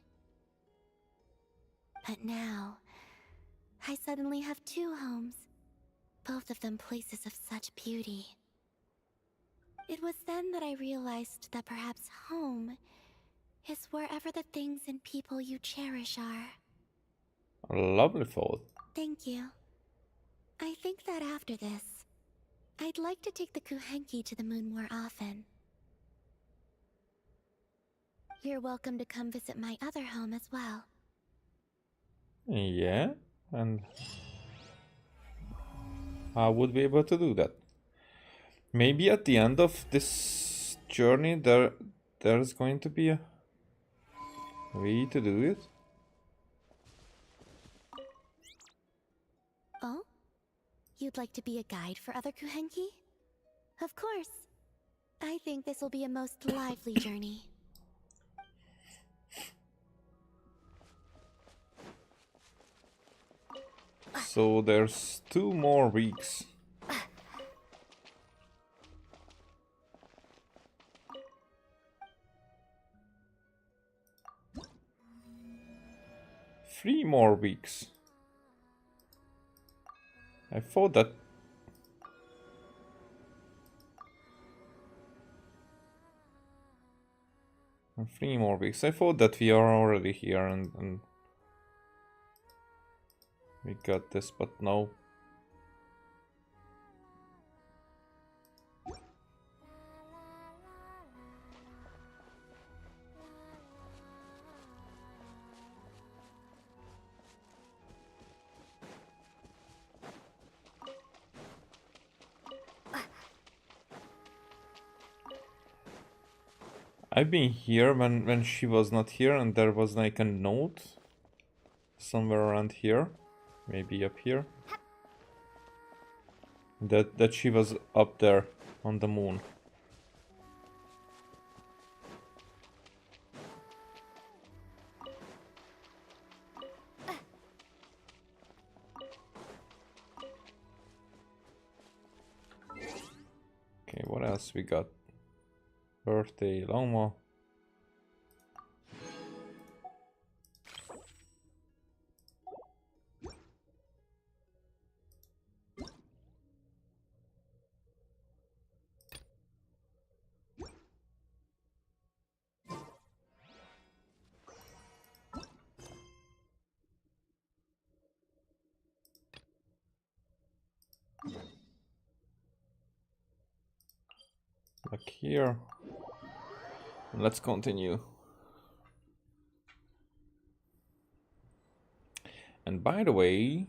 But now, I suddenly have two homes, both of them places of such beauty. It was then that I realized that perhaps home is wherever the things and people you cherish are. A lovely thought. Thank you. I think that after this, I'd like to take the Kuhenki to the moon more often. You're welcome to come visit my other home as well. Yeah, and I would be able to do that. Maybe at the end of this journey there's going to be a way to do it. Oh? You'd like to be a guide for other Kuhenki? Of course. I think this will be a most lively journey. So there's 2 more weeks. Three more weeks. I thought that... Three more weeks. I thought that we are already here and we got this, but no. I've been here when she was not here, and there was like a note somewhere around here, maybe up here, that she was up there on the moon. Okay, what else we got? Birthday, Loma. Back here. Let's continue. And by the way,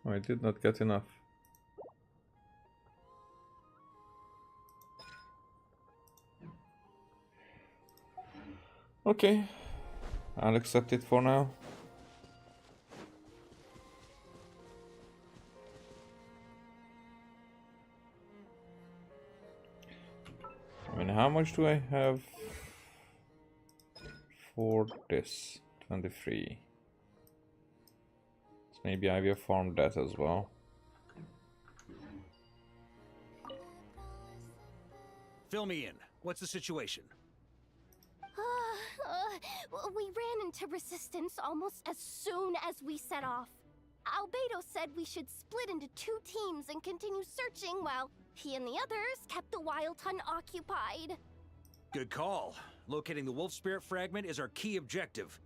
I did not get enough. Okay, I'll accept it for now. I mean, how much do I have for this? 23. So maybe I will farm that as well. Fill me in. What's the situation? We ran into resistance almost as soon as we set off. Albedo said we should split into 2 teams and continue searching while he and the others kept the Wild Hunt occupied. Good call. Locating the Wolf Spirit fragment is our key objective.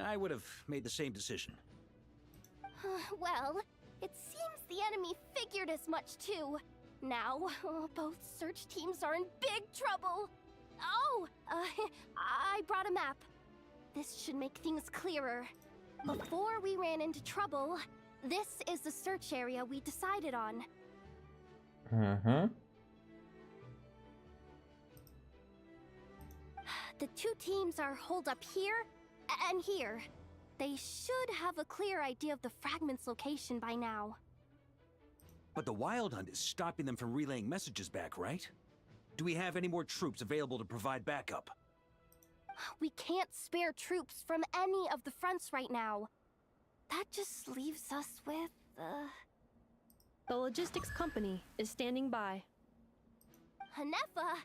I would have made the same decision. Well, it seems the enemy figured as much too. Now, both search teams are in big trouble. Oh, I brought a map. This should make things clearer. Before we ran into trouble, this is the search area we decided on. Uh-huh. The 2 teams are holed up here and here. They should have a clear idea of the fragment's location by now. But the Wild Hunt is stopping them from relaying messages back, right? Do we have any more troops available to provide backup? We can't spare troops from any of the fronts right now. That just leaves us with, The logistics company is standing by. Hanefa!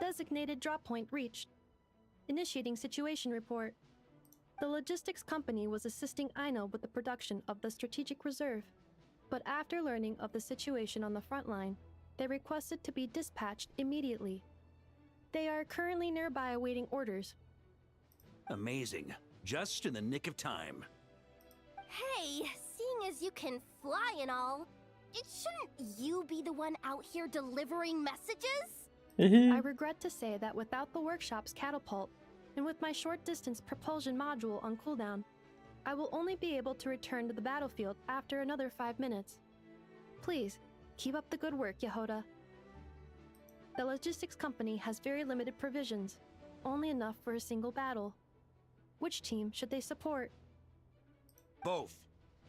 Designated drop point reached. Initiating situation report. The logistics company was assisting Aino with the production of the strategic reserve, but after learning of the situation on the front line, they requested to be dispatched immediately. They are currently nearby awaiting orders. Amazing. Just in the nick of time. Hey, seeing as you can fly and all, shouldn't you be the one out here delivering messages? I regret to say that without the workshop's catapult, and with my short-distance propulsion module on cooldown, I will only be able to return to the battlefield after another 5 minutes. Please, keep up the good work, Yehoda. The logistics company has very limited provisions, only enough for a single battle. Which team should they support? Both.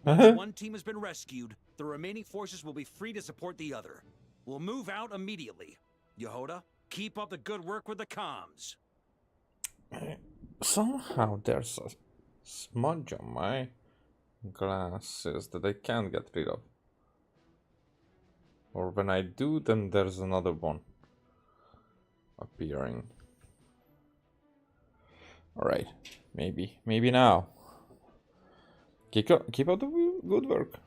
Once one team has been rescued, the remaining forces will be free to support the other. We'll move out immediately. Yehoda, keep up the good work with the comms. Somehow there's a smudge on my glasses that I can't get rid of. Or when I do, then there's another one appearing. Alright, maybe now. Keep up the good work.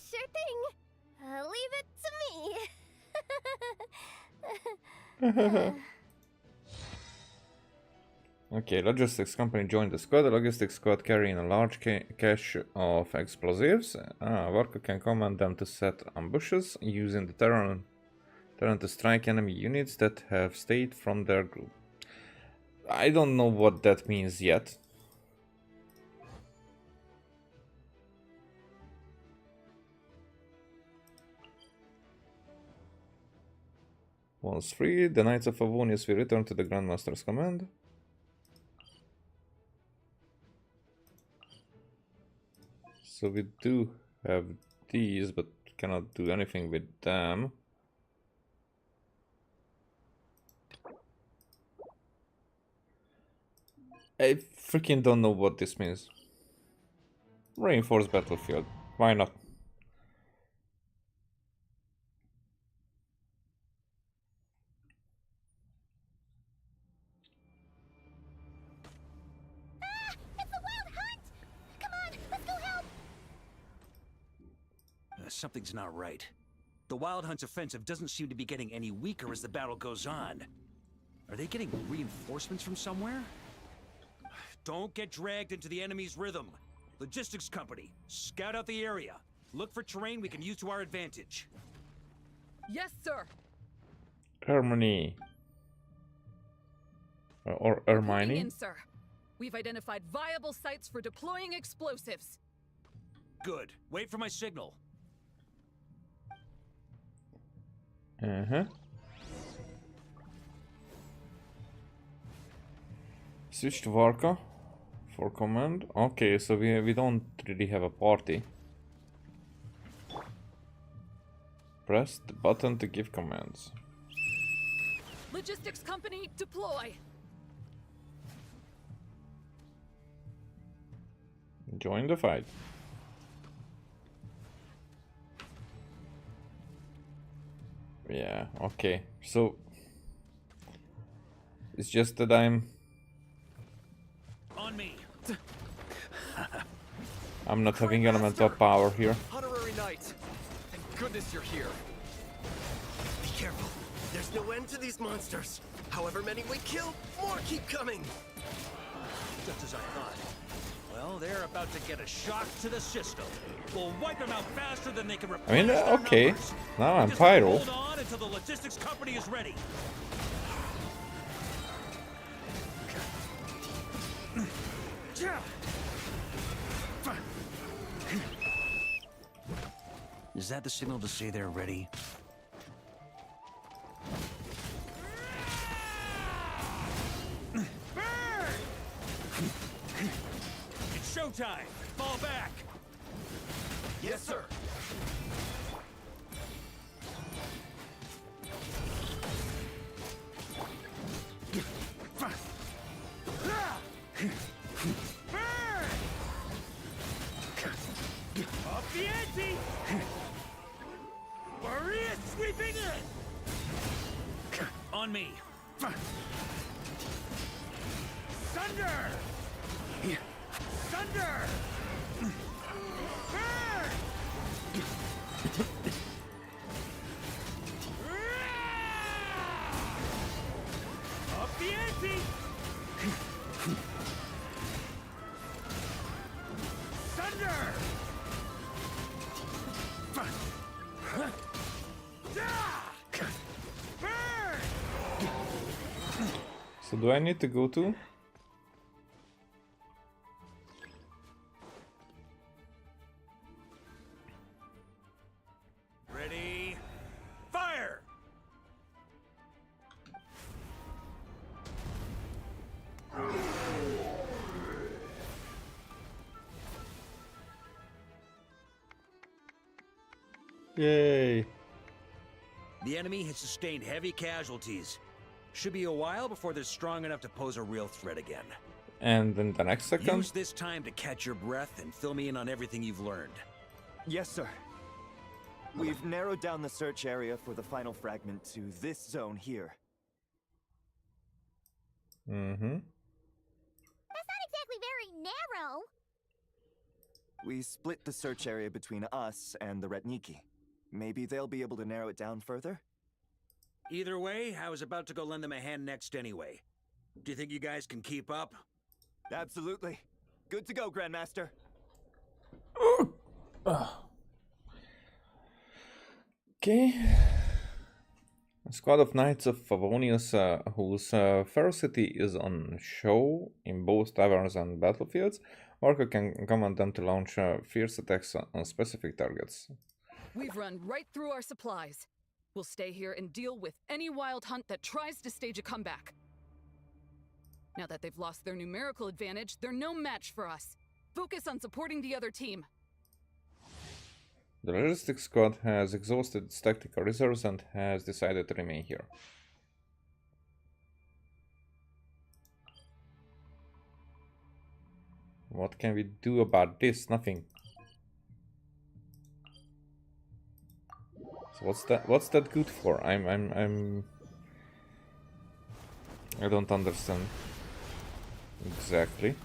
Sure thing. Leave it to me. Okay, logistics company joined the squad. The logistics squad carrying a large cache of explosives. Varka can command them to set ambushes using the terrain to strike enemy units that have stayed from their group. I don't know what that means yet. Once free, the Knights of Favonius will return to the Grandmaster's command. So we do have these, but cannot do anything with them. I freaking don't know what this means. Reinforced battlefield. Why not? Something's not right. The Wild Hunt's offensive doesn't seem to be getting any weaker as the battle goes on. Are they getting reinforcements from somewhere? Don't get dragged into the enemy's rhythm. Logistics company, scout out the area. Look for terrain we can use to our advantage. Yes, sir. Hermione. Or Hermione. In, sir. We've identified viable sites for deploying explosives. Good. Wait for my signal. Switch to Varka for command. Okay, so we don't really have a party. Press the button to give commands. Logistics company, deploy. Join the fight. Yeah, okay. So it's just that I'm on me. I'm not having elemental power here. Honorary Knight. Thank goodness you're here. Be careful. There's no end to these monsters. However many we kill, more keep coming. Just as I thought. Well, they're about to get a shock to the system. We'll wipe them out faster than they can replenish I mean, their okay. numbers. Now I'm Just pyro. hold on until the logistics company is ready. Is that the signal to say they're ready? It's showtime! Fall back! Yes, sir. Off the ante! Maria sweeping in! On me. Thunder! Thunder! Burn! Up the ante! Thunder! So do I need to go to? Ready? Fire! Yay! The enemy has sustained heavy casualties. Should be a while before they're strong enough to pose a real threat again. And then the next second? Use this time to catch your breath and fill me in on everything you've learned. Yes, sir. We've narrowed down the search area for the final fragment to this zone here. Mm-hmm. That's not exactly very narrow. We split the search area between us and the Retniki. Maybe they'll be able to narrow it down further? Either way, I was about to go lend them a hand next anyway. Do you think you guys can keep up? Absolutely. Good to go, Grandmaster. Okay. A squad of Knights of Favonius whose ferocity is on show in both taverns and battlefields. Varka can command them to launch fierce attacks on specific targets. We've run right through our supplies. We'll stay here and deal with any wild hunt that tries to stage a comeback. Now that they've lost their numerical advantage, they're no match for us. Focus on supporting the other team. The logistics squad has exhausted its tactical reserves and has decided to remain here. What can we do about this? Nothing. So what's that good for? I don't understand exactly.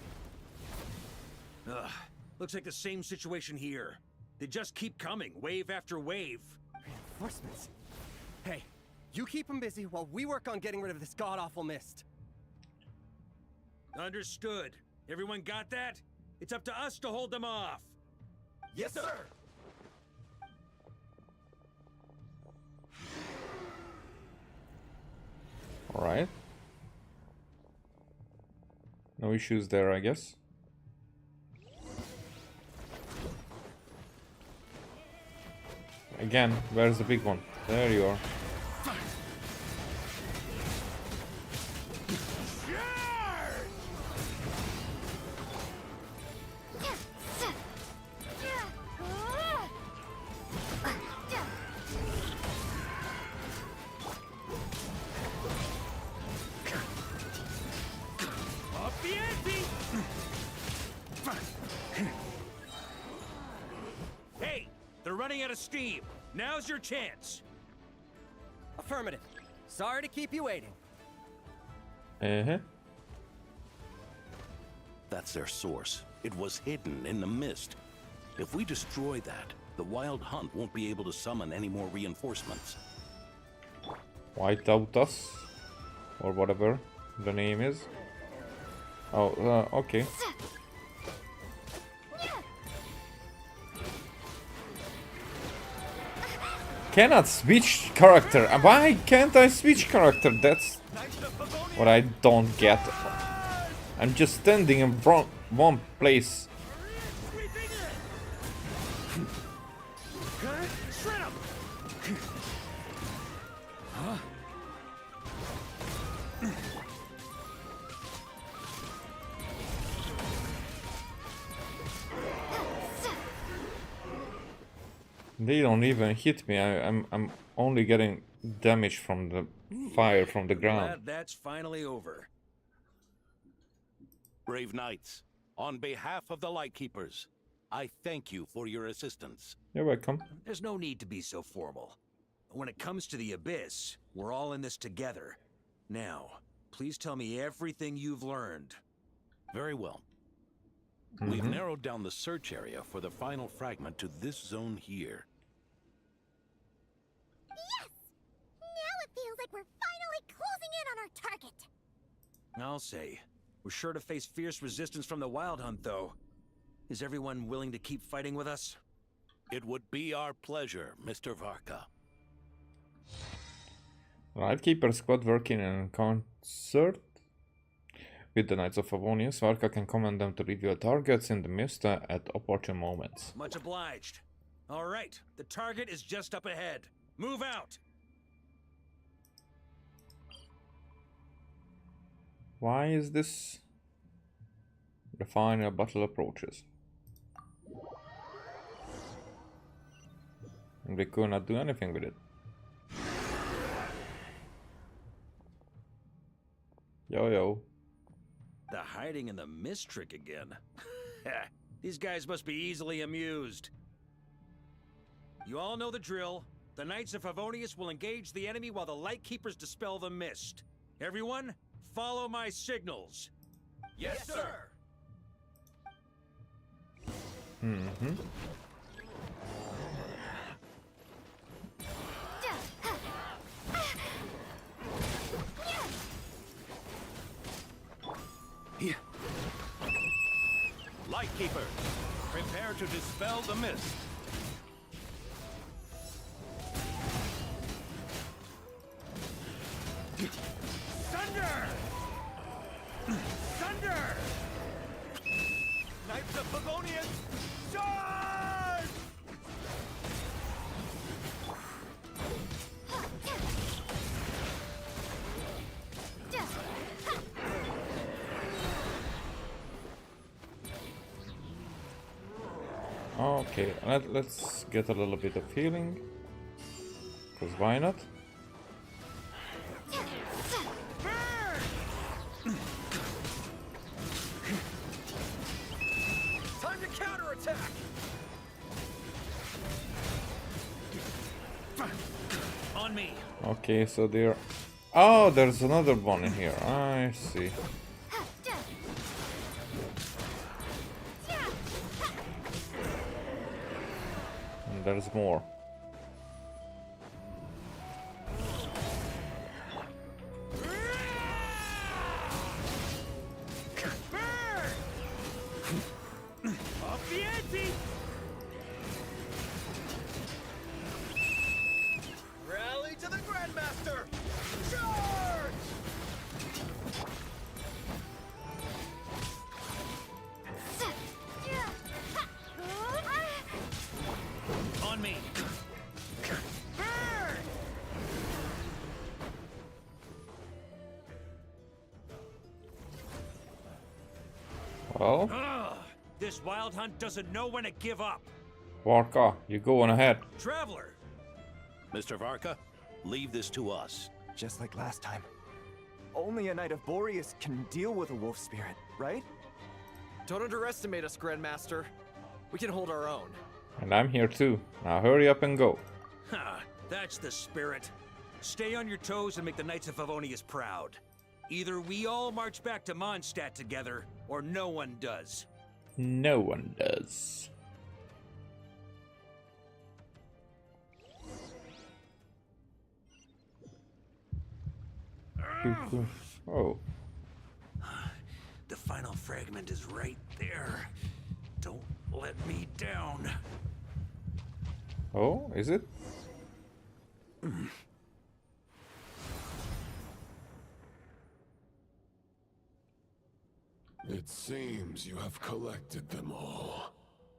Ugh, looks like the same situation here. They just keep coming, wave after wave. Reinforcements. Hey, you keep them busy while we work on getting rid of this god-awful mist. Understood. Everyone got that? It's up to us to hold them off. Yes, sir. All right. No issues there, I guess. Again, where's the big one? There you are. Hey, they're running out of steam. Now's your chance. Affirmative. Sorry to keep you waiting. That's their source. It was hidden in the mist. If we destroy that, the Wild Hunt won't be able to summon any more reinforcements. White out us, or whatever the name is. Oh, okay. Cannot switch character. Why can't I switch character? That's what I don't get. I'm just standing in one place. They don't even hit me. I'm only getting damage from the fire from the ground. Glad that's finally over. Brave knights, on behalf of the Lightkeepers, I thank you for your assistance. You're welcome. There's no need to be so formal. When it comes to the Abyss, we're all in this together. Now, please tell me everything you've learned. Very well. We've narrowed down the search area for the final fragment to this zone here. Yes! Now it feels like we're finally closing in on our target. I'll say. We're sure to face fierce resistance from the Wild Hunt, though. Is everyone willing to keep fighting with us? It would be our pleasure, Mr. Varka. Lightkeeper squad working in concert with the Knights of Favonius. Varka can command them to reveal targets in the mist at opportune moments. Much obliged. All right, the target is just up ahead. Move out! Why is this? The final battle approaches. And we could not do anything with it. Yo. The hiding in the mist trick again. These guys must be easily amused. You all know the drill. The Knights of Favonius will engage the enemy while the Lightkeepers dispel the mist. Everyone, follow my signals. Yes, sir! Lightkeepers, prepare to dispel the mist. Thunder! Thunder! Knights of Favonius, charge! Okay, let's get a little bit of healing. Because why not? Time to counterattack! On me. Okay, so there. Oh, there's another one in here. I see. And there's more. Off the ante! Rally to the Grandmaster! Charge! On me. Well, This Wild Hunt doesn't know when to give up. Varka, you go on ahead. Traveler! Mr. Varka, leave this to us. Just like last time. Only a Knight of Boreas can deal with a wolf spirit, right? Don't underestimate us, Grandmaster. We can hold our own. And I'm here too. Now hurry up and go. Ha! That's the spirit. Stay on your toes and make the Knights of Favonius proud. Either we all march back to Mondstadt together, or no one does. No one does. Oh. The final fragment is right there. Don't let me down. Oh, is it? It seems you have collected them all,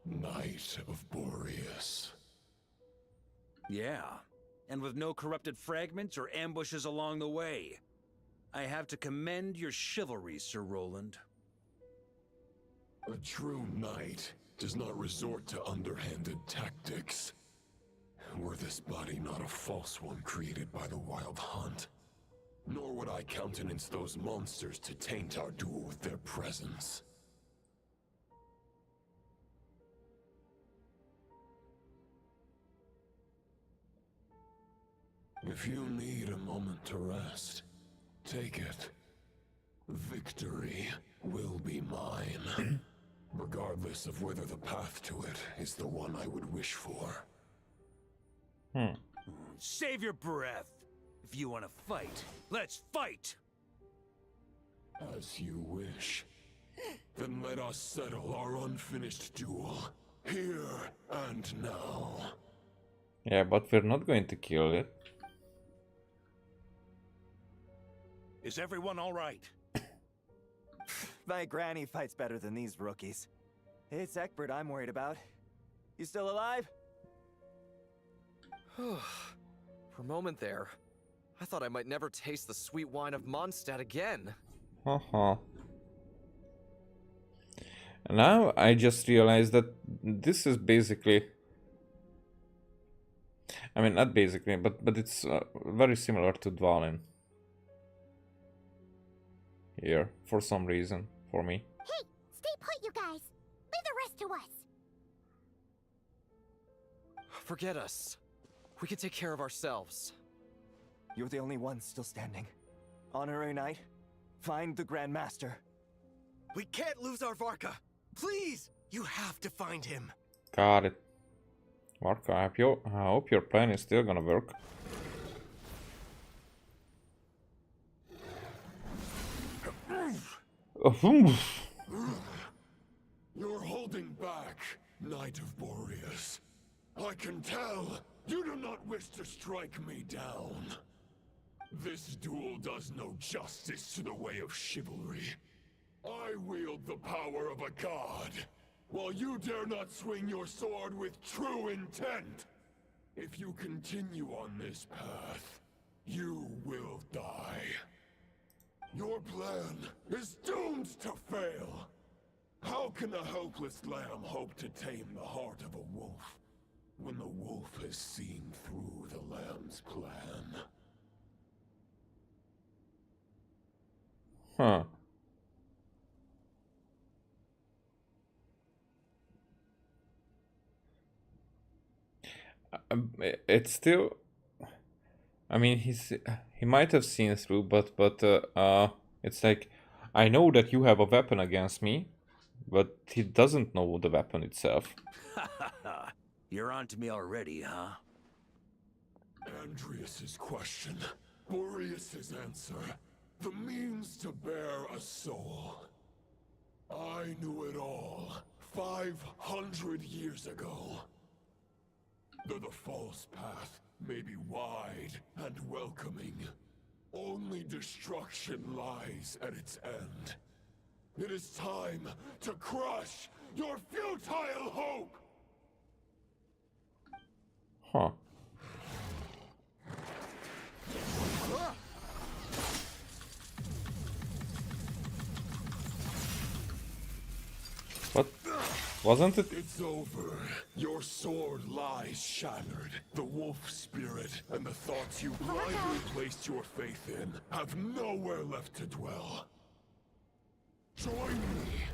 Knight of Boreas. Yeah, and with no corrupted fragments or ambushes along the way. I have to commend your chivalry, Sir Roland. A true knight does not resort to underhanded tactics. were this body not a false one created by the Wild Hunt, nor would I countenance those monsters to taint our duel with their presence. If you need a moment to rest, take it. Victory will be mine, regardless of whether the path to it is the one I would wish for. Save your breath. If you want to fight, let's fight! As you wish. Then let us settle our unfinished duel, here and now. Yeah, but we're not going to kill it. Is everyone all right? My granny fights better than these rookies. It's Egbert I'm worried about. You still alive? For a moment there, I thought I might never taste the sweet wine of Mondstadt again. Now I just realized that this is basically... I mean, not basically, but it's very similar to Dvalin. Here, for some reason, for me. Hey, stay put, you guys. Leave the rest to us. Forget us. We can take care of ourselves. You're the only one still standing. Honorary Knight, find the Grand Master. We can't lose our Varka. Please, you have to find him. Got it. Varka, I hope your plan is still gonna work. You're holding back, Knight of Boreas. I can tell you do not wish to strike me down. This duel does no justice to the way of chivalry. I wield the power of a god, while you dare not swing your sword with true intent. If you continue on this path, you will die. Your plan is doomed to fail. How can a helpless lamb hope to tame the heart of a wolf, when the wolf has seen through the lamb's plan? Huh. It's still... I mean, he might have seen through, but it's like, I know that you have a weapon against me, but he doesn't know the weapon itself. You're on to me already, huh? Andreas's question, Boreas's answer, the means to bear a soul. I knew it all 500 years ago. Though the false path may be wide and welcoming, only destruction lies at its end. It is time to crush your futile hope! Huh. What? Wasn't it? It's over. Your sword lies shattered. The wolf spirit and the thoughts you blindly placed your faith in have nowhere left to dwell. Join me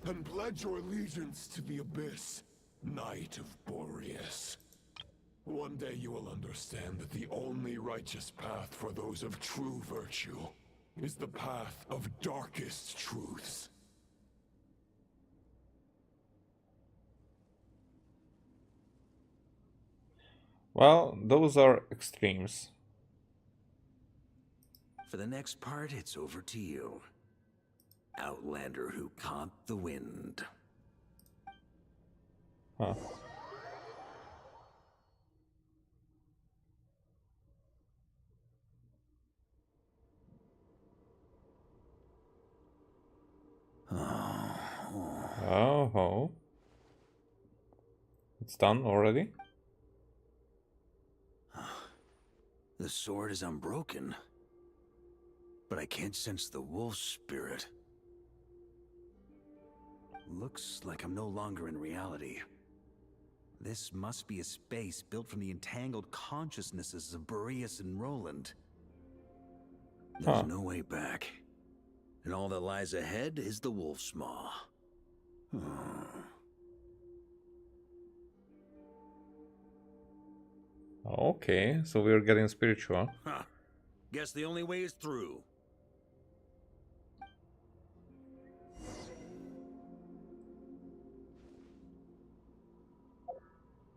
and pledge your allegiance to the Abyss, Knight of Boreas. One day you will understand that the only righteous path for those of true virtue is the path of darkest truths. Well, those are extremes. For the next part, it's over to you. Outlander who caught the wind. Huh. Oh. It's done already? The sword is unbroken, but I can't sense the wolf spirit. Looks like I'm no longer in reality. This must be a space built from the entangled consciousnesses of Boreas and Roland. There's no way back. And all that lies ahead is the Wolf's Maw. Okay, so we're getting spiritual. Huh. Guess the only way is through.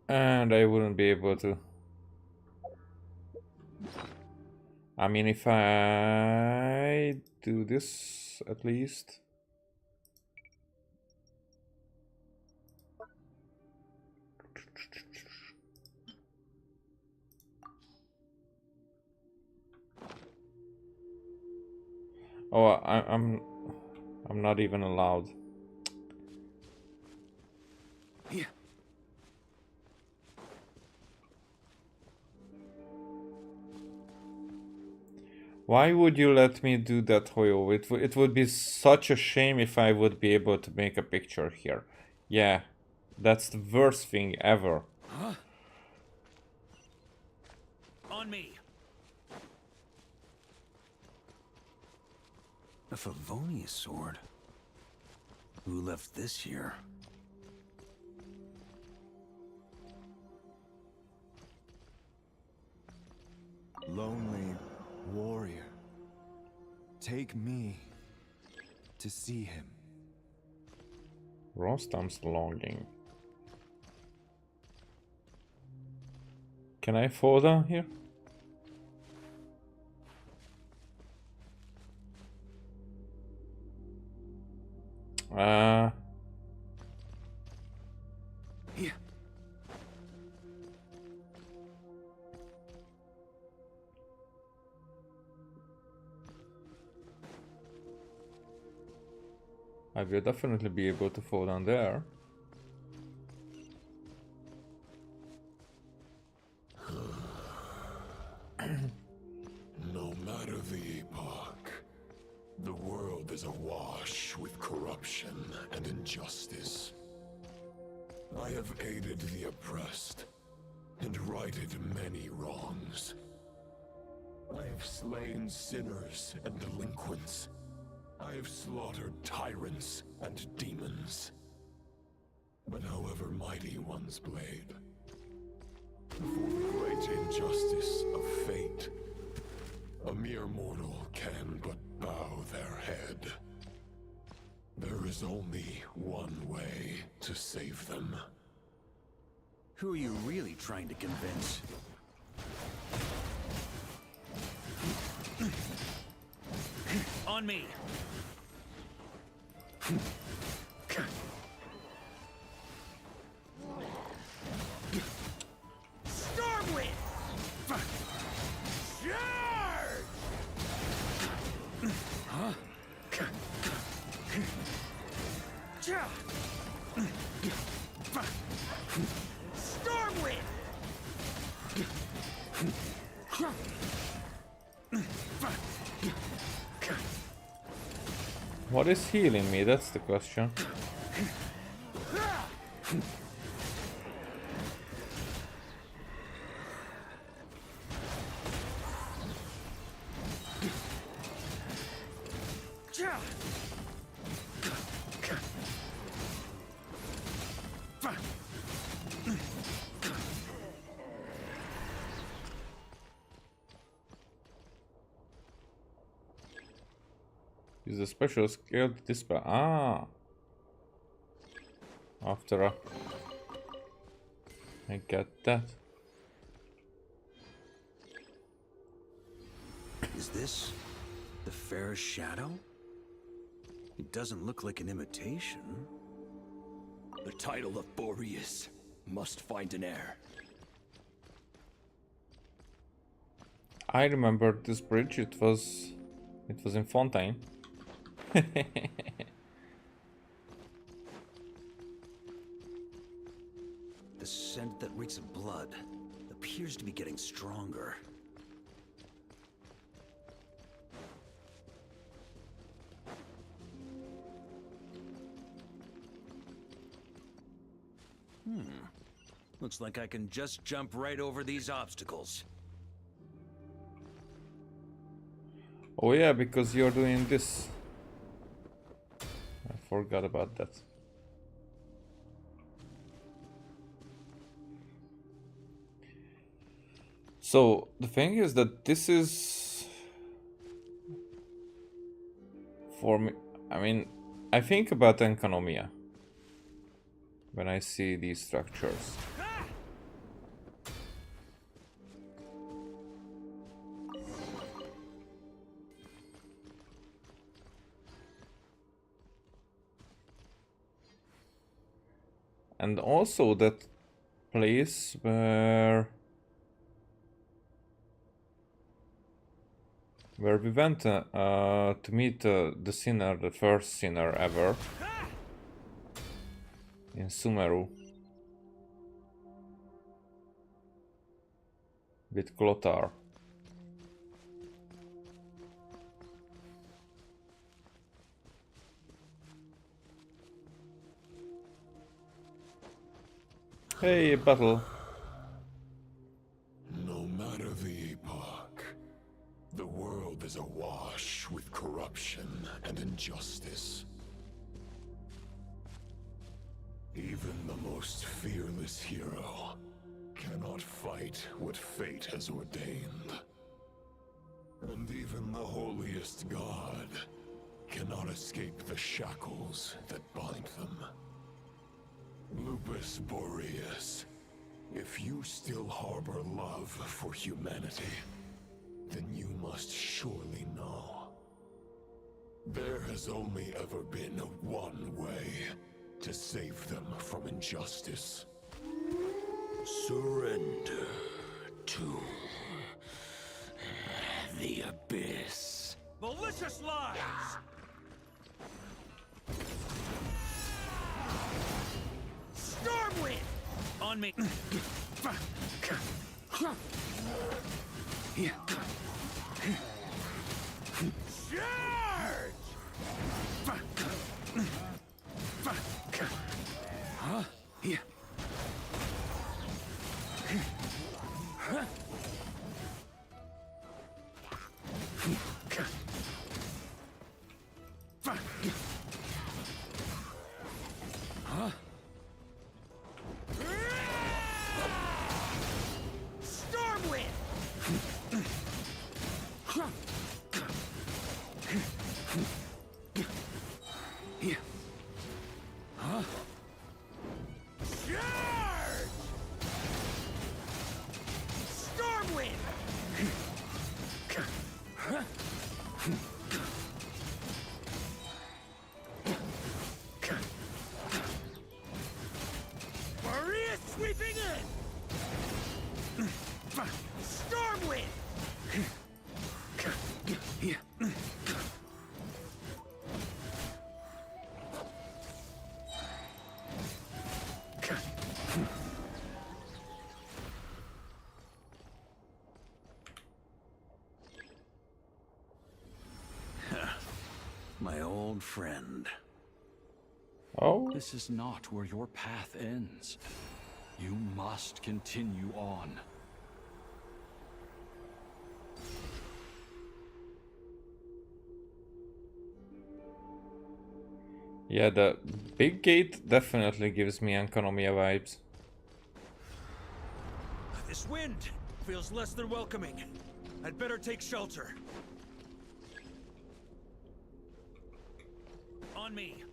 And I wouldn't be able to. I mean, if I do this at least. Oh, I'm not even allowed. Yeah. Why would you let me do that, Hoyo? It would be such a shame if I would be able to make a picture here. Yeah, that's the worst thing ever. Huh? On me. A Favonius sword. Who left this here? Lonely warrior, take me to see him. Rostam's longing. Can I fall down here? Yeah. I will definitely be able to fall down there. No matter the epoch, the world is awash with corruption and injustice. I have aided the oppressed and righted many wrongs. I have slain sinners and delinquents. I have slaughtered tyrants and demons. But however mighty one's blade, for the great injustice of fate, a mere mortal can but bow their head. There is only one way to save them. Who are you really trying to convince? On me! Stormwind! Charge! Huh? Stormwind! What is healing me? That's the question. Use a special skill to dispel. Ah! After a... I get that. Is this the fairest shadow? It doesn't look like an imitation. The title of Boreas must find an heir. I remember this bridge. It was in Fontaine. The scent that reeks of blood appears to be getting stronger. Looks like I can just jump right over these obstacles. Oh yeah, because you're doing this. I forgot about that. So the thing is that this is for me. I mean, I think about Enkanomiya when I see these structures. And also that place where we went to meet the sinner, the first sinner ever, in Sumeru, with Clothar. Hey, battle. No matter the epoch, the world is awash with corruption and injustice. Even the most fearless hero cannot fight what fate has ordained. And even the holiest god cannot escape the shackles that bind them. Lupus Boreas, if you still harbor love for humanity, then you must surely know. There has only ever been one way to save them from injustice. Surrender to the abyss. Malicious lies! Stormwind! On me! Charge! Huh? Yeah. Huh? Stormwind! Yeah. Huh? Charge! Stormwind! Maria sweeping in! Stormwind! Yeah. My old friend. Oh? This is not where your path ends. You must continue on. Yeah, the big gate definitely gives me Enkanomiya vibes. This wind feels less than welcoming. I'd better take shelter. On me.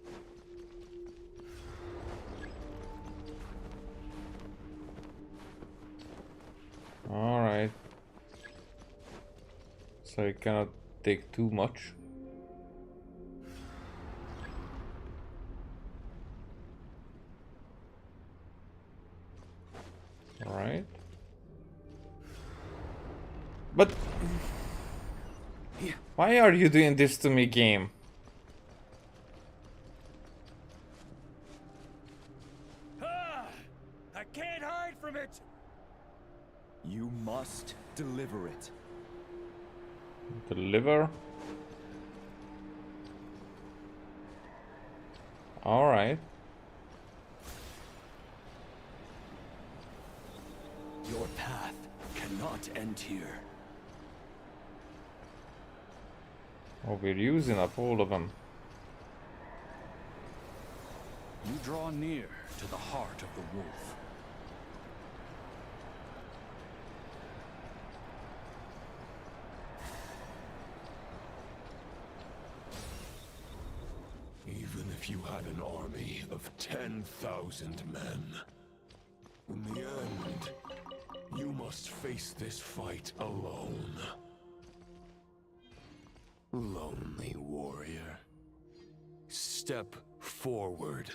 Alright. So I cannot take too much. Alright. But why are you doing this to me, game? I can't hide from it! You must deliver it. Deliver? Alright. Your path cannot end here. Oh, we're using up all of them. You draw near to the heart of the wolf. Even if you had an army of 10,000 men, in the end, you must face this fight alone. Lonely warrior. Step forward.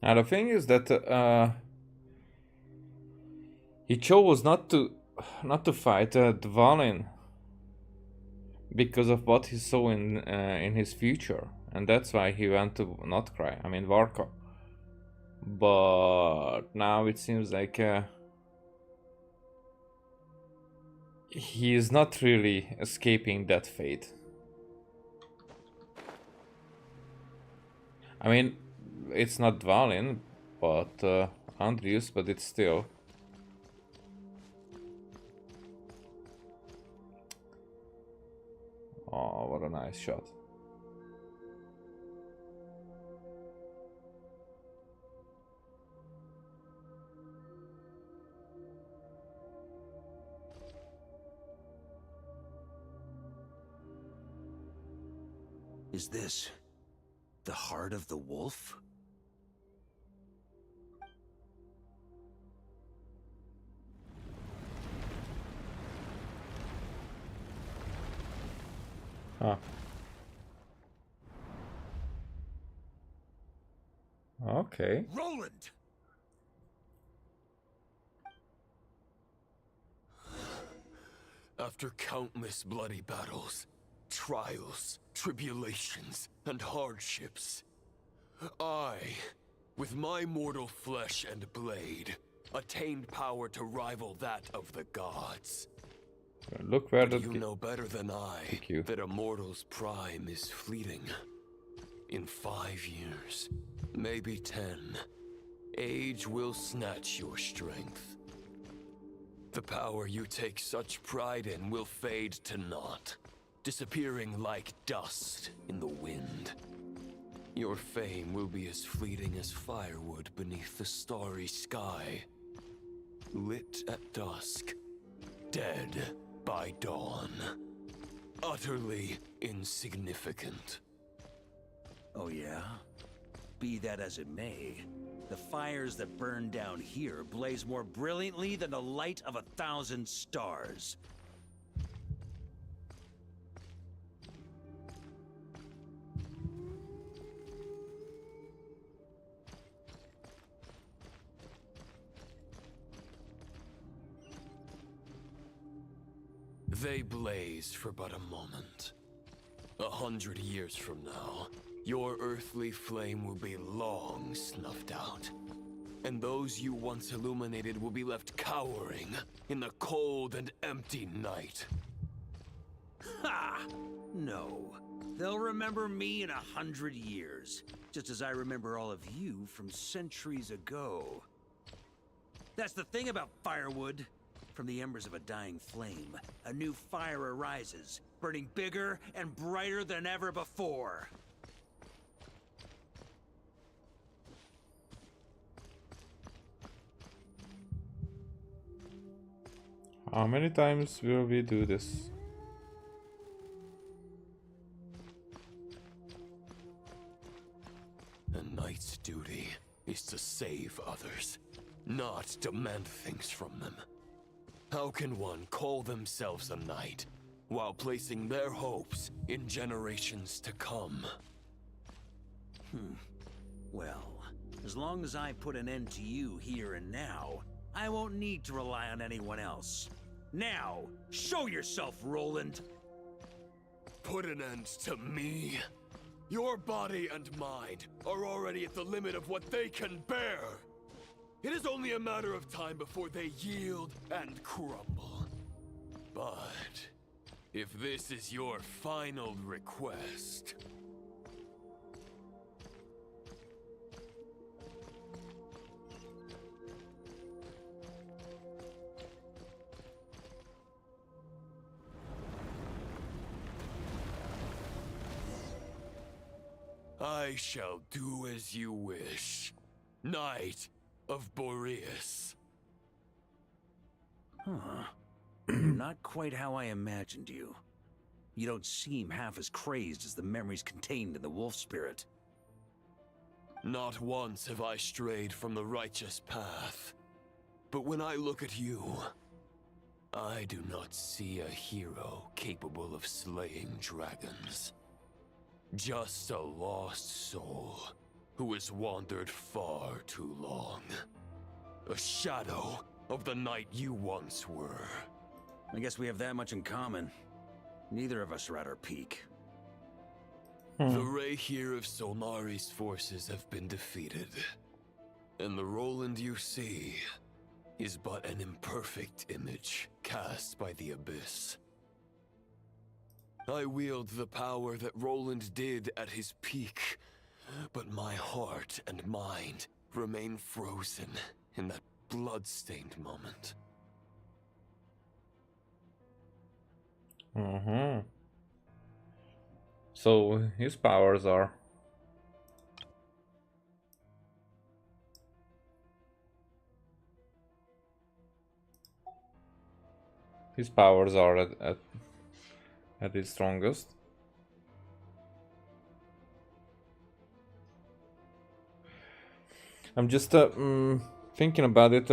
Now the thing is that he chose not to fight Dvalin because of what he saw in his future, and that's why he went to Varka. But now it seems like he is not really escaping that fate. I mean, it's not Dvalin, but Andrius, but it's still. Oh, what a nice shot. Is this the heart of the wolf? Huh. Okay. Roland! After countless bloody battles, trials, tribulations, and hardships, I, with my mortal flesh and blade, attained power to rival that of the gods. Look where but you know better than I that a mortal's prime is fleeting. In 5 years, maybe 10, age will snatch your strength. The power you take such pride in will fade to naught, disappearing like dust in the wind. Your fame will be as fleeting as firewood beneath the starry sky, lit at dusk, dead by dawn, utterly insignificant. Oh yeah? Be that as it may, the fires that burn down here blaze more brilliantly than the light of 1,000 stars. They blaze for but a moment. 100 years from now, your earthly flame will be long snuffed out. And those you once illuminated will be left cowering in the cold and empty night. Ha! No. They'll remember me in 100 years, just as I remember all of you from centuries ago. That's the thing about firewood. From the embers of a dying flame, a new fire arises, burning bigger and brighter than ever before. How many times will we do this? A knight's duty is to save others, not demand things from them. How can one call themselves a knight while placing their hopes in generations to come? Well, as long as I put an end to you here and now, I won't need to rely on anyone else. Now, show yourself, Roland! Put an end to me? Your body and mind are already at the limit of what they can bear. It is only a matter of time before they yield and crumble. But if this is your final request... I shall do as you wish, Knight of Boreas. Huh. You're not quite how I imagined you. You don't seem half as crazed as the memories contained in the wolf spirit. Not once have I strayed from the righteous path. But when I look at you, I do not see a hero capable of slaying dragons. Just a lost soul who has wandered far too long. A shadow of the knight you once were. I guess we have that much in common. Neither of us are at our peak. The Rayhir of Solnari's forces have been defeated. And the Roland you see is but an imperfect image cast by the Abyss. I wield the power that Roland did at his peak, but my heart and mind remain frozen in that blood-stained moment. So his powers are at his strongest. I'm just thinking about it,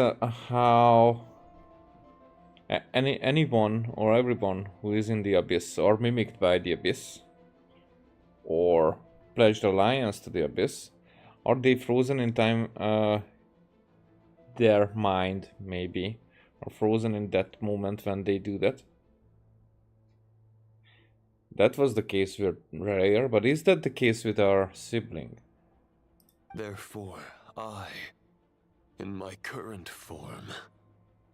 how anyone or everyone who is in the Abyss or mimicked by the Abyss or pledged alliance to the Abyss, are they frozen in time, their mind maybe, or frozen in that moment when they do that? That was the case with Rare, but is that the case with our sibling? Therefore, I, in my current form,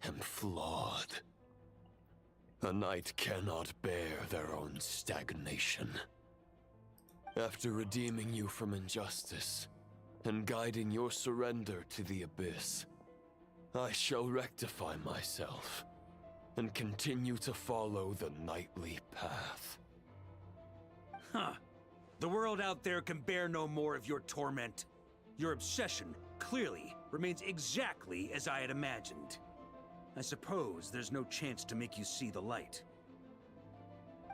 am flawed. A knight cannot bear their own stagnation. After redeeming you from injustice and guiding your surrender to the Abyss, I shall rectify myself and continue to follow the knightly path. Huh. The world out there can bear no more of your torment. Your obsession, clearly, remains exactly as I had imagined. I suppose there's no chance to make you see the light.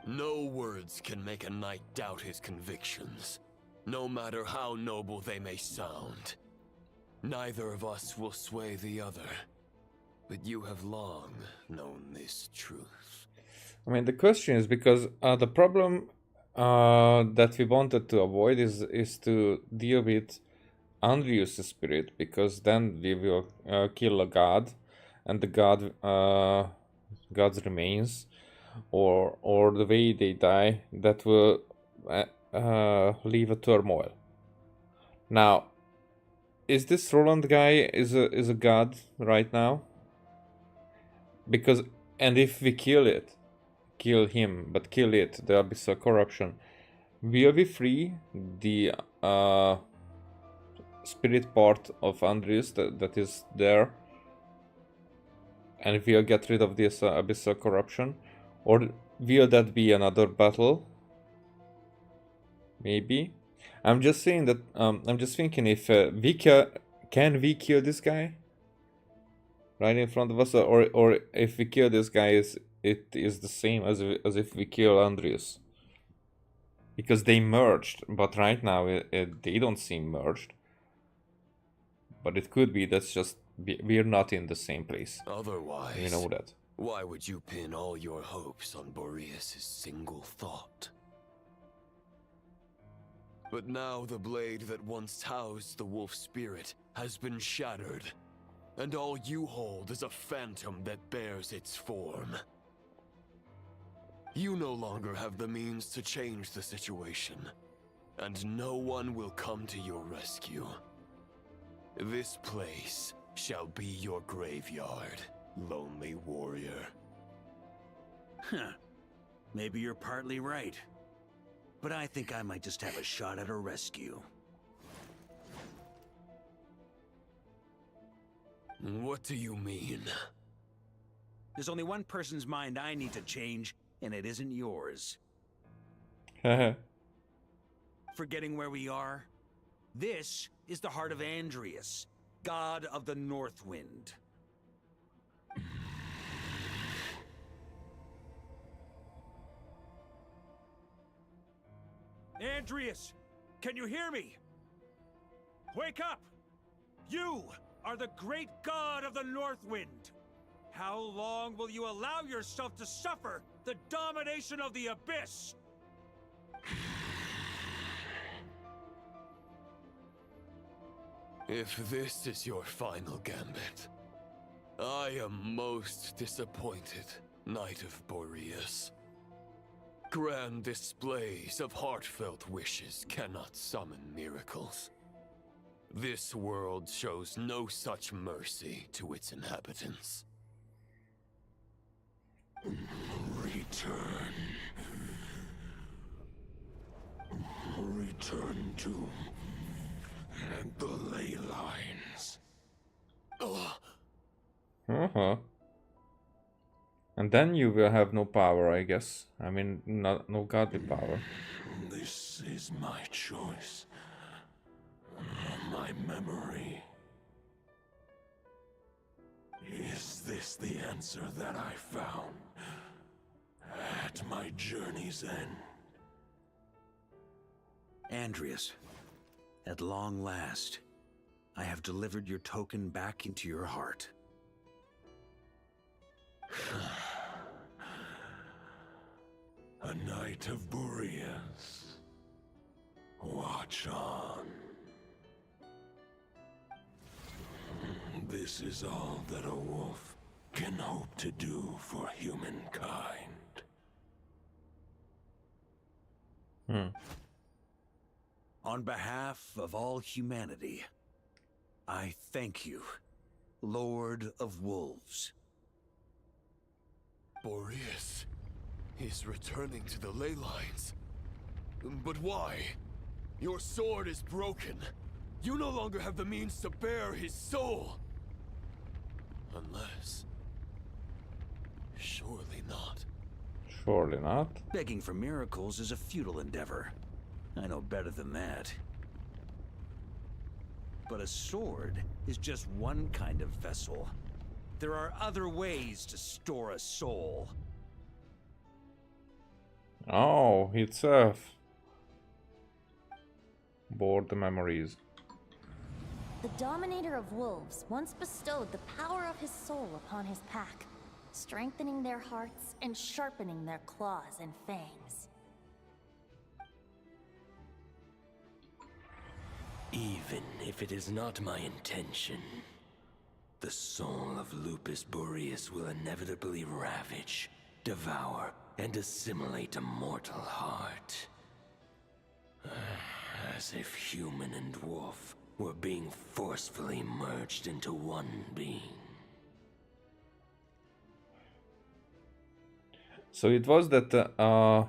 No words can make a knight doubt his convictions, no matter how noble they may sound. Neither of us will sway the other, but you have long known this truth. I mean, the question is because the problem that we wanted to avoid is to deal with Andrius' spirit, because then we will kill a god, and the god's remains, or the way they die, that will leave a turmoil. Now, is this Roland guy is a god right now? Because, and if we kill him, but kill it, the abyssal corruption, will we free the spirit part of Andrius that is there, and if we'll get rid of this abyssal corruption, or will that be another battle? Maybe. I'm just saying that. I'm just thinking if can we kill this guy right in front of us, or if we kill this guy, it is the same as if we kill Andrius, because they merged, but right now they don't seem merged. But it could be that's just we're not in the same place. Otherwise, you know that. Why would you pin all your hopes on Boreas' single thought? But now the blade that once housed the wolf spirit has been shattered, and all you hold is a phantom that bears its form. You no longer have the means to change the situation, and no one will come to your rescue. This place shall be your graveyard, lonely warrior. Huh. Maybe you're partly right. But I think I might just have a shot at a rescue. What do you mean? There's only one person's mind I need to change, and it isn't yours. Forgetting where we are, This is the heart of Andrias, god of the North Wind. Andrias, can you hear me? Wake up! You are the great god of the North Wind. How long will you allow yourself to suffer the domination of the Abyss? If this is your final gambit, I am most disappointed, Knight of Boreas. Grand displays of heartfelt wishes cannot summon miracles. This world shows no such mercy to its inhabitants. Return. Return to the ley lines. Uh-huh. And then you will have no power, I guess. I mean, no godly power. This is my choice. My memory. Is this the answer that I found at my journey's end? Andrias, at long last, I have delivered your token back into your heart. A Knight of Boreas. Watch on. This is all that a wolf can hope to do for humankind. On behalf of all humanity, I thank you, Lord of Wolves. Boreas is returning to the ley lines. But why? Your sword is broken. You no longer have the means to bear his soul. Unless... surely not. Surely not. Begging for miracles is a futile endeavor. I know better than that. But a sword is just one kind of vessel. There are other ways to store a soul. Oh, it's board the memories. The Dominator of Wolves once bestowed the power of his soul upon his pack, strengthening their hearts and sharpening their claws and fangs. Even if it is not my intention, the soul of Lupus Boreas will inevitably ravage, devour, and assimilate a mortal heart. As if human and wolf were being forcefully merged into one being. So it was that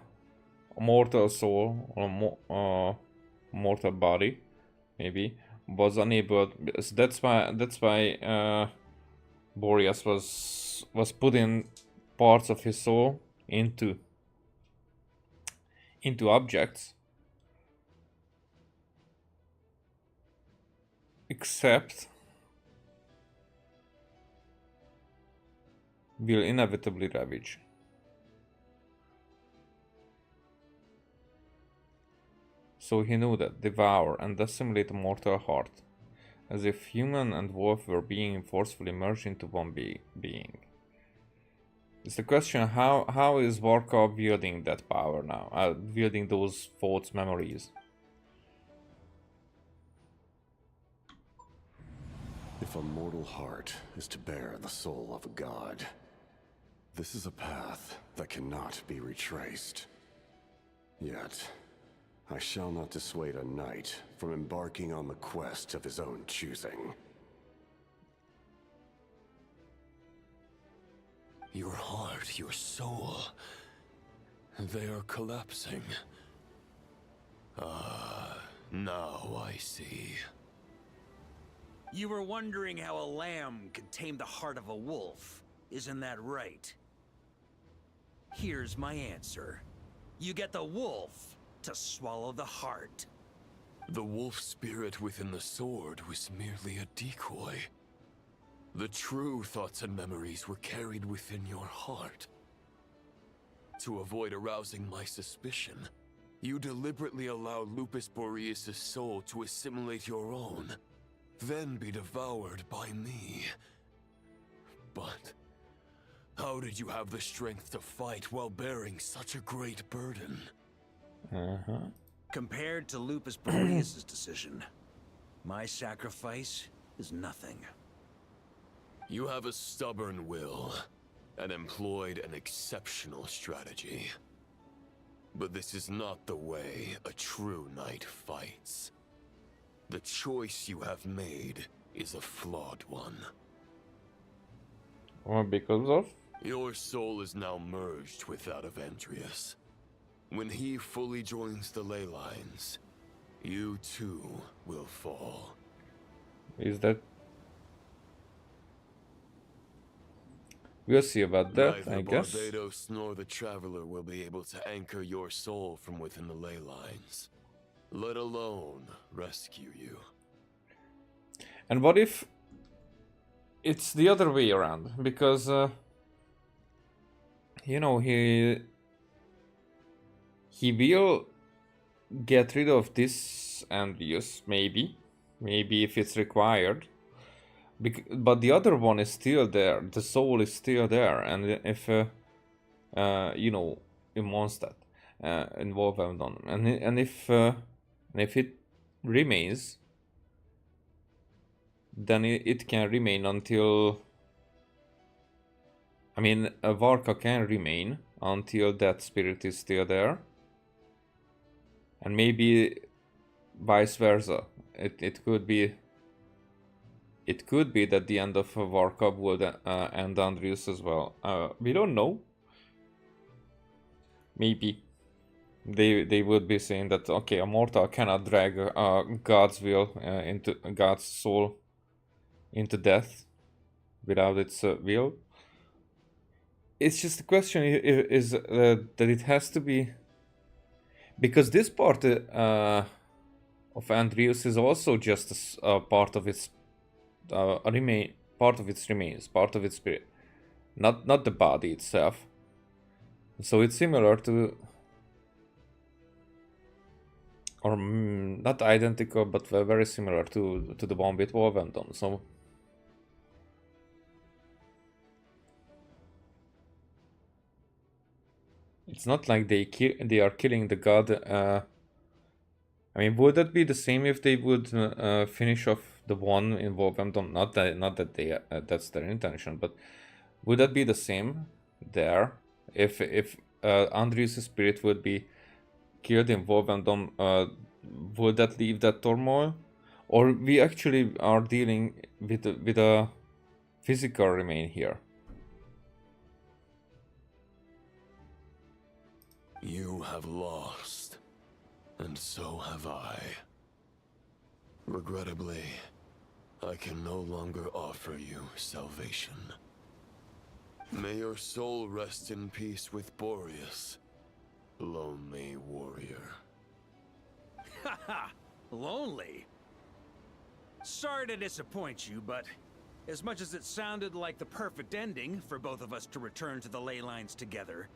mortal soul or mortal body, maybe, was unable. So that's why Boreas was putting parts of his soul into objects. Except will inevitably ravage. So he knew that devour and assimilate a mortal heart, as if human and wolf were being forcefully merged into one being. It's the question, how is Varka wielding that power now, wielding those thoughts, memories? If a mortal heart is to bear the soul of a god, this is a path that cannot be retraced. Yet, I shall not dissuade a knight from embarking on the quest of his own choosing. Your heart, your soul, they are collapsing. Now I see. You were wondering how a lamb could tame the heart of a wolf, isn't that right? Here's my answer. You get the wolf to swallow the heart. The wolf spirit within the sword was merely a decoy. The true thoughts and memories were carried within your heart. To avoid arousing my suspicion, you deliberately allowed Lupus Boreas' soul to assimilate your own, then be devoured by me. But how did you have the strength to fight while bearing such a great burden? Compared to Lupus Boreas' decision, my sacrifice is nothing. You have a stubborn will and employed an exceptional strategy. But this is not the way a true knight fights. The choice you have made is a flawed one. Or because of? Your soul is now merged with that of Andreas. When he fully joins the ley lines, you too will fall. Is that? We'll see about that, Neither I guess. Barbados nor the Traveler will be able to anchor your soul from within the ley lines, let alone rescue you. And what if it's the other way around? Because, you know, he will get rid of this Andreas, maybe if it's required. But the other one is still there. The soul is still there, and if you know, in Mondstadt, in Wolverhampton, and if it remains, then it can remain until. I mean, Varka can remain until that spirit is still there, and maybe vice versa. It could be. It could be that the end of Varka would end Andreas as well. We don't know. Maybe they would be saying that, okay, a mortal cannot drag God's will into God's soul into death without its will. It's just a question is that it has to be, because this part of Andreas is also just a part of its part of its remains, part of its spirit, not the body itself. So it's similar to, or not identical, but very similar to the one with Wolverhampton. So it's not like they are killing the god. I mean, would that be the same if they would finish off the one in Wolverhampton? Not that they that's their intention, but would that be the same there? If Andreas' spirit would be killed in Wolverhampton, would that leave that turmoil, or we actually are dealing with a physical remain here? You have lost, and so have I. Regrettably, I can no longer offer you salvation. May your soul rest in peace with Boreas, lonely warrior. Haha! Lonely? Sorry to disappoint you, but as much as it sounded like the perfect ending for both of us to return to the ley lines together,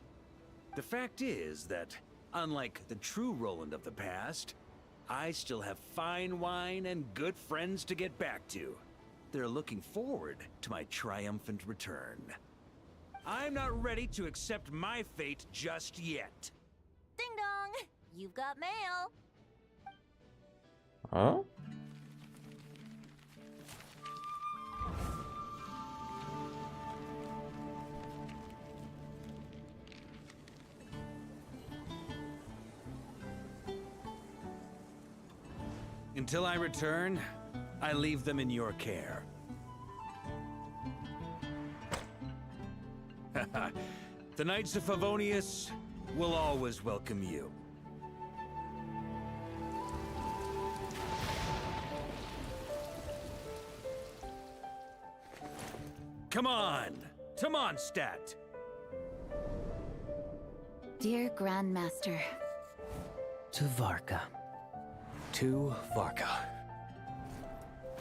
the fact is that, unlike the true Roland of the past, I still have fine wine and good friends to get back to. They're looking forward to my triumphant return. I'm not ready to accept my fate just yet. Ding dong! You've got mail. Huh? Until I return, I leave them in your care. The Knights of Favonius will always welcome you. Come on! To Mondstadt! Dear Grandmaster. To Varka. To Varka.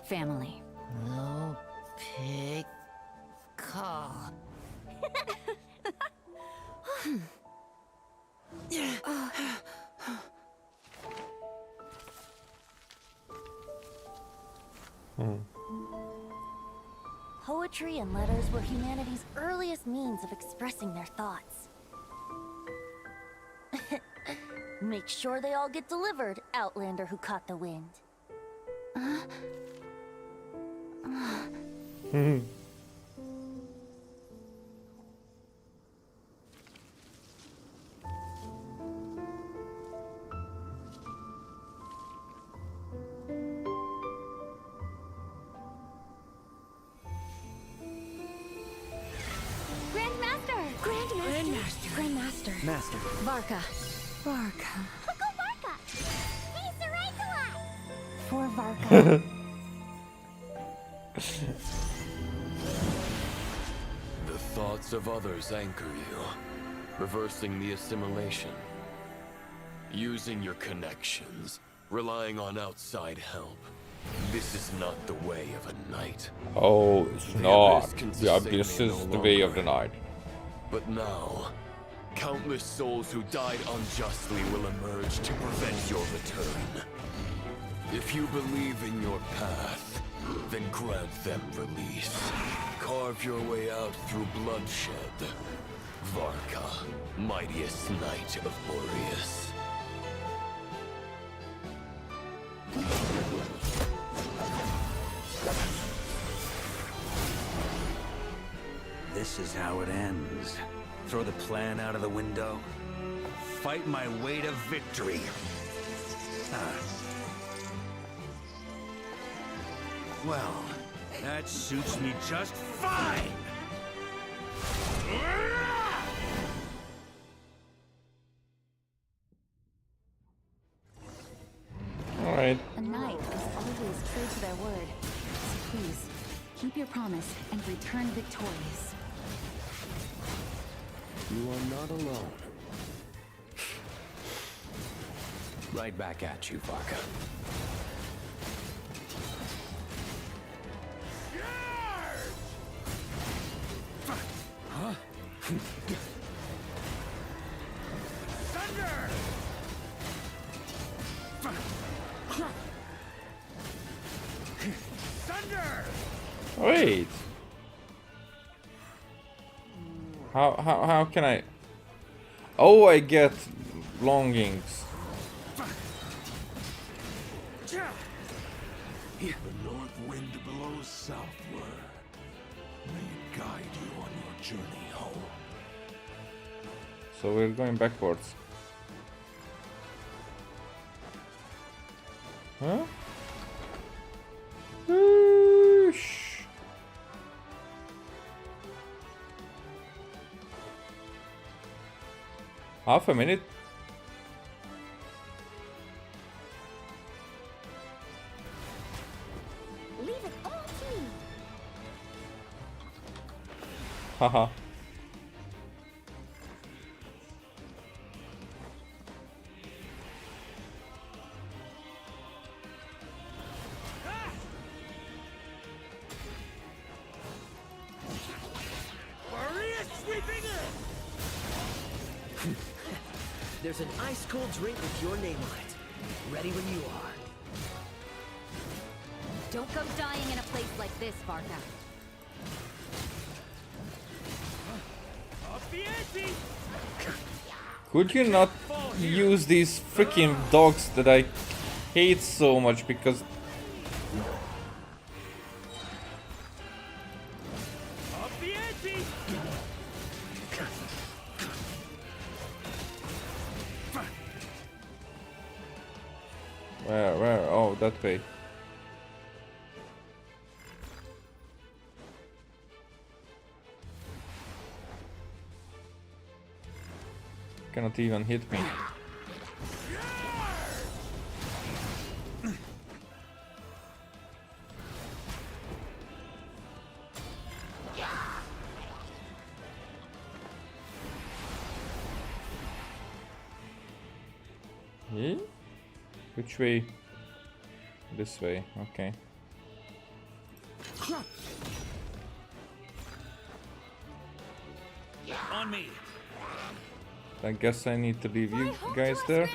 Family. Low pig call. Poetry and letters were humanity's earliest means of expressing their thoughts. Make sure they all get delivered, Outlander who caught the wind. Grandmaster. Master. Varka. Varka. Go Varka! He's the right to us! For Varka. The thoughts of others anchor you, reversing the assimilation. Using your connections, relying on outside help. This is not the way of a knight. Oh, it's not. Yeah, this is the way of the night. But now, countless souls who died unjustly will emerge to prevent your return. If you believe in your path, then grant them release. Carve your way out through bloodshed. Varka, mightiest knight of Boreas. This is how it ends. Throw the plan out of the window. Fight my way to victory. Well, that suits me just fine! Alright. A knight is always true to their word. So please, keep your promise and return victorious. You are not alone. Right back at you, Varka. Huh? Thunder! Thunder! Wait. How can I? Oh, I get longings. The north wind blows southward. May it guide you on your journey home. So we're going backwards. Huh? Whoosh. Half a minute. Leave it all to me! Haha. There's an ice-cold drink with your name on it. Ready when you are. Don't go dying in a place like this, Varka. Could you not use these freaking dogs that I hate so much because... Where? Oh, that way. Cannot even hit me. Eh? Which way? This way, okay. On me. I guess I need to leave you guys there.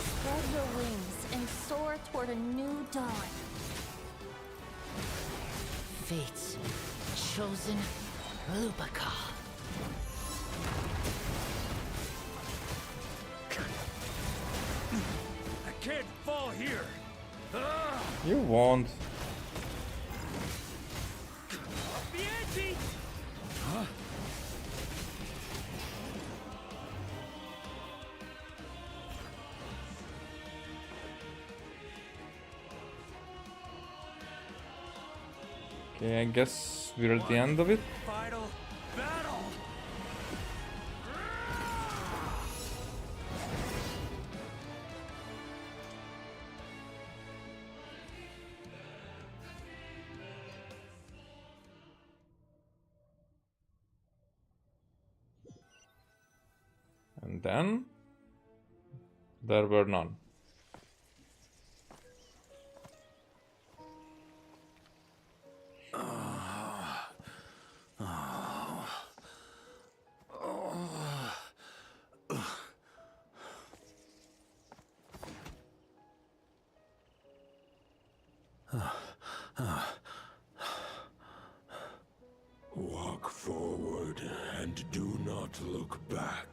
Spread your wings and soar toward a new dawn. Fate's chosen Lupaka. I can't fall here. You won't. Bianchi! Huh? Okay, I guess we're at the end of it. Final battle! And then there were none. Walk forward and do not look back.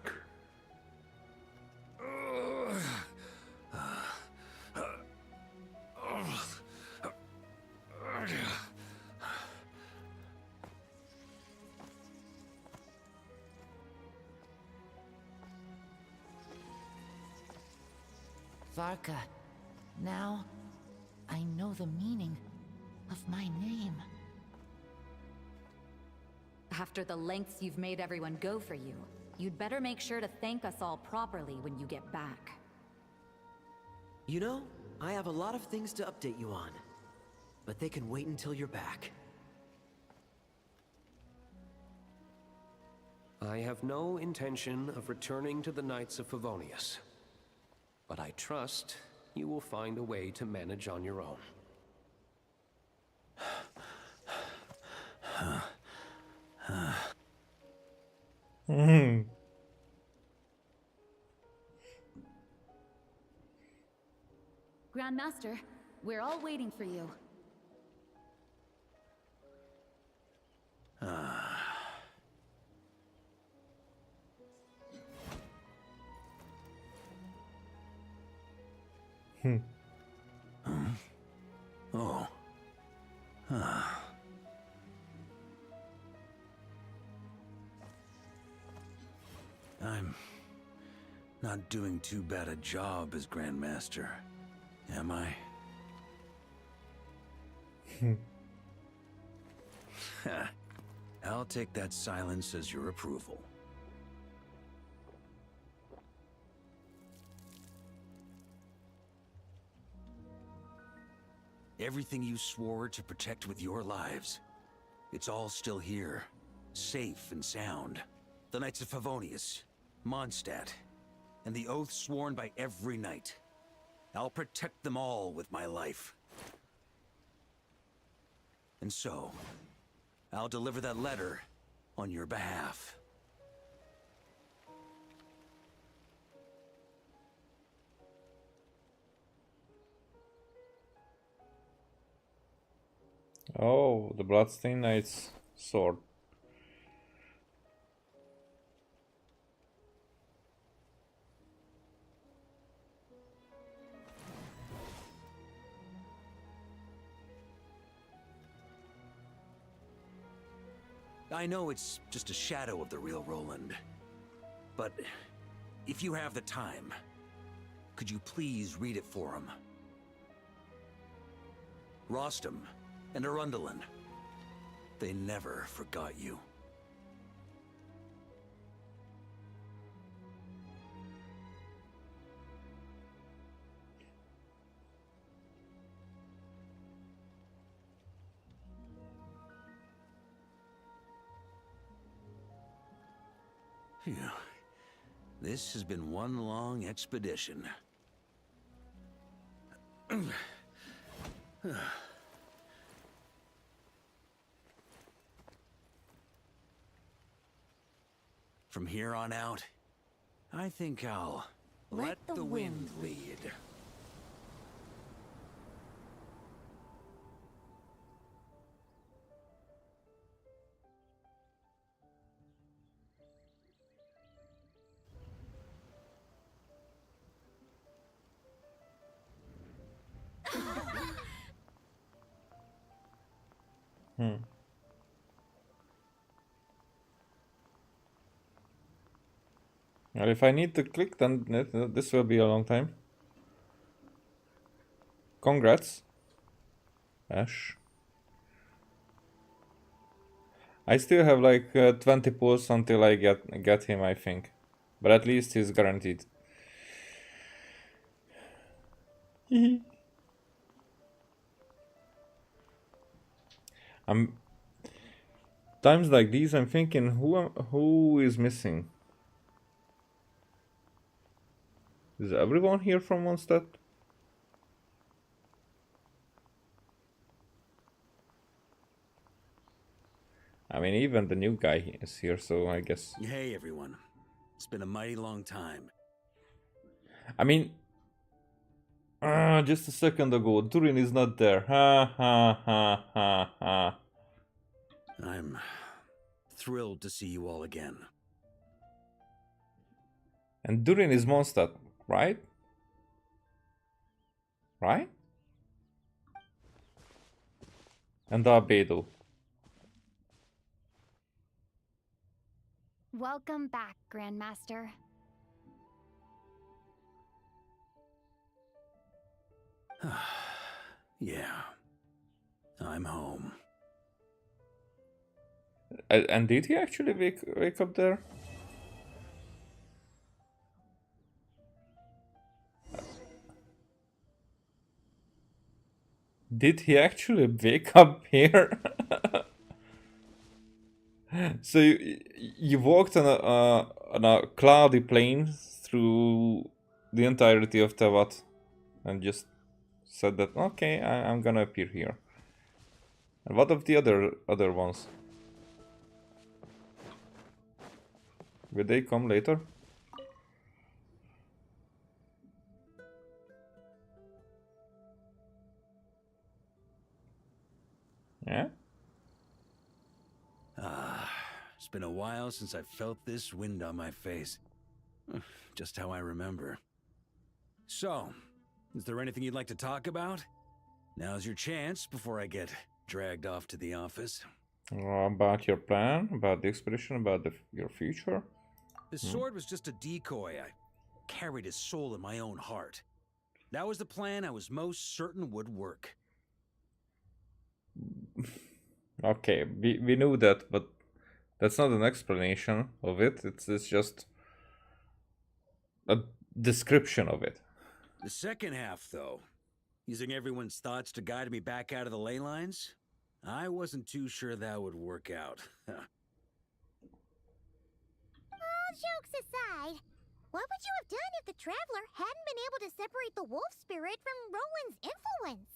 Varka, now I know the meaning of my name. After the lengths you've made everyone go for you, you'd better make sure to thank us all properly when you get back. You know, I have a lot of things to update you on, but they can wait until you're back. I have no intention of returning to the Knights of Favonius, but I trust you will find a way to manage on your own. Grandmaster, we're all waiting for you. Oh. I'm not doing too bad a job as Grandmaster, am I? I'll take that silence as your approval. Everything you swore to protect with your lives, it's all still here, safe and sound. The Knights of Favonius, Mondstadt, and the oath sworn by every knight. I'll protect them all with my life. And so, I'll deliver that letter on your behalf. Oh, the Bloodstained Knight's sword. I know it's just a shadow of the real Roland, but if you have the time, could you please read it for him? Rostam and Arundelen, they never forgot you. Phew. This has been one long expedition. From here on out, I think I'll let the wind lead. Well, if I need to click, then this will be a long time. Congrats, Ash. I still have like 20 pulls until I get him, I think. But at least he's guaranteed. I'm times like these I'm thinking who is missing? Is everyone here from Mondstadt? I mean, even the new guy is here, so I guess. Hey everyone. It's been a mighty long time. I mean, just a second ago, Durin is not there. Ha ha ha ha ha. I'm thrilled to see you all again. And Durin is Mondstadt, right? Right? And Albedo. Welcome back, Grandmaster. Yeah. I'm home. And did he actually wake up there? Did he actually wake up here? So you walked on a cloudy plain through the entirety of Tevat and just said that, okay, I'm gonna appear here. And what of the other ones? Will they come later? Yeah? It's been a while since I felt this wind on my face. Just how I remember. So, is there anything you'd like to talk about? Now's your chance before I get dragged off to the office. About your plan, about the expedition, about your future? The sword was just a decoy. I carried his soul in my own heart. That was the plan I was most certain would work. Okay, we knew that, but that's not an explanation of it. It's just a description of it. The second half, though, using everyone's thoughts to guide me back out of the ley lines, I wasn't too sure that would work out. All jokes aside, what would you have done if the Traveler hadn't been able to separate the wolf spirit from Roland's influence?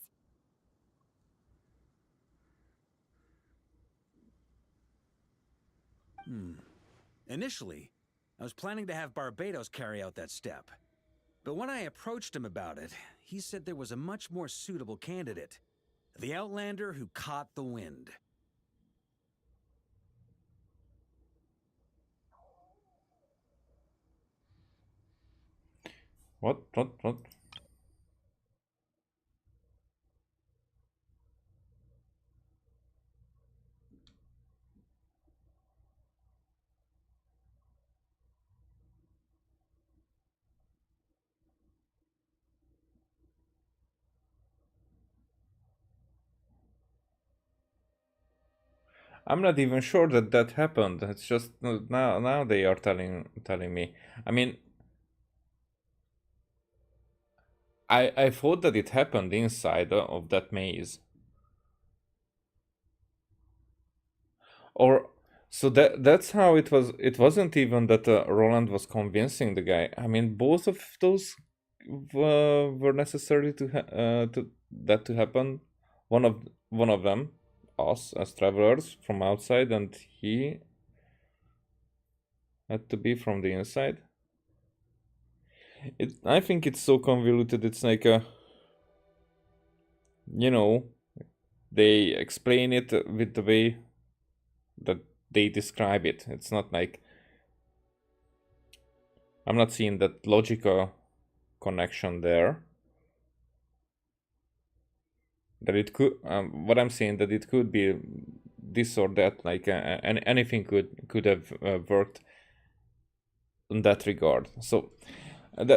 Initially, I was planning to have Barbados carry out that step. But when I approached him about it, he said there was a much more suitable candidate. The Outlander who caught the wind. What? I'm not even sure that happened. It's just now they are telling me. I mean, I thought that it happened inside of that maze. Or So that's how it was. It wasn't even that Roland was convincing the guy. I mean, both of those were necessary to happen. One of them, us as travelers from outside, and he had to be from the inside. I think it's so convoluted. It's like they explain it with the way that they describe it. It's not like I'm not seeing that logical connection there. That it could, what I'm saying, that it could be this or that. Like anything could have worked in that regard. So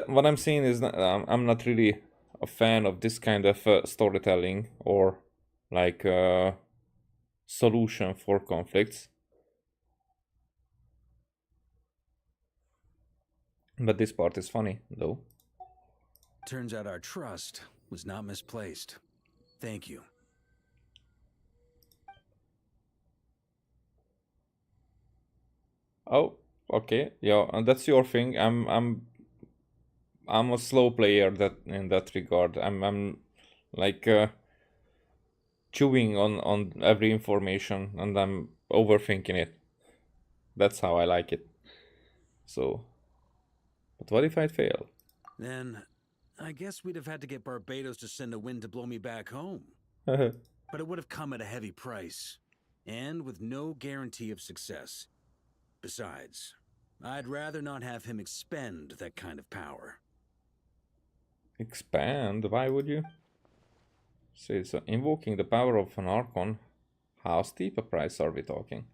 what I'm saying is that, I'm not really a fan of this kind of storytelling or like solution for conflicts. But this part is funny, though. Turns out our trust was not misplaced. Thank you. Oh, okay. Yeah, and that's your thing. I'm a slow player that in that regard. I'm like chewing on every information, and I'm overthinking it. That's how I like it. So, but what if I fail? Then, I guess we'd have had to get Barbados to send a wind to blow me back home. But it would have come at a heavy price, and with no guarantee of success. Besides, I'd rather not have him expend that kind of power. Expand? Why would you? Say so. Invoking the power of an Archon. How steep a price are we talking?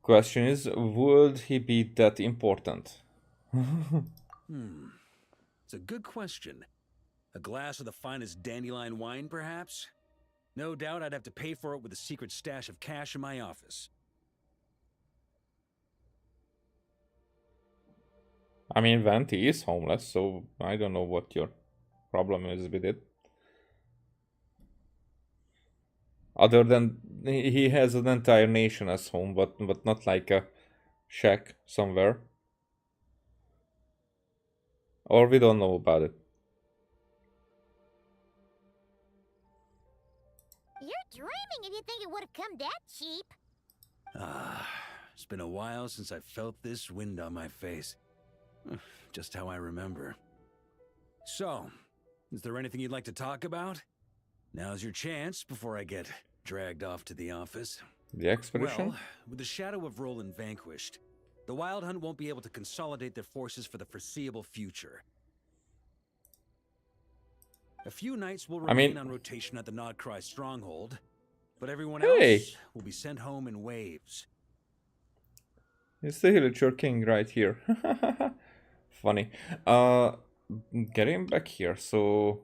Question is, would he be that important? It's a good question. A glass of the finest dandelion wine, perhaps? No doubt I'd have to pay for it with a secret stash of cash in my office. I mean, Venti is homeless, so I don't know what your problem is with it. Other than he has an entire nation as home, but not like a shack somewhere. Or we don't know about it. You're dreaming if you think it would have come that cheap. It's been a while since I felt this wind on my face. Just how I remember. So, is there anything you'd like to talk about? Now's your chance before I get dragged off to the office. The expedition? Well, with the shadow of Roland vanquished, the Wild Hunt won't be able to consolidate their forces for the foreseeable future. A few knights will remain on rotation at the Nodcry stronghold, but everyone else will be sent home in waves. It's the Villager King right here. Funny. Get him back here. So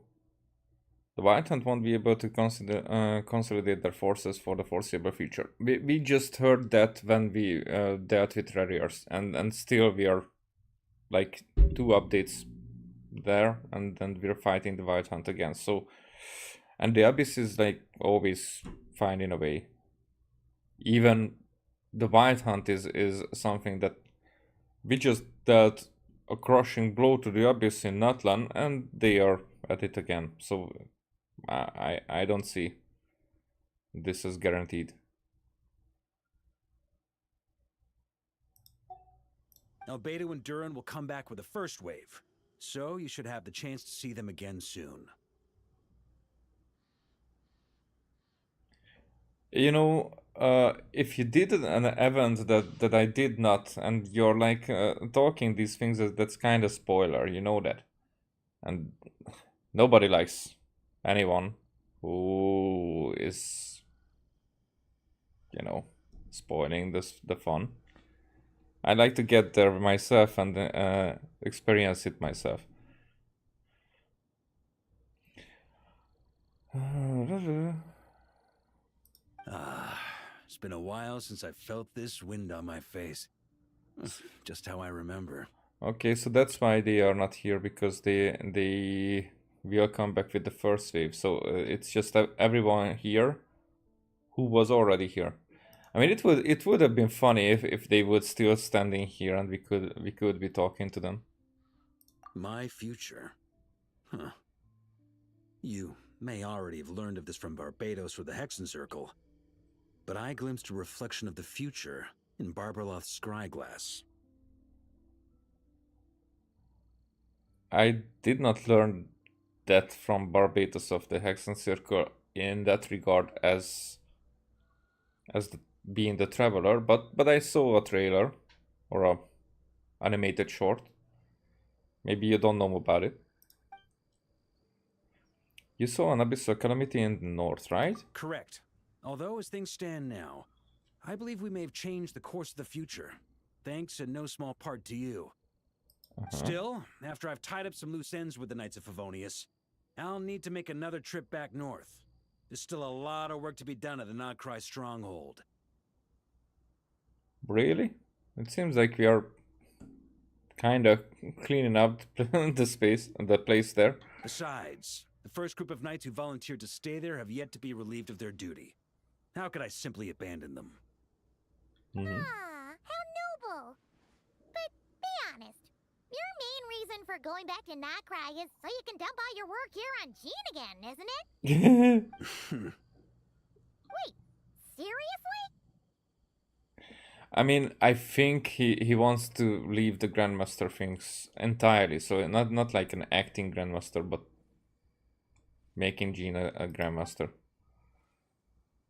the Wild Hunt won't be able to consolidate their forces for the foreseeable future. We just heard that when we dealt with Rariers, and still we are like 2 updates there, and then we're fighting the Wild Hunt again. So, and the Abyss is like always finding a way. Even the Wild Hunt is something that we just dealt a crushing blow to the Abyss in Natlan, and they are at it again. So I don't see this is guaranteed. Albedo and Duran will come back with the first wave, so you should have the chance to see them again soon. You know, if you did an event that I did not, and you're like talking these things, that's kind of spoiler, you know that. And nobody likes anyone who is, you know, spoiling the fun. I like to get there myself and experience it myself. It's been a while since I felt this wind on my face. Just how I remember. Okay, so that's why they are not here, because they we'll come back with the first wave. So it's just everyone here who was already here. I mean, it would have been funny if they would still standing here and we could be talking to them. My future? Huh. You may already have learned of this from Barbados or the Hexen Circle, but I glimpsed a reflection of the future in Barberloth's scryglass. I did not learn that from Barbados of the Hexen Circle in that regard as being the traveler, but I saw a trailer or a animated short. Maybe you don't know about it. You saw an abyssal calamity in the north, right? Correct. Although as things stand now, I believe we may have changed the course of the future, thanks in no small part to you. Still, after I've tied up some loose ends with the Knights of Favonius, I'll need to make another trip back north. There's still a lot of work to be done at the Nodcry stronghold. Really? It seems like we are kind of cleaning up the place there. Besides, the first group of knights who volunteered to stay there have yet to be relieved of their duty. How could I simply abandon them? How noble! But be honest, your main reason for going back to Nodcry is so you can dump all your work here on Gene again, isn't it? Wait, seriously? I mean, I think he wants to leave the Grandmaster things entirely. So not like an acting Grandmaster, but making Gene a Grandmaster.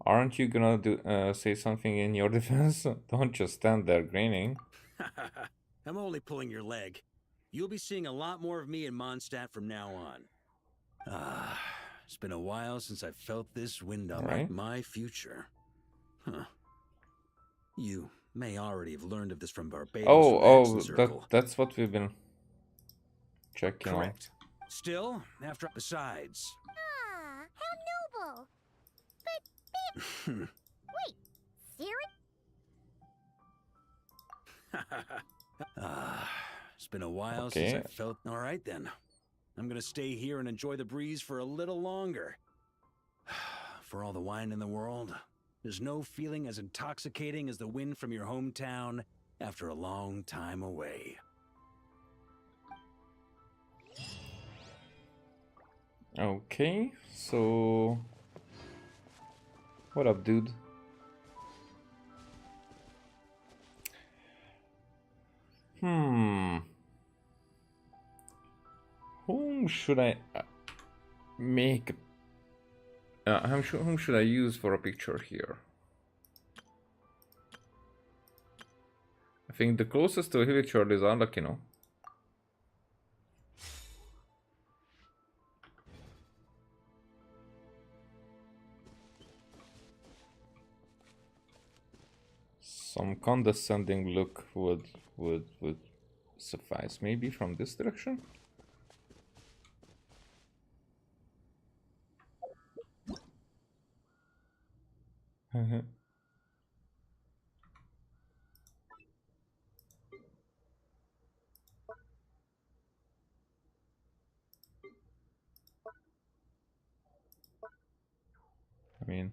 Aren't you gonna say something in your defense? Don't just stand there grinning. I'm only pulling your leg. You'll be seeing a lot more of me in Mondstadt from now on. It's been a while since I felt this wind on my future. Huh. You may already have learned of this from Barbados. That's what we've been checking Correct. Still, after besides. How noble! But wait, serious? It's been a while since I felt. All right then, I'm gonna stay here and enjoy the breeze for a little longer. For all the wine in the world, there's no feeling as intoxicating as the wind from your hometown after a long time away. Okay, so what up, dude? Whom should I make? Whom should I use for a picture here? I think the closest to a picture is Unlucky, no? Some condescending look would suffice. Maybe from this direction? I mean,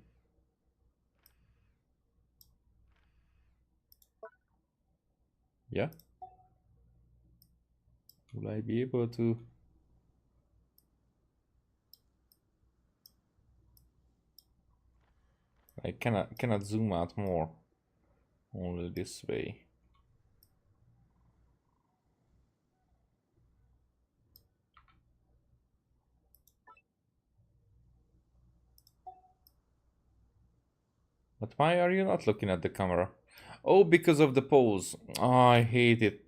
yeah. Will I be able to? I cannot zoom out more. Only this way. But why are you not looking at the camera? Oh, because of the pose. Oh, I hate it.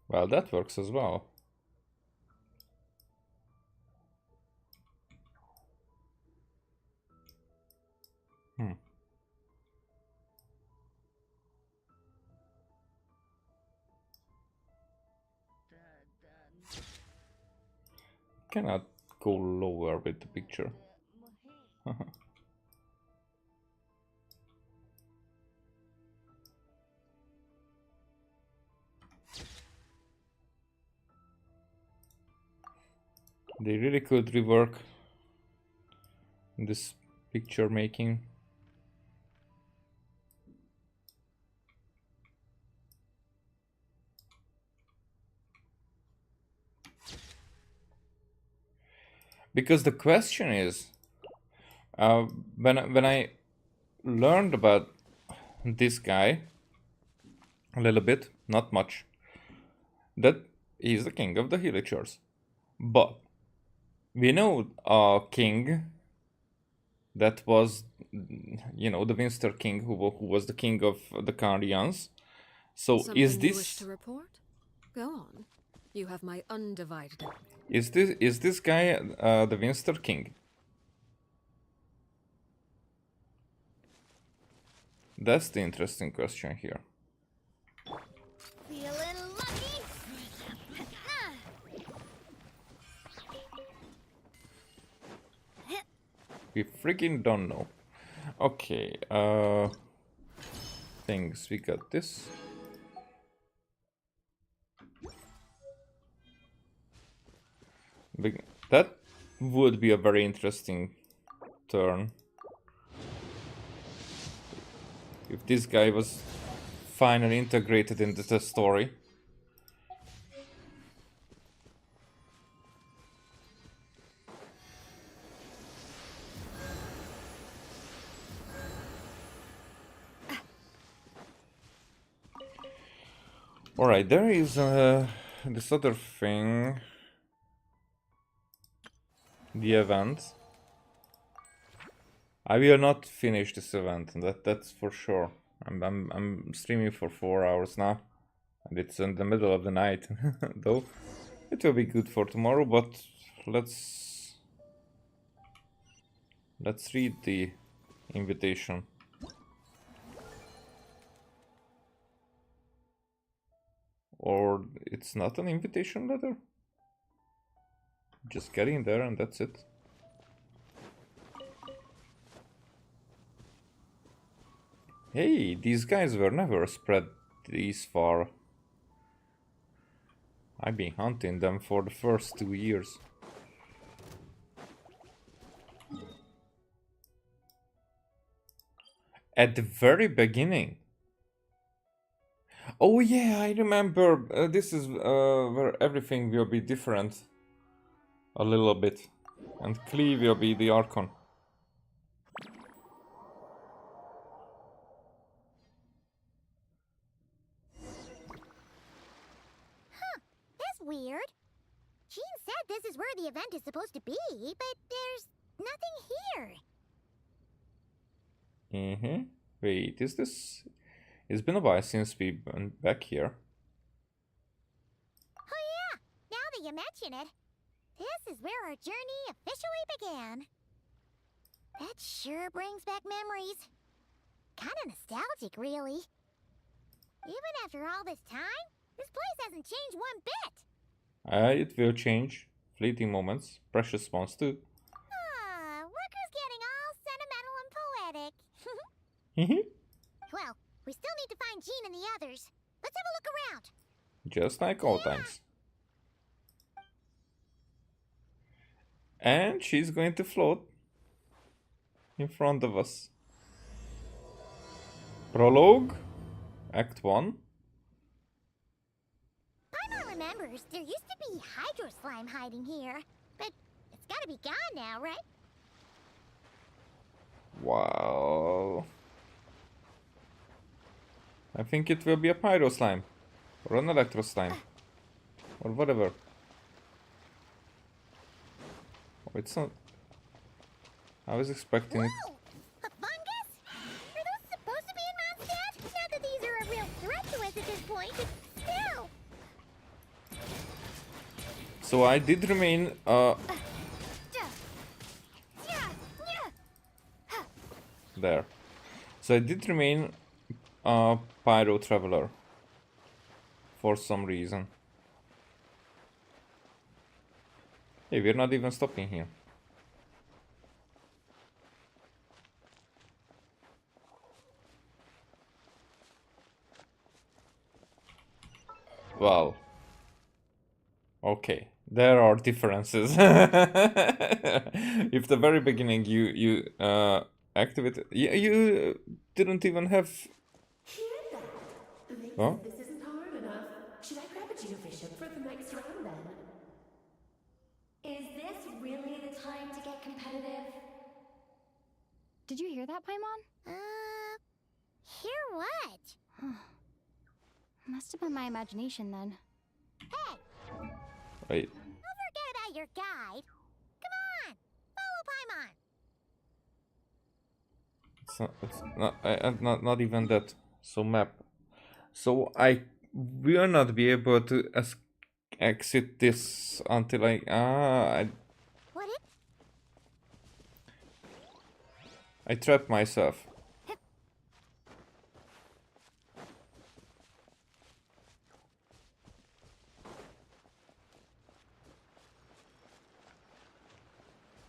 Well, that works as well. Cannot go lower with the picture. They really could rework this picture making. Because the question is, when I learned about this guy a little bit, not much, that he's the king of the villagers, but we know a king that was, you know, the Winster king who was the king of the Guardians. So Something is you wish this to report? Go on. You have my undivided. is this guy the Winster king? That's the interesting question here. Feeling lucky? We freaking don't know. Okay, things, we got this. That would be a very interesting turn. If this guy was finally integrated into the story. Alright, there is this other thing. The event. I will not finish this event, that's for sure. I'm streaming for 4 hours now. And it's in the middle of the night. Though it will be good for tomorrow, but let's read the invitation. Or it's not an invitation letter? Just get in there and that's it. Hey, these guys were never spread this far. I've been hunting them for the first 2 years. At the very beginning. Oh yeah, I remember. This is where everything will be different. A little bit. And Cleve will be the Archon. Huh, that's weird. Jean said this is where the event is supposed to be, but there's nothing here. Wait, is this... It's been a while since we've been back here. Oh yeah, now that you mention it, this is where our journey officially began. That sure brings back memories. Kinda nostalgic, really. Even after all this time, this place hasn't changed one bit. It will change. Fleeting moments. Precious ones too. Look who's getting all sentimental and poetic. Well, we still need to find Jean and the others. Let's have a look around. Just like all times. And she's going to float in front of us. Prologue, Act 1. Paimon remembers there used to be hydro slime hiding here, but it's gotta be gone now, right? Wow. I think it will be a pyro slime. Or an electro slime. Or whatever. Oh, it's not... I was expecting it. A fungus? Are those supposed to be in Mondstadt? Not that these are a real threat to us at this point, but still. So I did remain there. So I did remain a pyro traveler for some reason. Hey, we're not even stopping here. Well. Okay, there are differences. If the very beginning you activate, you didn't even have. Huh? This isn't hard enough. Should I grab a geovision for the next round then? Is this really the time to get competitive? Did you hear that, Paimon? Hear what? Must have been my imagination then. Hey! Wait. Don't forget about your guide. Come on! Follow Paimon! It's not even that. So map. So I will not be able to exit this until I trap myself.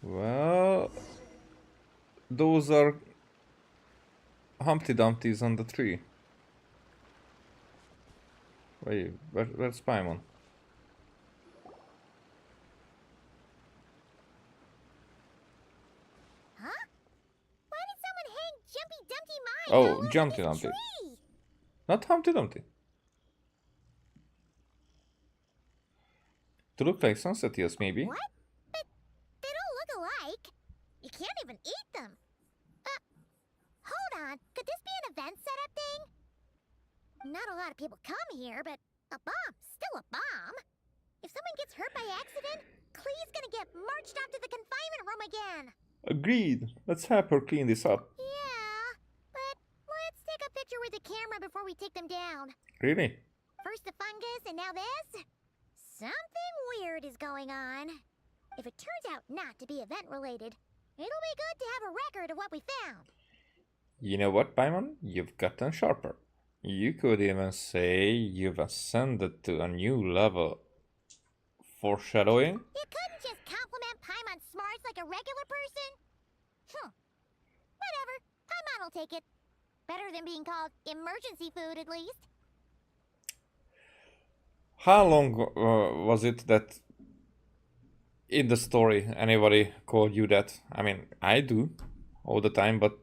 Well, those are Humpty Dumpties on the tree. Wait, where's Paimon? Huh? Why did someone hang Jumpy Dumpty Mine Oh, all over Jumpty this Dumpty. tree? Not Humpty Dumpty. To look like sunset eels, maybe. What? But they don't look alike. You can't even eat them. Hold on. Could this be an event setup thing? Not a lot of people come here, but a bomb's still a bomb. If someone gets hurt by accident, Klee's gonna get marched off to the confinement room again. Agreed. Let's have her clean this up. Yeah, but let's take a picture with the camera before we take them down. Really? First the fungus, and now this? Something weird is going on. If it turns out not to be event-related, it'll be good to have a record of what we found. You know what, Paimon? You've gotten sharper. You could even say you've ascended to a new level. Foreshadowing? You couldn't just compliment Paimon's smarts like a regular person? Whatever. Paimon will take it. Better than being called emergency food, at least. How long was it that in the story anybody called you that? I mean, I do all the time, but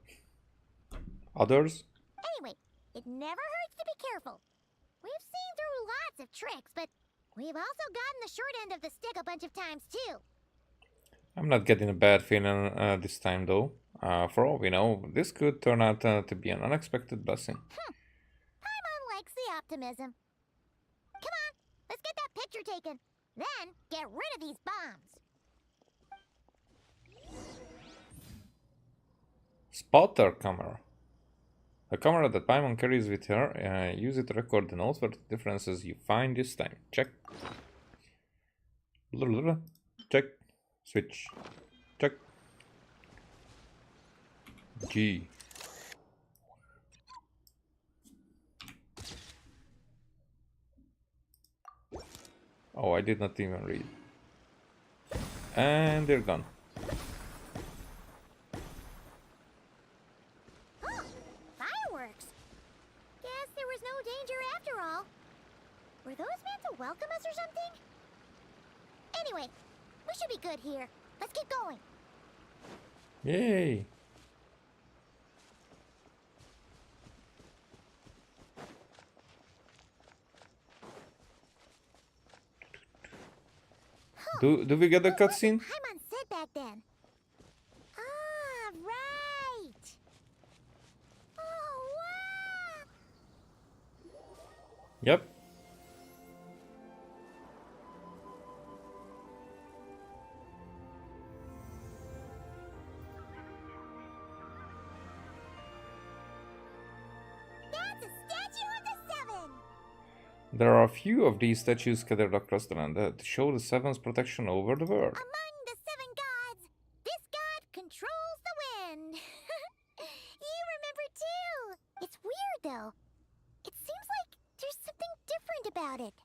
others? Anyway, it never hurts to be careful. We've seen through lots of tricks, but we've also gotten the short end of the stick a bunch of times, too. I'm not getting a bad feeling this time, though. For all we know, this could turn out to be an unexpected blessing. Paimon likes the optimism. Come on, let's get that picture taken. Then, get rid of these bombs. Spotter camera. A camera that Paimon carries with her. Use it to record the noteworthy differences you find this time. Check. Check. Switch. Check. G. Oh, I did not even read. And they're gone. Oh, fireworks. Guess there was no danger after all. Were those meant to welcome us or something? Anyway, we should be good here. Let's keep going. Yay! Do we get a cutscene? Paimon said back then. Ah, right. Oh, wow. Yep. That's a statue of the Seven. There are a few of these statues scattered across the land that show the Seven's protection over the world. Among the 7 gods, this god controls the wind. You remember too. It's weird though. It seems like there's something different about it.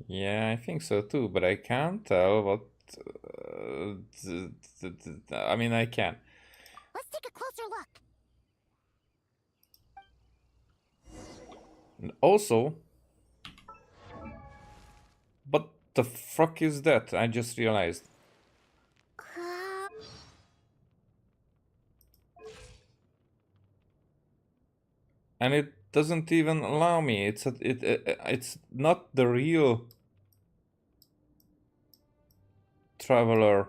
Yeah, I think so too, but I can't tell what I mean, I can. Let's take a closer look. And also, what the fuck is that? I just realized. And it doesn't even allow me. It's not the real traveler.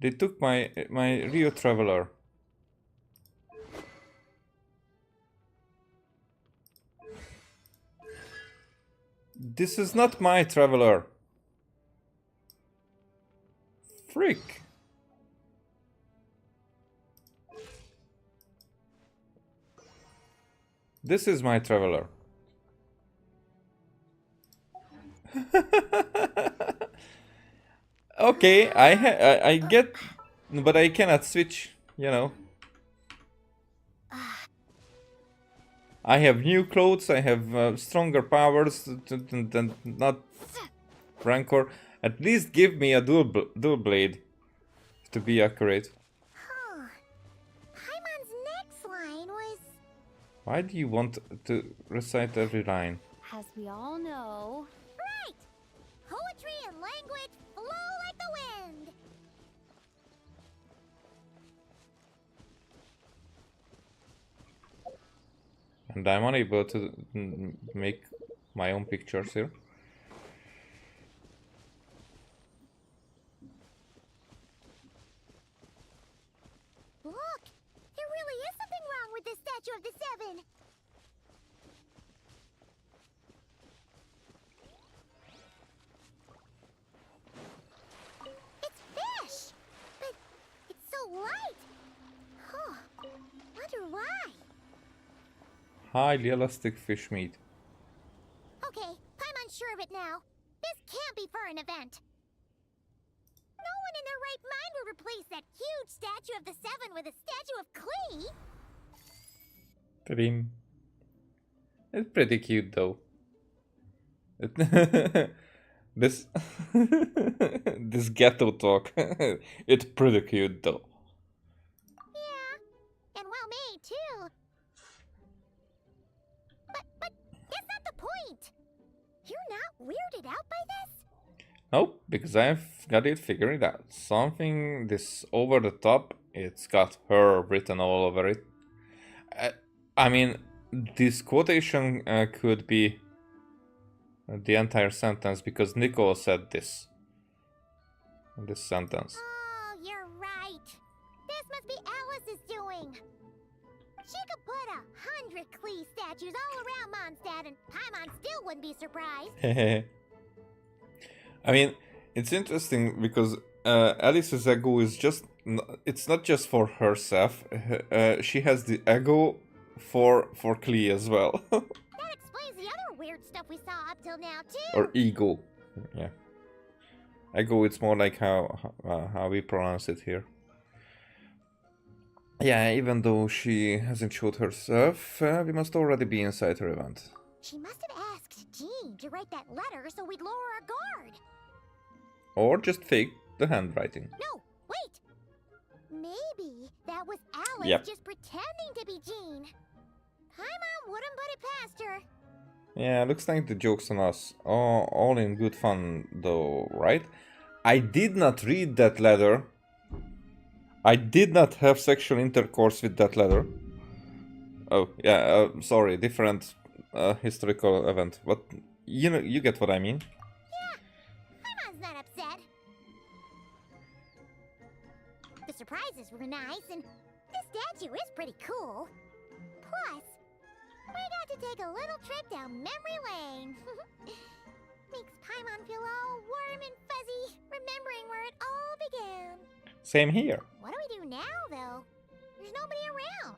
They took my real traveler. This is not my traveler. Freak. This is my traveler. Okay, I get, but I cannot switch, you know. I have new clothes, I have stronger powers than not Rancor. At least give me a dual blade, to be accurate. Paimon's next line was... Why do you want to recite every line? As we all know... Right! Poetry and language flow like the wind! And I'm unable to make my own pictures here. Look! There really is something wrong with this statue of the Seven! It's fish! But it's so light! Huh. Wonder why? Highly elastic fish meat. Okay, Paimon's sure of it now. This can't be for an event. No one in their right mind would replace that huge statue of the Seven with a statue of Klee! Dream. It's pretty cute though. This this ghetto talk. It's pretty cute though. Yeah, and well made too. But that's not the point. You're not weirded out by this? Nope, because I've got it figured out. Something this over the top, it's got her written all over it. I mean, this quotation could be the entire sentence because Nicole said this. This sentence. Oh, you're right. This must be Alice's doing. She could put 100 Klee statues all around Mondstadt and Paimon still wouldn't be surprised. I mean, it's interesting because Alice's ego is just... It's not just for herself. She has the ego for Klee as well. That explains the other weird stuff we saw up till now, too. Or ego. Yeah. Ego, it's more like how we pronounce it here. Yeah, even though she hasn't showed herself, we must already be inside her event. She must have asked Jean to write that letter so we'd lower our guard. Or just fake the handwriting. No, wait! Maybe that was Alice just pretending to be Jean. Paimon wouldn't put it past her. Yeah, looks like the joke's on us. Oh, all in good fun though, right? I did not read that letter. I did not have sexual intercourse with that letter. Oh, yeah, sorry, different historical event. But, you know, you get what I mean. Yeah, Paimon's not upset. The surprises were nice, and this statue is pretty cool. Plus, we got to take a little trip down memory lane. Makes Paimon feel all warm and fuzzy, remembering where it all began. Same here. What do we do now, though? There's nobody around.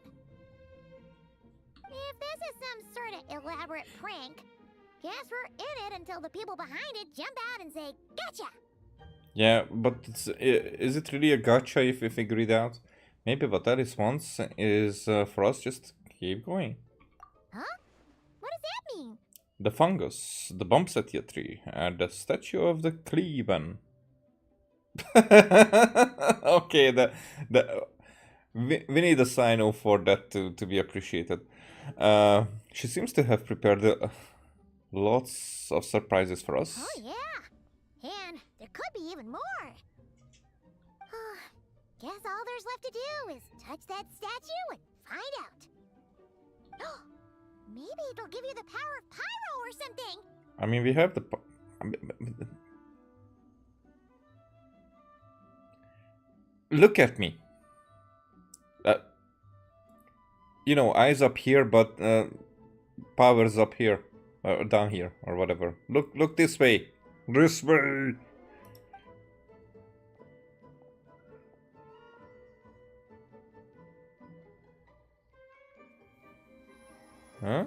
If this is some sort of elaborate prank, guess we're in it until the people behind it jump out and say, "Gotcha!" Yeah, but is it really a gotcha if we figure it out? Maybe what Alice wants is for us just keep going. Huh? What does that mean? The fungus, the Bombsetia tree, and the statue of the Cleaven. Okay, we need a sign-off for that to be appreciated. She seems to have prepared lots of surprises for us. Oh yeah, and there could be even more. Guess all there's left to do is touch that statue and find out. Maybe it'll give you the power of pyro or something. I mean, we have the... Look at me. You know, eyes up here, but powers up here. Or down here, or whatever. Look this way. This way! Huh?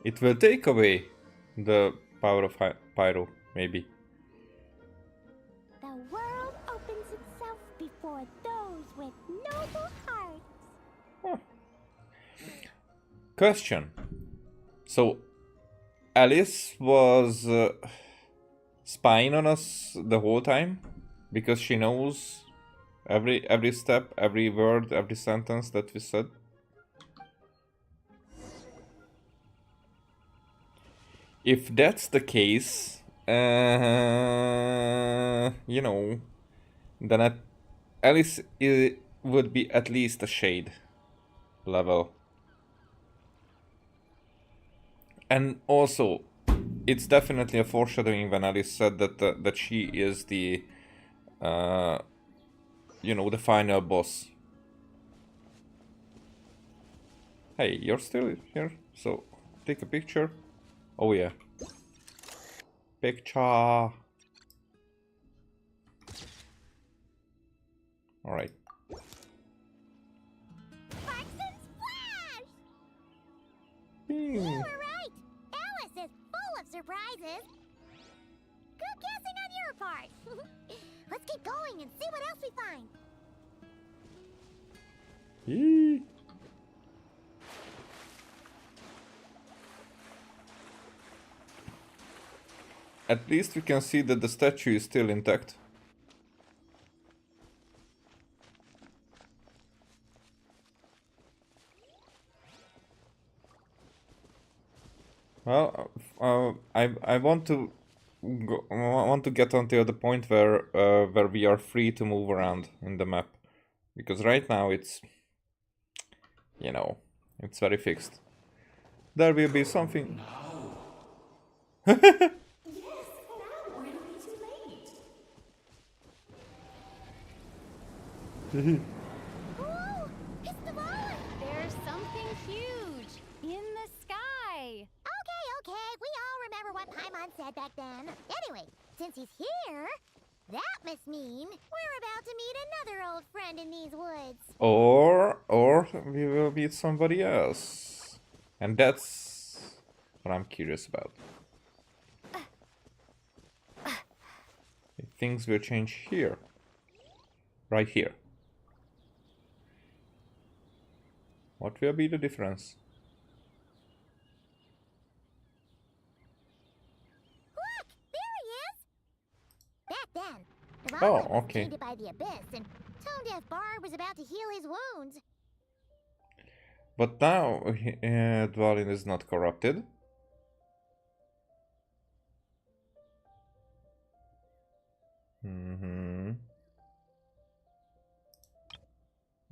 It will take away the power of pyro, maybe. The world opens itself before those with noble hearts. Huh. Question. So, Alice was spying on us the whole time? Because she knows every step, every word, every sentence that we said? If that's the case, you know, then Alice would be at least a shade level. And also, it's definitely a foreshadowing when Alice said that she is the, you know, the final boss. Hey, you're still here, so take a picture. Oh yeah. Picture. Alright. You were right! Alice is full of surprises! Good guessing on your part! Let's keep going and see what else we find! Yee. At least we can see that the statue is still intact. Well, I want to get until the point where we are free to move around in the map, because right now it's, you know, it's very fixed. There will be something. Whoa! It's the ball! There's something huge in the sky. Okay, we all remember what Paimon said back then. Anyway, since he's here, that must mean we're about to meet another old friend in these woods. Or we will meet somebody else. And that's what I'm curious about. If things will change here. Right here. What will be the difference? Look! There he is! Back then, the Oh, Violet was okay. tainted by the Abyss, and Tone-Deaf Bard was about to heal his wounds. But now Dwalin is not corrupted.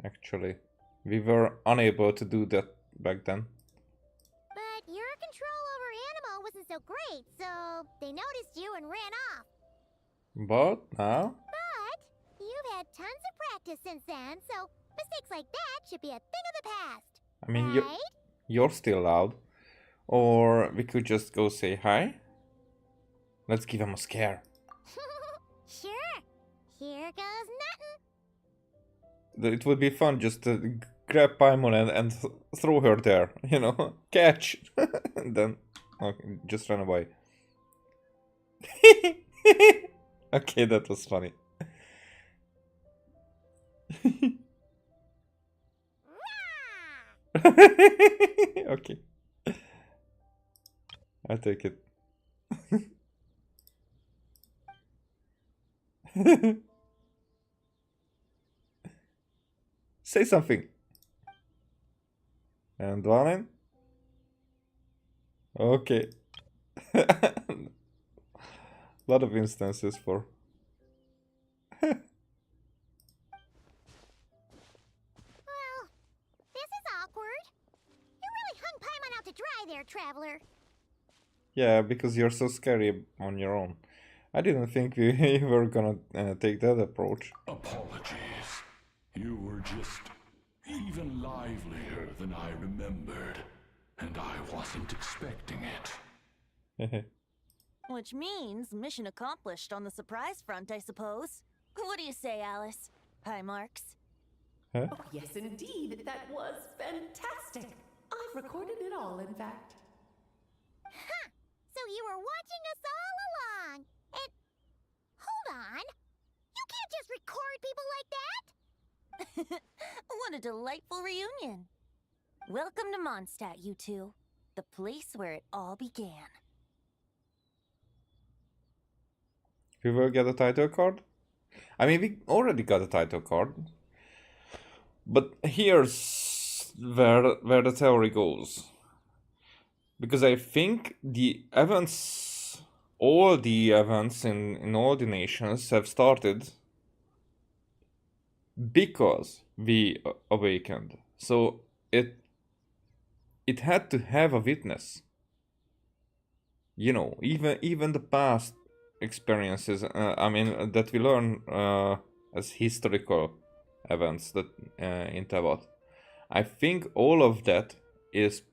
Actually, we were unable to do that back then. But your control over Animo wasn't so great, so they noticed you and ran off. But now? But you've had tons of practice since then, so mistakes like that should be a thing of the past. I mean, right? you're still loud. Or we could just go say hi. Let's give him a scare. Sure. Here goes nothing. It would be fun just to grab Paimon and throw her there, you know, catch, and then okay, just run away. Okay, that was funny. Okay, I take it. Say something. And Dwalin? Okay. Lot of instances for. Well, this is awkward. You really hung Paimon out to dry there, traveler. Yeah, because you're so scary on your own. I didn't think we were gonna take that approach. Apologies. You were just even livelier than I remembered, and I wasn't expecting it. Which means mission accomplished on the surprise front, I suppose. What do you say, Alice? High marks? Huh? Oh, yes, indeed. That was fantastic. I've recorded it all, in fact. Huh! So you were watching us all along. And hold on. You can't just record people like that. What a delightful reunion. Welcome to Mondstadt, you two. The place where it all began. We will get a title card? I mean, we already got a title card. But here's where the theory goes. Because I think the events, all the events in all the nations have started because we awakened. So it had to have a witness. You know, even the past experiences, I mean, that we learn as historical events that in Tevat. I think all of that is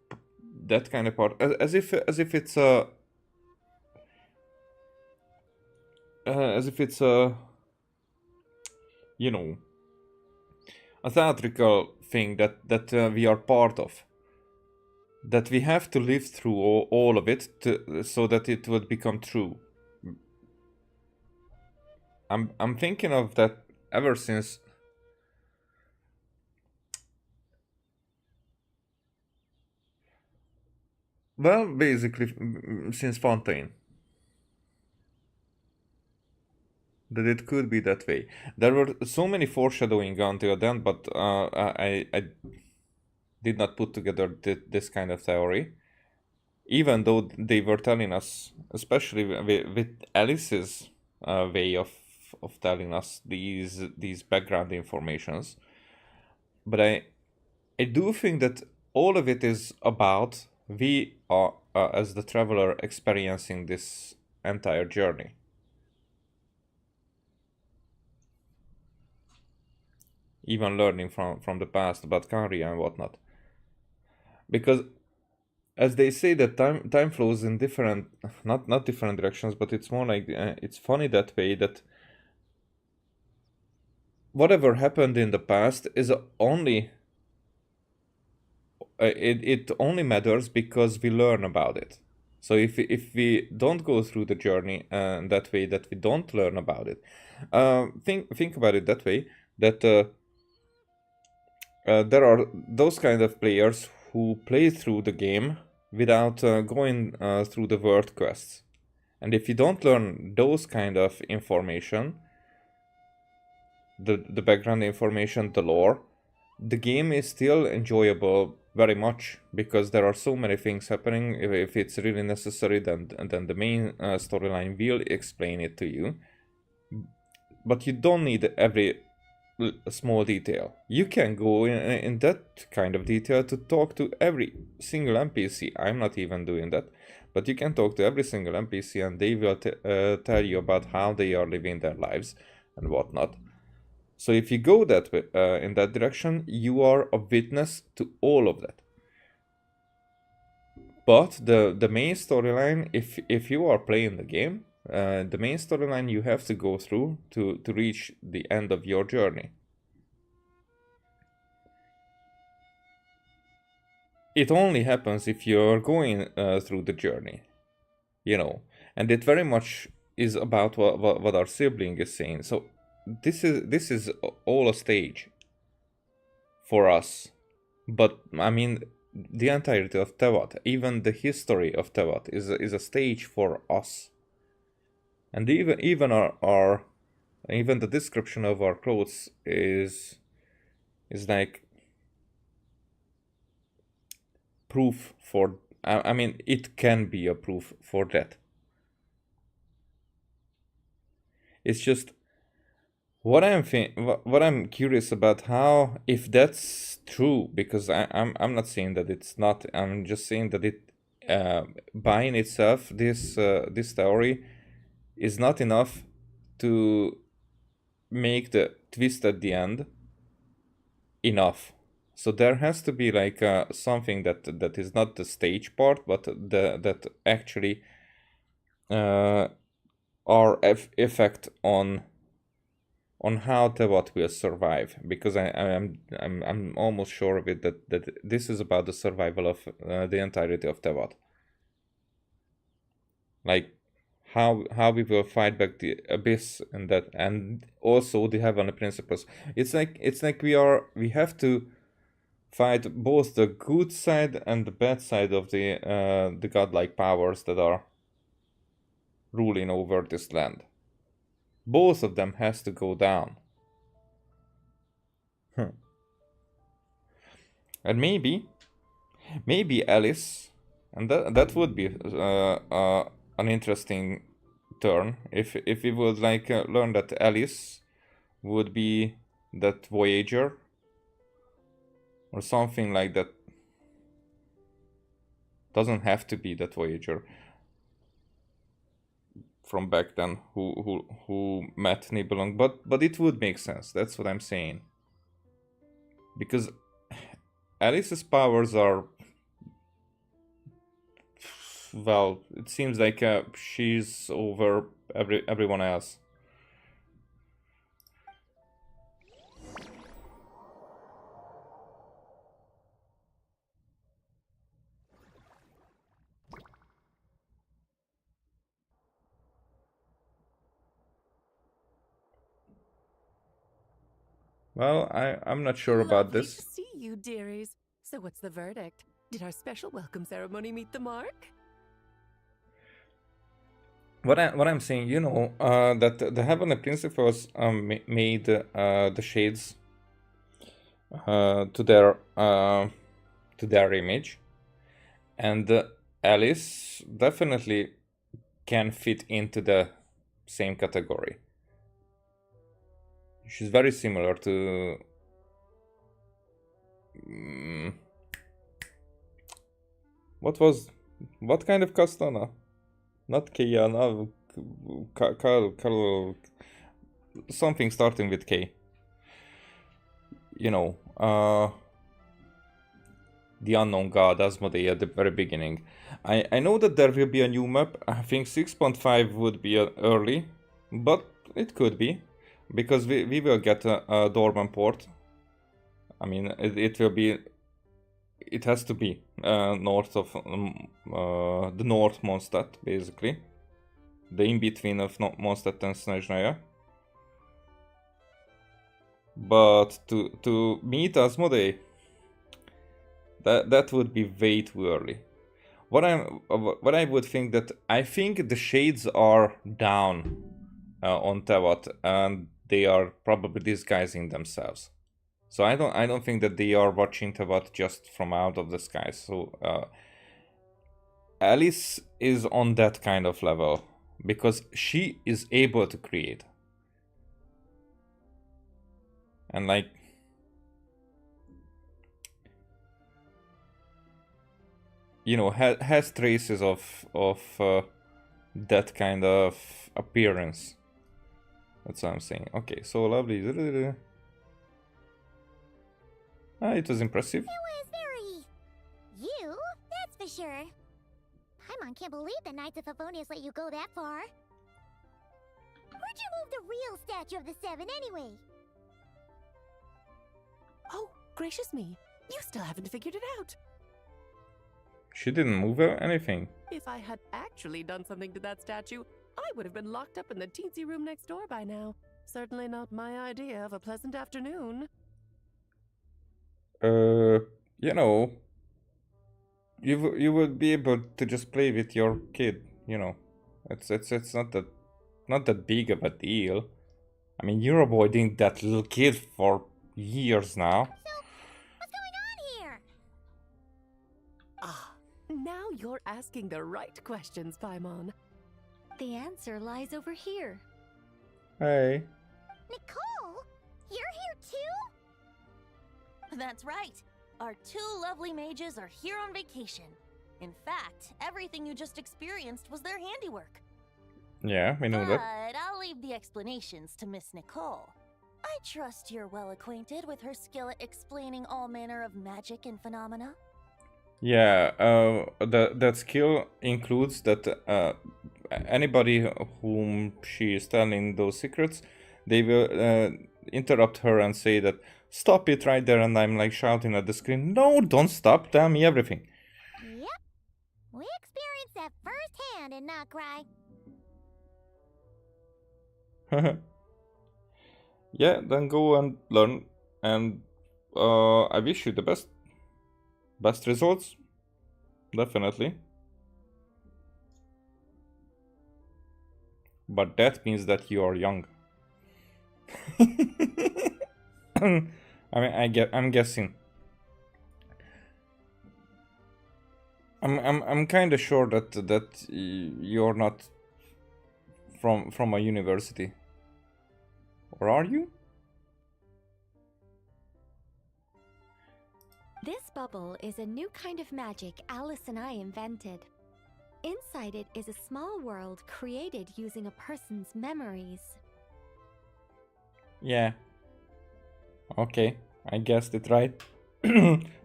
that kind of part, as if it's a you know, a theatrical thing that we are part of. That we have to live through all of it so that it would become true. I'm thinking of that ever since. Well, basically since Fontaine. That it could be that way. There were so many foreshadowing until then, but I did not put together this kind of theory. Even though they were telling us, especially with Alice's way of telling us these background informations. But I do think that all of it is about we are as the traveler experiencing this entire journey. Even learning from the past about Kari and whatnot. Because as they say that time flows in different not different directions, but it's more like it's funny that way, that whatever happened in the past is only it only matters because we learn about it. So if we don't go through the journey that way, that we don't learn about it, think about it that way, that there are those kind of players who play through the game without going through the world quests. And if you don't learn those kind of information, the background information, the lore, the game is still enjoyable very much, because there are so many things happening. If it's really necessary, then the main storyline will explain it to you. But you don't need every small detail. You can go in that kind of detail to talk to every single NPC. I'm not even doing that. But you can talk to every single NPC and they will tell you about how they are living their lives and whatnot. So if you go that way, in that direction, you are a witness to all of that. But the main storyline, if you are playing the game, the main storyline you have to go through to reach the end of your journey. It only happens if you're going through the journey, you know, and it very much is about what our sibling is saying. So this is all a stage for us, but I mean, the entirety of Tewat, even the history of Tewat, is a stage for us. And even our even the description of our clothes is like proof for. I mean, it can be a proof for that. It's just what I'm curious about, how, if that's true, because I'm not saying that it's not. I'm just saying that it by in itself, this theory is not enough to make the twist at the end enough. So there has to be like something that is not the stage part, but that actually our effect on how Tewat will survive, because I'm almost sure of it that this is about the survival of the entirety of Tewat. Like how we will fight back the abyss, and also the heavenly principles. It's like we have to fight both the good side and the bad side of the godlike powers that are ruling over this land. Both of them has to go down. And maybe Alice, and that would be an interesting turn if we would like learn that Alice would be that Voyager or something like that. Doesn't have to be that Voyager from back then who met Nibelung, but it would make sense. That's what I'm saying. Because Alice's powers are, well, it seems like she's over everyone else. Well, I'm not sure about this. To see you, dearies. So what's the verdict? Did our special welcome ceremony meet the mark? What I'm saying, that the heavenly principles made the shades to their image, and Alice definitely can fit into the same category. She's very similar to what kind of Castana? Not Kiana, something starting with K. The unknown god Asmodee at the very beginning. I know that there will be a new map. I think 6.5 would be early, but it could be, because we will get a Dorman port. I mean, it will be. It has to be north of the North Mondstadt, basically, the in between of Mondstadt and Snezhnaya. But to meet Asmodee, that would be way too early. What I would think that I think the shades are down on Tewat, and they are probably disguising themselves. So I don't think that they are watching Tewat just from out of the sky. So Alice is on that kind of level because she is able to create. And like, has traces of that kind of appearance. That's what I'm saying. Okay, so lovely. It was impressive. It was very... you, that's for sure. Paimon can't believe the Knights of Favonius let you go that far. Where'd you move the real statue of the Seven anyway? Oh, gracious me. You still haven't figured it out. She didn't move anything. If I had actually done something to that statue, I would have been locked up in the teensy room next door by now. Certainly not my idea of a pleasant afternoon. you would be able to just play with your kid, you know. It's not that big of a deal. I mean, you're avoiding that little kid for years now. What's going on here? Ah, now you're asking the right questions, Paimon. The answer lies over here. Hey. Nicole, you're here too? That's right. Our two lovely mages are here on vacation. In fact, everything you just experienced was their handiwork. Yeah, we know that. But I'll leave the explanations to Miss Nicole. I trust you're well acquainted with her skill at explaining all manner of magic and phenomena. Yeah, that skill includes that anybody whom she is telling those secrets, they will interrupt her and say that, stop it right there, and I'm like shouting at the screen, no, don't stop, tell me everything. Yep. We experienced that firsthand and not cry. Yeah, then go and learn, and I wish you the best results, definitely. But that means that you are young. I mean, I'm guessing. I'm kind of sure that you're not from a university. Or are you? This bubble is a new kind of magic Alice and I invented. Inside it is a small world created using a person's memories. Yeah. Okay, I guessed it right.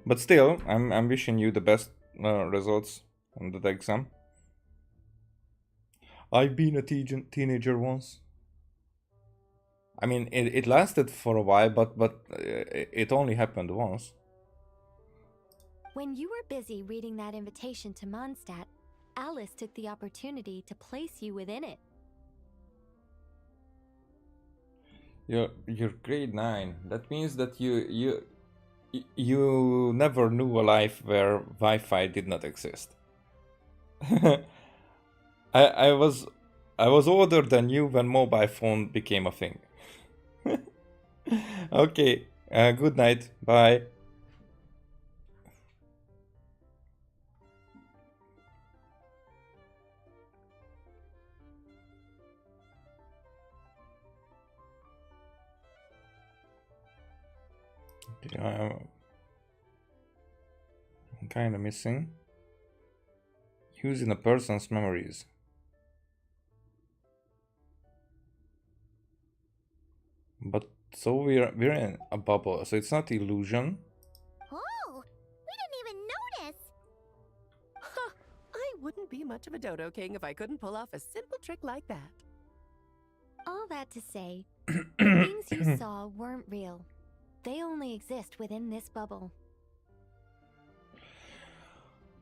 But still, I'm wishing you the best results on that exam. I've been a teenager once. I mean, it lasted for a while, but it only happened once. When you were busy reading that invitation to Mondstadt, Alice took the opportunity to place you within it. You're grade 9. That means that you never knew a life where Wi-Fi did not exist. I was older than you when mobile phone became a thing. Okay, good night. Bye. I'm kind of missing. Using a person's memories. But so we're in a bubble, so it's not illusion. Oh, we didn't even notice. I wouldn't be much of a Dodo King if I couldn't pull off a simple trick like that. All that to say, the things you saw weren't real. They only exist within this bubble.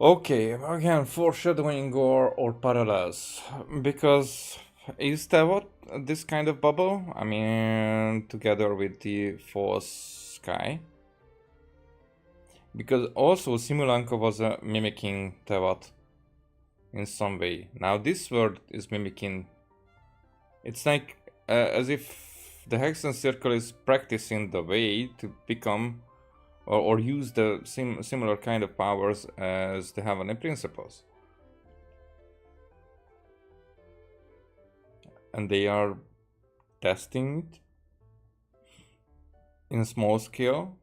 Okay, again, foreshadowing or parallels. Because is that what this kind of bubble? I mean, together with the false sky. Because also Simulanko was mimicking Tevat in some way. Now this word is mimicking. It's like as if the Hexen Circle is practicing the way to become or use the similar kind of powers as the Heavenly Principles. And they are testing it in small scale.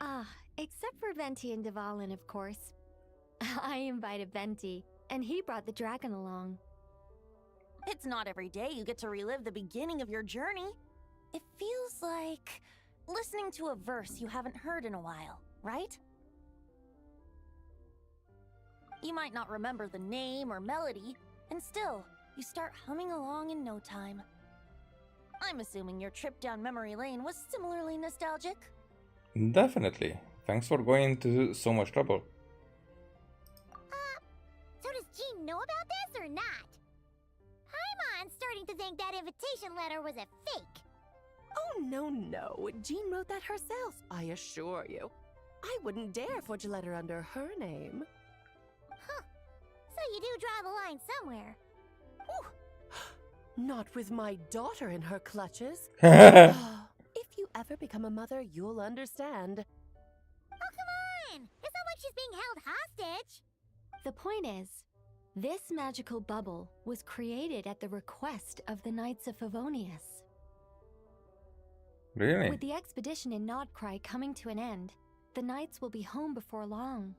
Ah, except for Venti and Dvalin, of course. I invited Venti, and he brought the dragon along. It's not every day you get to relive the beginning of your journey. It feels like listening to a verse you haven't heard in a while, right? You might not remember the name or melody, and still, you start humming along in no time. I'm assuming your trip down memory lane was similarly nostalgic? Definitely. Thanks for going to so much trouble. So does Jean know about this or not? Paimon's starting to think that invitation letter was a fake. Oh, no. Jean wrote that herself, I assure you. I wouldn't dare forge a letter under her name. Huh. So you do draw the line somewhere. Not with my daughter in her clutches. If you ever become a mother, you'll understand. Oh, come on! It's not like she's being held hostage. The point is, this magical bubble was created at the request of the Knights of Favonius. Really? With the expedition in Nodcry coming to an end, the Knights will be home before long.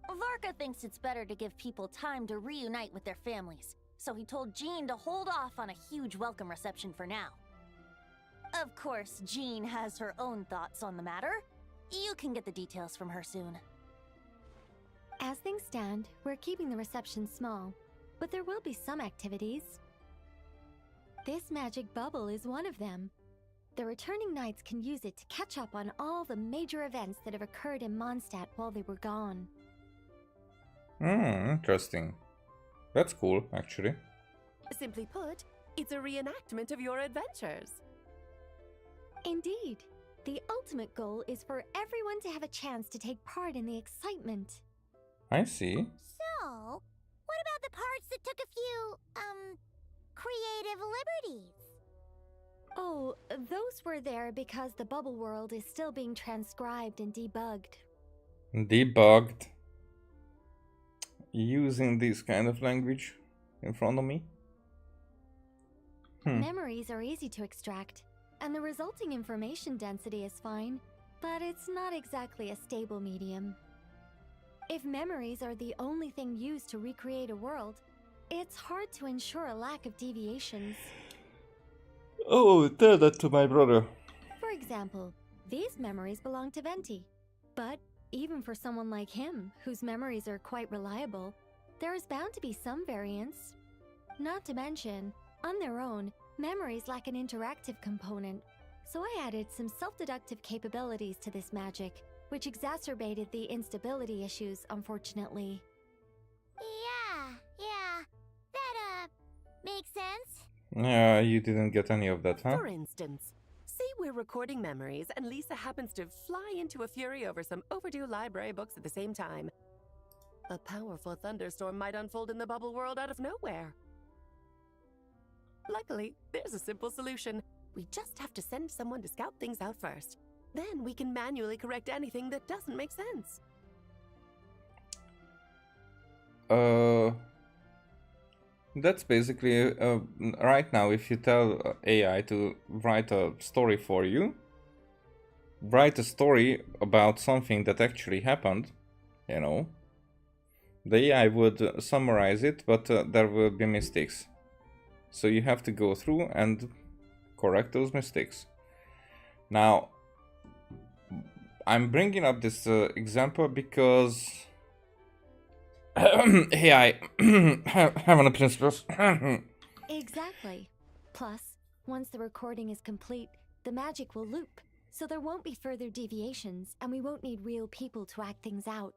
Varka thinks it's better to give people time to reunite with their families, so he told Jean to hold off on a huge welcome reception for now. Of course, Jean has her own thoughts on the matter. You can get the details from her soon. As things stand, we're keeping the reception small, but there will be some activities. This magic bubble is one of them. The returning knights can use it to catch up on all the major events that have occurred in Mondstadt while they were gone. Interesting. That's cool, actually. Simply put, it's a reenactment of your adventures. Indeed. The ultimate goal is for everyone to have a chance to take part in the excitement. I see. So, what about the parts that took a few, creative liberties? Oh, those were there because the bubble world is still being transcribed and debugged. Debugged. Using this kind of language in front of me? Memories are easy to extract, and the resulting information density is fine, but it's not exactly a stable medium. If memories are the only thing used to recreate a world, it's hard to ensure a lack of deviations. Oh, tell that to my brother. For example, these memories belong to Venti, but even for someone like him, whose memories are quite reliable, there is bound to be some variance. Not to mention, on their own, memories lack an interactive component, so I added some self-deductive capabilities to this magic, which exacerbated the instability issues, unfortunately. Yeah, that, makes sense. Yeah, you didn't get any of that, huh? For instance, say we're recording memories and Lisa happens to fly into a fury over some overdue library books at the same time. A powerful thunderstorm might unfold in the bubble world out of nowhere. Luckily, there's a simple solution. We just have to send someone to scout things out first. Then we can manually correct anything that doesn't make sense. That's basically, right now, if you tell AI to write a story for you, write a story about something that actually happened, you know, the AI would summarize it, but there will be mistakes. So you have to go through and correct those mistakes. Now, I'm bringing up this example because AI having a principles. Exactly. Plus, once the recording is complete, the magic will loop, so there won't be further deviations, and we won't need real people to act things out.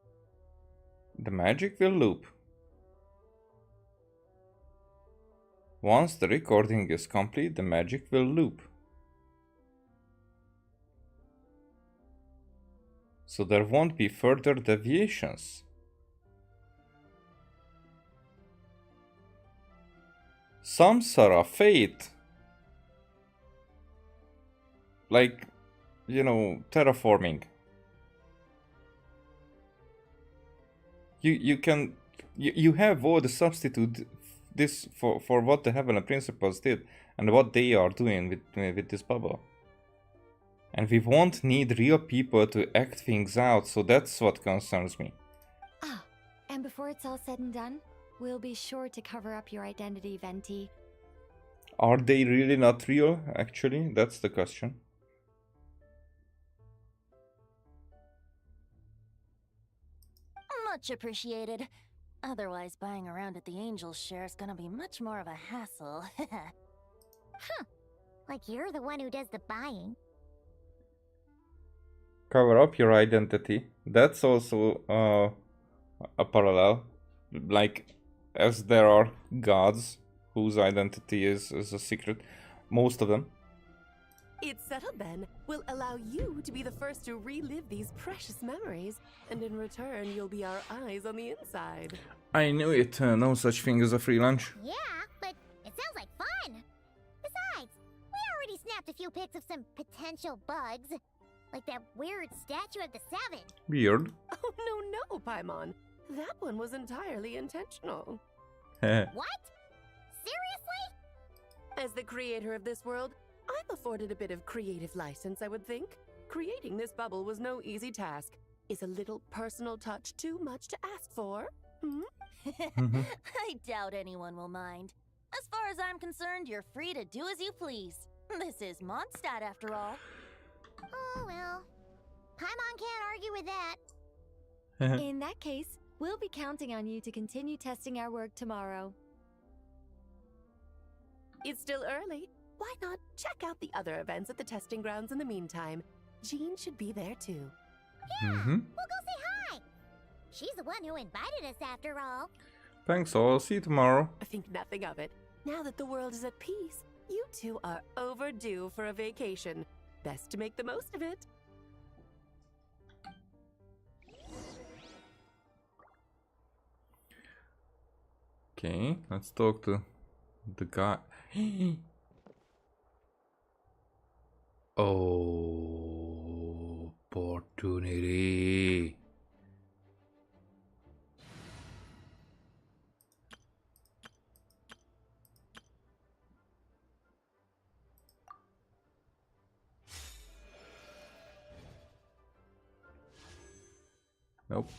The magic will loop. Once the recording is complete, the magic will loop. So there won't be further deviations. Samsara, fate. Like, you know, terraforming. You have all the substitute this for what the Heavenly Principles did and what they are doing with this bubble. And we won't need real people to act things out, so that's what concerns me. Ah, and before it's all said and done, we'll be sure to cover up your identity, Venti. Are they really not real, actually? That's the question. Much appreciated. Otherwise, buying around at the Angels share is gonna be much more of a hassle. Huh. Like you're the one who does the buying. Cover up your identity. That's also a parallel. Like, as there are gods whose identity is a secret, most of them. It's settled then. We'll allow you to be the first to relive these precious memories, and in return, you'll be our eyes on the inside. I knew it. No such thing as a free lunch. Yeah, but it sounds like fun. Besides, we already snapped a few pics of some potential bugs. Like that weird statue of the Seven. Weird. Oh, no, Paimon. That one was entirely intentional. What? Seriously? As the creator of this world, I'm afforded a bit of creative license, I would think. Creating this bubble was no easy task. Is a little personal touch too much to ask for? I doubt anyone will mind. As far as I'm concerned, you're free to do as you please. This is Mondstadt, after all. Oh, well. Paimon can't argue with that. In that case, we'll be counting on you to continue testing our work tomorrow. It's still early. Why not check out the other events at the testing grounds in the meantime? Jean should be there too. Yeah, we'll go say hi. She's the one who invited us after all. Thanks all. See you tomorrow. I think nothing of it. Now that the world is at peace, you two are overdue for a vacation. Best to make the most of it. Okay, let's talk to the guy. Oh, opportunity. Nope,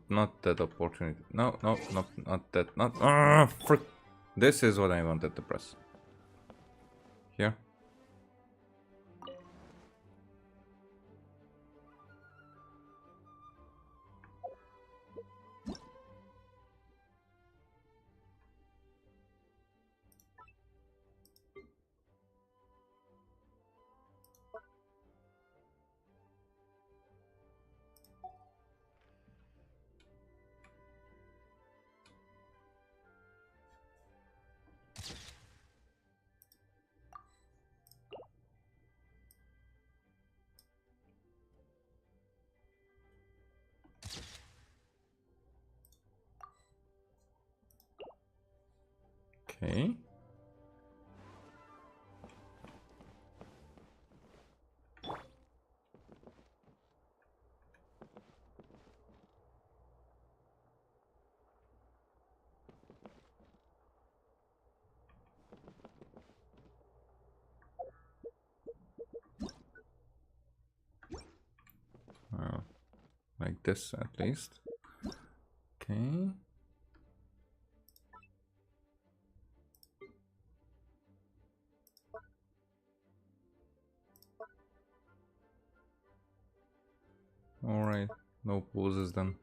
not that opportunity. No, not that. Not frick. This is what I wanted to press. Here. Okay. Like this at least. Okay. Alright, no poses then.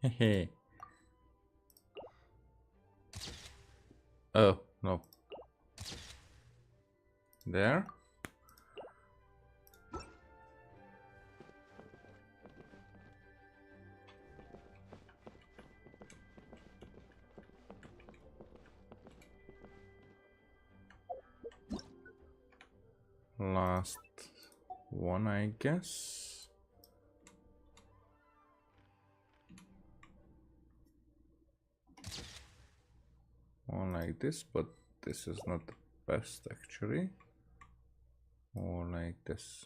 Hehe. Oh, no. There. Last one, I guess. One like this, but this is not the best actually. Or like this.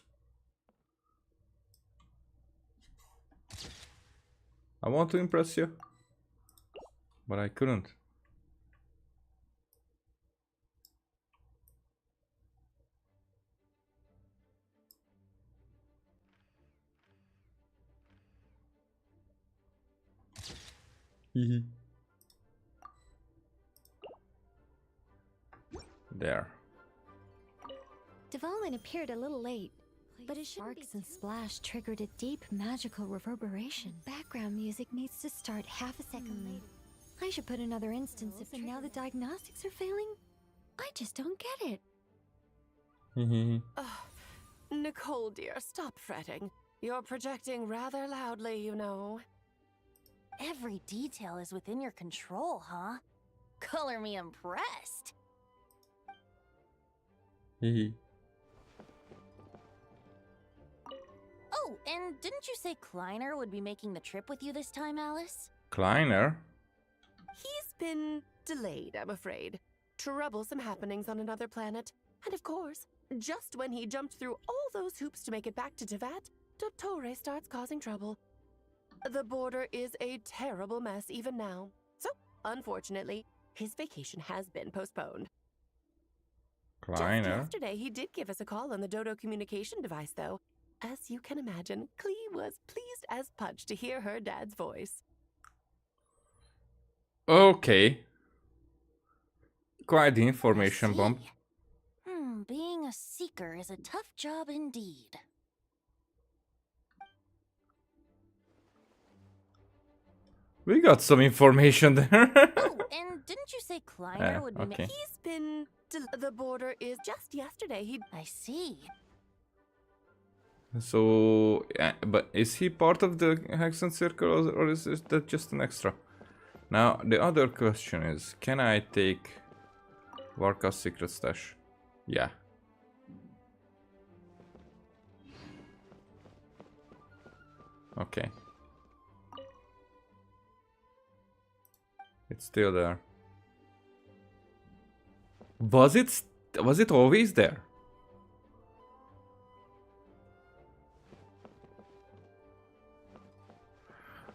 I want to impress you, but I couldn't. There. Dvalin appeared a little late. But it sparks and splash triggered a deep magical reverberation. Background music needs to start half a second late. I should put another instance if and now the diagnostics are failing. I just don't get it. Nicole, dear, stop fretting. You're projecting rather loudly, you know. Every detail is within your control, huh? Color me impressed. Oh, and didn't you say Kleiner would be making the trip with you this time, Alice? Kleiner? He's been delayed, I'm afraid. Troublesome happenings on another planet. And of course, just when he jumped through all those hoops to make it back to Tevat, Dottore starts causing trouble. The border is a terrible mess even now. So, unfortunately, his vacation has been postponed. Kleiner? Just yesterday, he did give us a call on the Dodo communication device, though. As you can imagine, Klee was pleased as punch to hear her dad's voice. Okay. Quite the information bomb. Being a seeker is a tough job indeed. We got some information there. Oh, and didn't you say Kleiner would be okay. He's been... The border is just yesterday. I see. So, but is he part of the Hexen Circle or is that just an extra? Now, the other question is, can I take Varka's secret stash? Yeah. Okay. It's still there. Was it always there?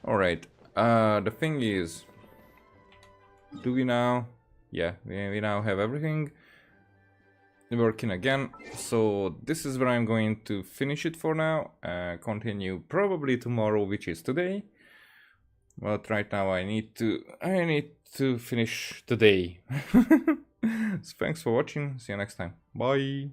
Alright, the thing is, do we now, yeah, we now have everything working again, so this is where I'm going to finish it for now, continue probably tomorrow, which is today, but right now I need to finish today. So thanks for watching, see you next time, bye!